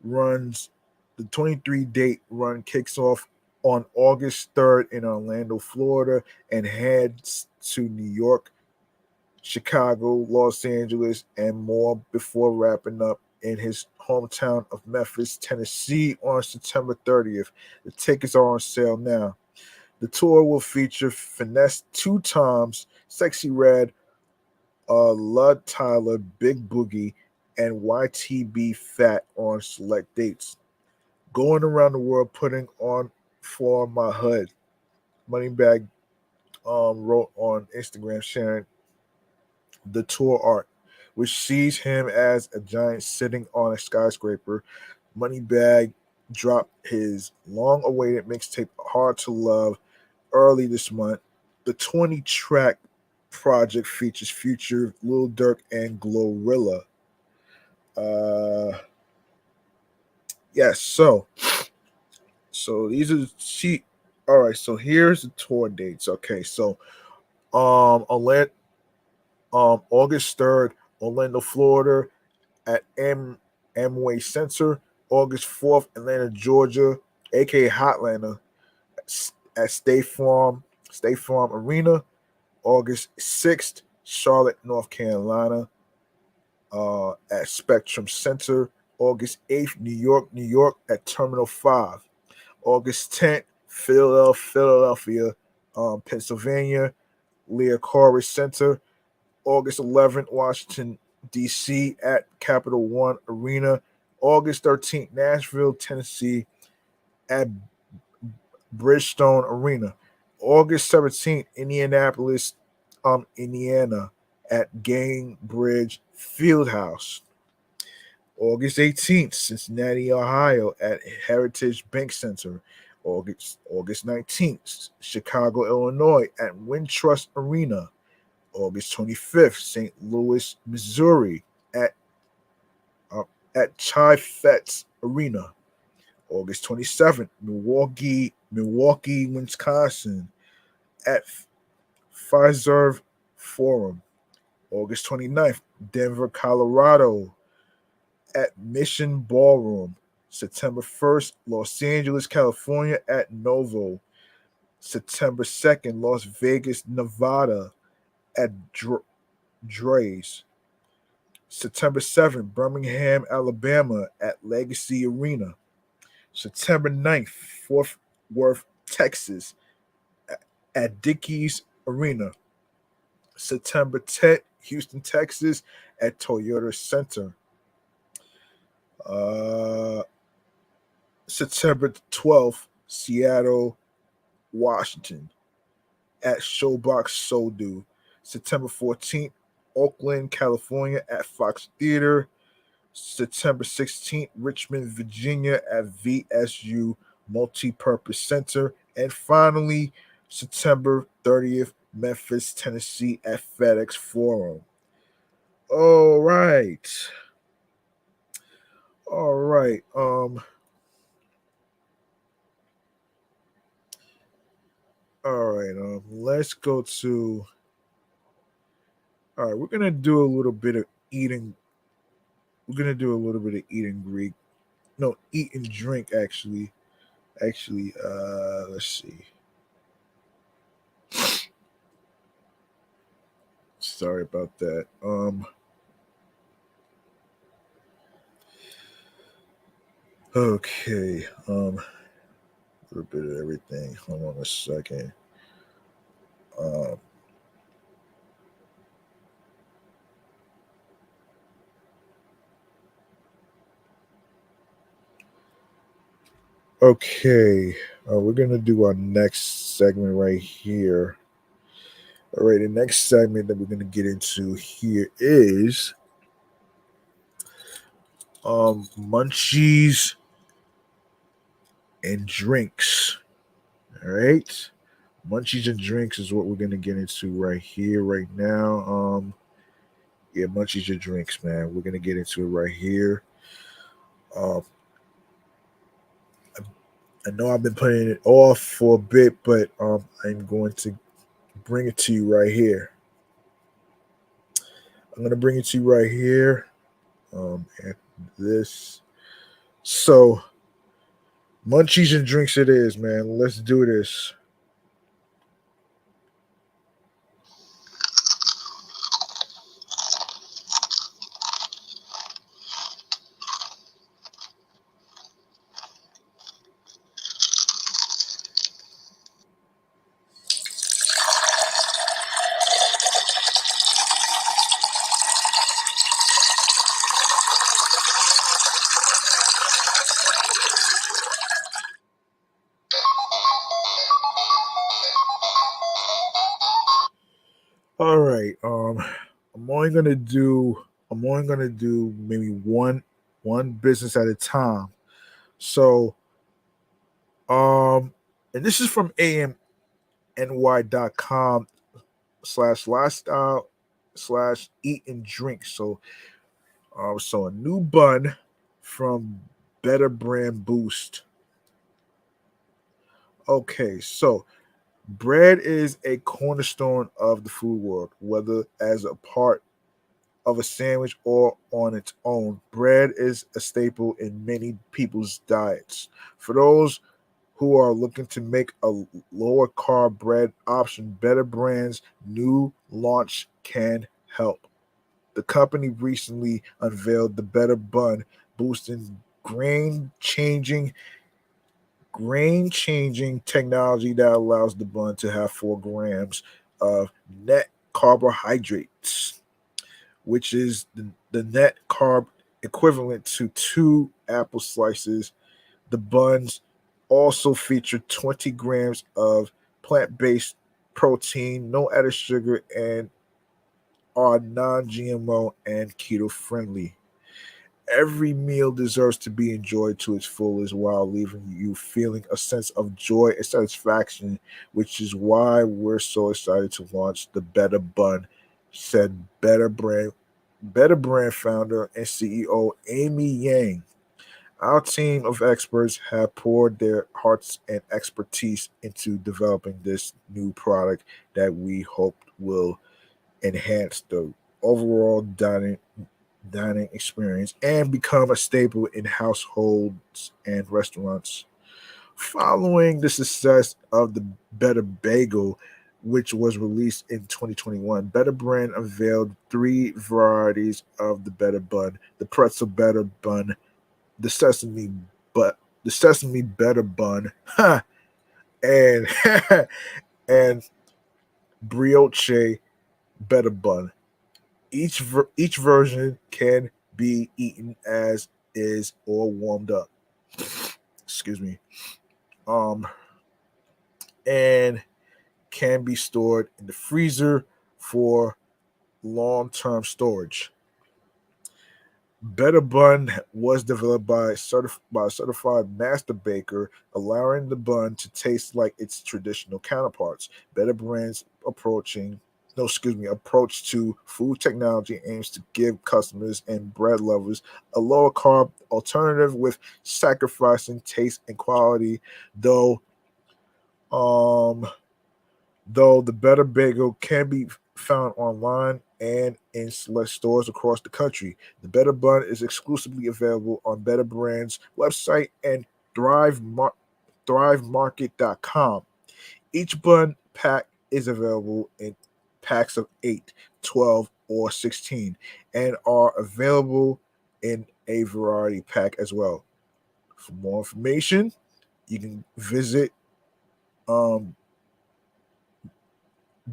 run kicks off on August 3rd in Orlando, Florida, and heads to New York, Chicago, Los Angeles, and more before wrapping up in his hometown of Memphis, Tennessee on September 30th. The tickets are on sale now. The tour will feature Finesse Two Times, Sexy Red, Lud Tyler, Big Boogie, and YTB Fat on select dates. Going around the world putting on for my hood. Moneybagg wrote on Instagram sharing the tour art, which sees him as a giant sitting on a skyscraper. Moneybagg dropped his long-awaited mixtape "Hard to Love" early this month. The 20-track project features Future, Lil Durk, and Glorilla. Uh, yes, so these are she. All right, so here's the tour dates. Okay, so Orlando, August 3rd, Orlando, Florida, at Amway Center. August 4th, Atlanta, Georgia, aka Hotlanta, at State Farm Arena. August 6th, Charlotte, North Carolina, at Spectrum Center. August 8th, New York, at Terminal 5. August 10th, Philadelphia, Pennsylvania, Lear Corus Center. August 11th, Washington, D.C. at Capital One Arena. August 13th, Nashville, Tennessee at Bridgestone Arena. August 17th, Indianapolis, Indiana at Gainbridge Fieldhouse. August 18th, Cincinnati, Ohio at Heritage Bank Center. August 19th, Chicago, Illinois at Wintrust Arena. August 25th, St. Louis, Missouri at uh, Chi-Fets Arena. August 27th, Milwaukee, Wisconsin at Fiserv Forum. August 29th, Denver, Colorado at Mission Ballroom. September 1st, Los Angeles, California at Novo. September 2nd, Las Vegas, Nevada at D.R.E. September 7th, Birmingham, Alabama at Legacy Arena. September 9th, Fort Worth, Texas at Dickies Arena. September 10th, Houston, Texas at Toyota Center. Uh, September 12th, Seattle, Washington at Showbox Sodu. September 14th, Oakland, California at Fox Theater. September 16th, Richmond, Virginia at VSU Multipurpose Center. And finally, September 30th, Memphis, Tennessee at FedEx Forum. All right. All right. All right, let's go to. All right, we're gonna do a little bit of eating. We're gonna do a little bit of eating Greek. No, eat and drink actually. Let's see. Sorry about that. Okay. A little bit of everything. Hold on a second. Um, okay. We're gonna do our next segment right here. All right, the next segment that we're gonna get into here is munchies and drinks. All right. Munchies and drinks is what we're gonna get into right here, right now. Yeah, munchies and drinks, man. We're gonna get into it right here. Um, I know I've been putting it off for a bit, but I'm going to bring it to you right here. I'm gonna bring it to you right here. And this. So munchies and drinks it is, man. Let's do this. All right. I'm only gonna do. I'm only gonna do maybe one business at a time. So and this is from amny.com/lifestyle slash eat and drink. So a new bun from Better Brand Boost. Okay, so bread is a cornerstone of the food world, whether as a part of a sandwich or on its own. Bread is a staple in many people's diets. For those who are looking to make a lower carb bread option, Better Brand's new launch can help. The company recently unveiled the Better Bun, boosting grain changing technology that allows the bun to have 4 grams of net carbohydrates, which is the net carb equivalent to 2 apple slices. The buns also feature 20 grams of plant based protein, no added sugar, and are non GMO and keto friendly. Every meal deserves to be enjoyed to its fullest while leaving you feeling a sense of joy and satisfaction, which is why we're so excited to launch the Better Bun, said Better Brand founder and CEO Amy Yang. Our team of experts have poured their hearts and expertise into developing this new product that we hope will enhance the overall dining experience and become a staple in households and restaurants. Following the success of the Better Bagel, which was released in 2021, Better Brand unveiled 3 varieties of the Better Bun: the Pretzel Better Bun, the Sesame but the Sesame Better Bun, and and Brioche Better Bun. Each version can be eaten as is or warmed up. Excuse me. Um, and can be stored in the freezer for long-term storage. Better Bun was developed by a certified master baker, allowing the bun to taste like its traditional counterparts. Better Brand's approach to food technology aims to give customers and bread lovers a lower carb alternative with sacrificing taste and quality, though um though the Better Bagel can be found online and in select stores across the country. The Better Bun is exclusively available on Better Brand's website and thrivemarket.com. Each bun pack is available in packs of 8, 12, or 16 and are available in a variety pack as well. For more information, you can visit um,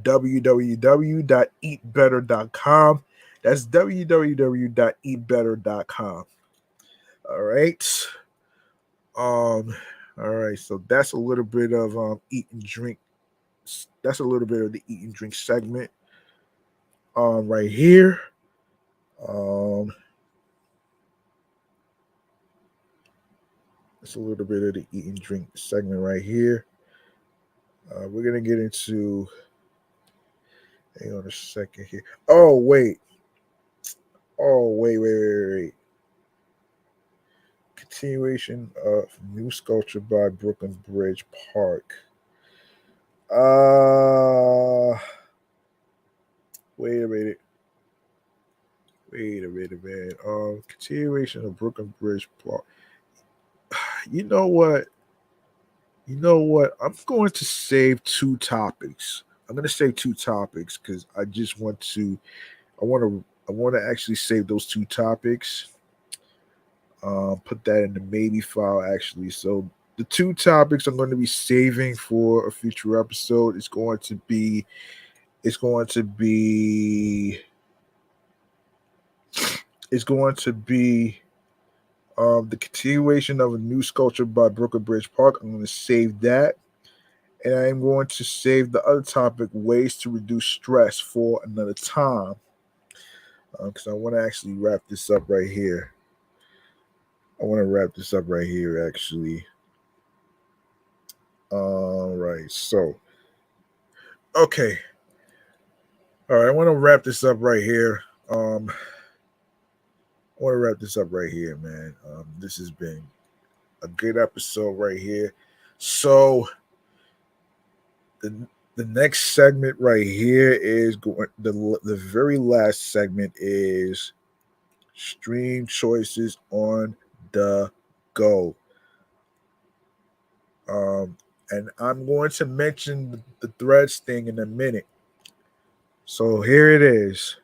www.eatbetter.com. That's www.eatbetter.com. All right. Um, all right. So that's a little bit of eat and drink. That's a little bit of the eat and drink segment. Right here. Um, that's a little bit of the eat and drink segment right here. We're gonna get into. Hang on a second here. Oh wait. Wait. Continuation of new sculpture by Brooklyn Bridge Park. Wait a minute. Man. Continuation of Brooklyn Bridge Park. You know what? I'm going to save two topics. I'm going to save two topics because I just want to. I want to actually save those two topics. Put that in the maybe file actually. So the two topics I'm going to be saving for a future episode is going to be. It's going to be. It's going to be the continuation of a new sculpture by Brooklyn Bridge Park. I'm going to save that. And I'm going to save the other topic, ways to reduce stress, for another time. Because I want to actually wrap this up right here. Actually. All right. So, okay. All right. I want to wrap this up right here. Man. This has been a good episode right here. So, the next segment right here is going. The very last segment is stream choices on the go. And I'm going to mention the Threads thing in a minute. So here it is.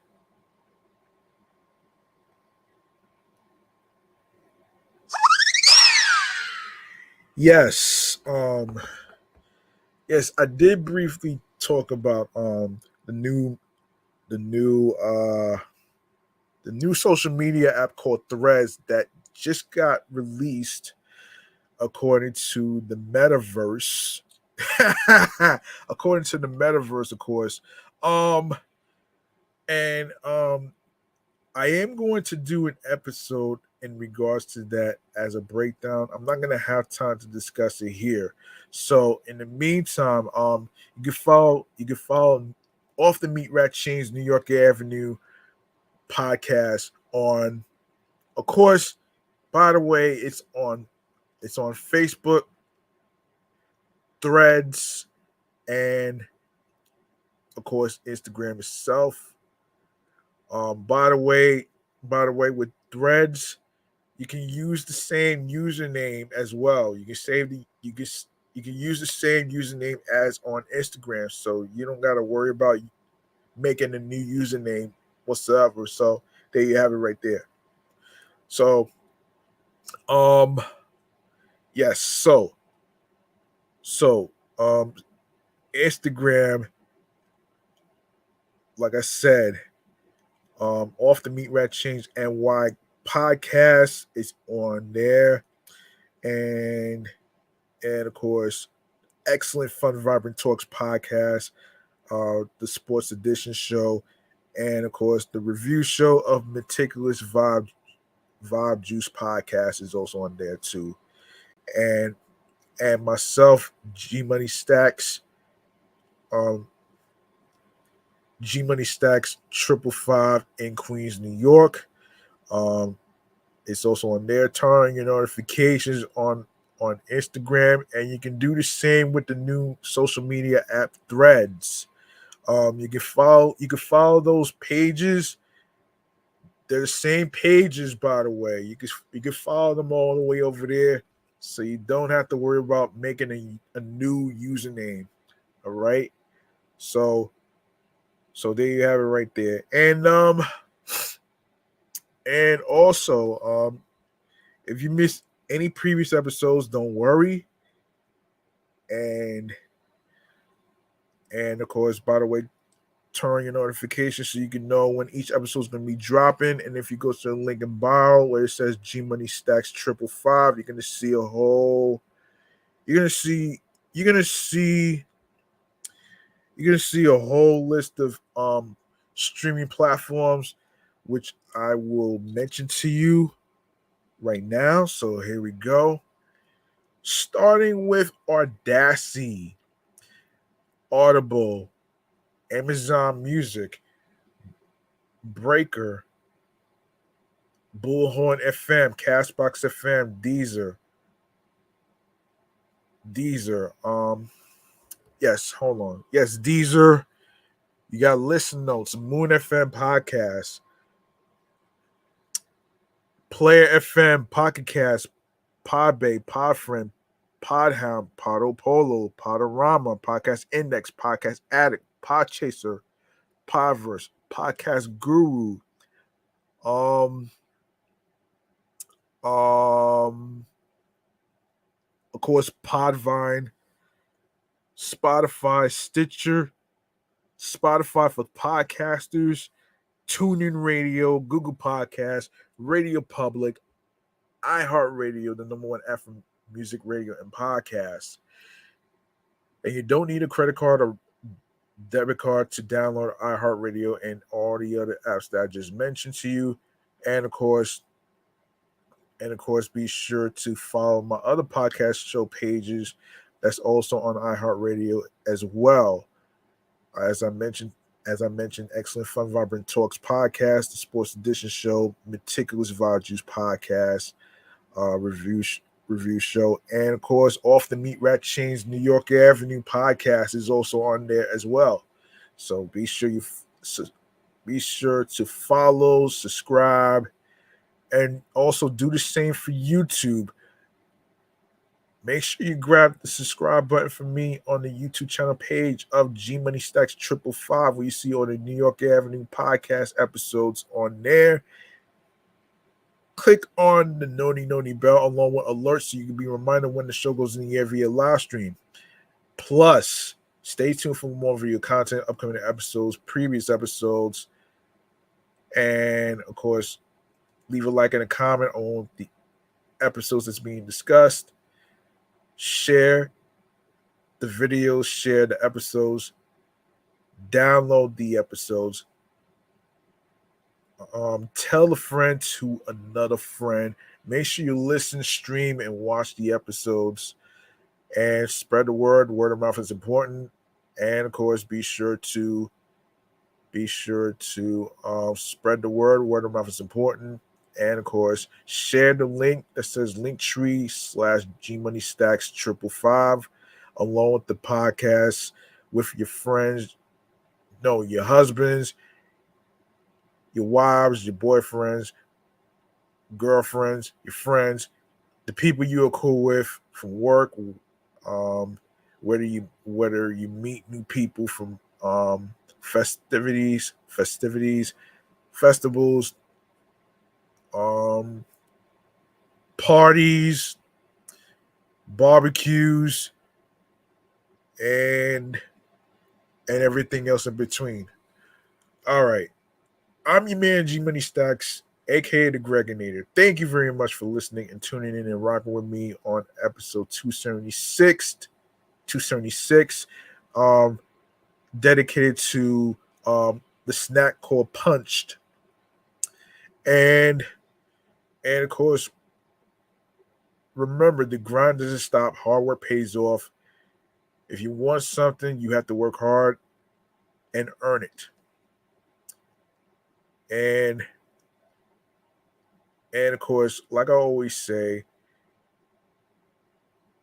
Yes. Yes, I did briefly talk about the new the new uh the new social media app called Threads that just got released according to the metaverse. According to the metaverse, of course. And I am going to do an episode in regards to that as a breakdown. I'm not going to have time to discuss it here. So in the meantime, you can follow Off the Meat Rat Chainz New York Avenue podcast on, of course, by the way, it's on Facebook, Threads, and of course Instagram itself. By the way, with Threads, you can use the same username as well. You can you can use the same username as on Instagram, so you don't got to worry about making a new username whatsoever. So there you have it right there. So, yes. So, Instagram, like I said, Off the Meat Rat Change NY podcast is on there, and of course, Excellent Fun Vibrant Talks podcast, the Sports Edition show, and of course, the review show of Meticulous Vibe Juice podcast is also on there too, and myself, G Money Stacks, um, G Money Stacks 555 in Queens, New York. It's also on there. Turn your notifications on on Instagram, and you can do the same with the new social media app Threads. You can follow those pages. They're the same pages, by the way. You can follow them all the way over there, so you don't have to worry about making a new username. All right. So there you have it right there. And also if you missed any previous episodes, don't worry. And of course, by the way, turn on your notifications so you can know when each episode is going to be dropping. And if you go to the link in bio where it says G Money Stacks 555, you're going to see a whole. You're going to see a whole list of streaming platforms, which I will mention to you right now. So here we go. Starting with Audacity, Audible, Amazon Music, Breaker, Bullhorn FM, Castbox FM, Deezer. Yes, hold on. Yes, Deezer. You got Listen Notes, Moon FM Podcast, Player FM, Pocket Cast, Podbay, Podfriend, Podhound, Podopolo, Podorama, Podcast Index, Podcast Addict, Podchaser, Podverse, Podcast Guru, um, um, of course, Podvine, Spotify, Stitcher, Spotify for podcasters, TuneIn Radio, Google Podcasts, Radio Public, iHeartRadio, the number one app for music, radio, and podcasts. And you don't need a credit card or debit card to download iHeartRadio and all the other apps that I just mentioned to you. And of course, be sure to follow my other podcast show pages that's also on iHeartRadio as well. As I mentioned, Excellent Fun Vibrant Talks podcast, the Sports Edition show, Meticulous Vibe Juice podcast, review show, and of course, Off the Meat Rat Chainz New York Avenue podcast is also on there as well. So be sure to follow, subscribe, and also do the same for YouTube. Make sure you grab the subscribe button for me on the YouTube channel page of G Money Stacks 555, where you see all the New York Avenue podcast episodes on there. Click on the Noni bell along with alerts so you can be reminded when the show goes in the air via live stream. Plus, stay tuned for more video content, upcoming episodes, previous episodes, and of course, leave a like and a comment on the episodes that's being discussed. Share the videos, share the episodes, download the episodes, tell a friend to another friend. Make sure you listen, stream, and watch the episodes, and spread the word. Word of mouth is important, and of course, be sure to spread the word. Word of mouth is important, and of course, share the link that says Linktree/G Money Stacks 555 along with the podcast with your friends, your husbands, your wives, your boyfriends, girlfriends, your friends, the people you are cool with from work, whether you meet new people from festivals, parties, barbecues, and everything else in between. All right. I'm your man, G Money Stacks, aka the Greginator. Thank you very much for listening and tuning in and rocking with me on episode 276, dedicated to the snack called Punched. And of course, remember, the grind doesn't stop. Hard work pays off. If you want something, you have to work hard and earn it. And of course, like I always say,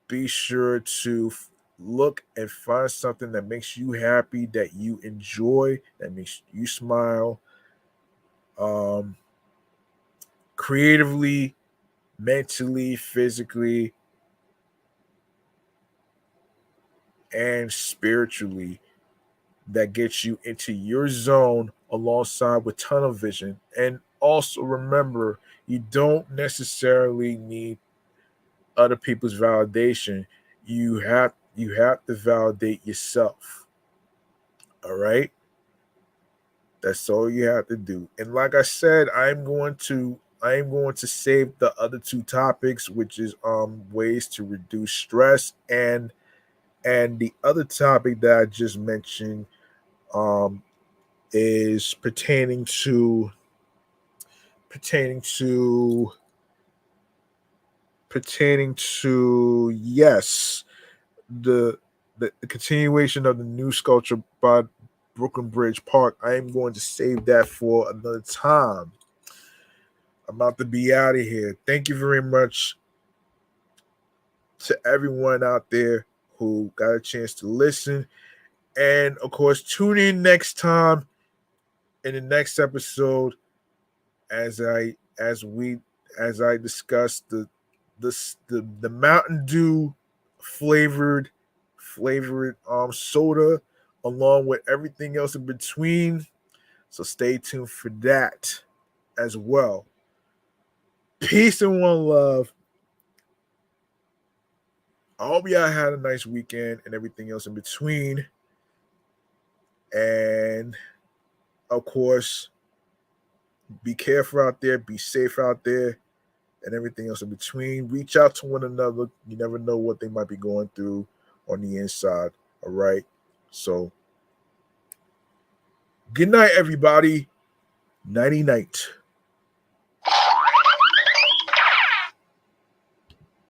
be sure to look and find something that makes you happy, that you enjoy, that makes you smile, creatively, mentally, physically, and spiritually, that gets you into your zone alongside with tunnel vision. And also remember, you don't necessarily need other people's validation. You have to validate yourself. All right? That's all you have to do. And like I said, I am going to save the other two topics, which is ways to reduce stress, and the other topic that I just mentioned um is pertaining to yes, the the continuation of the new sculpture by Brooklyn Bridge Park. I am going to save that for another time. I'm about to be out of here. Thank you very much to everyone out there who got a chance to listen. And of course, tune in next time in the next episode as I discuss the Mountain Dew flavored soda along with everything else in between. So stay tuned for that as well. Peace and one love. I hope y'all had a nice weekend and everything else in between. And of course, be careful out there, be safe out there, and everything else in between. Reach out to one another. You never know what they might be going through on the inside. All right. So, good night, everybody. Nighty night.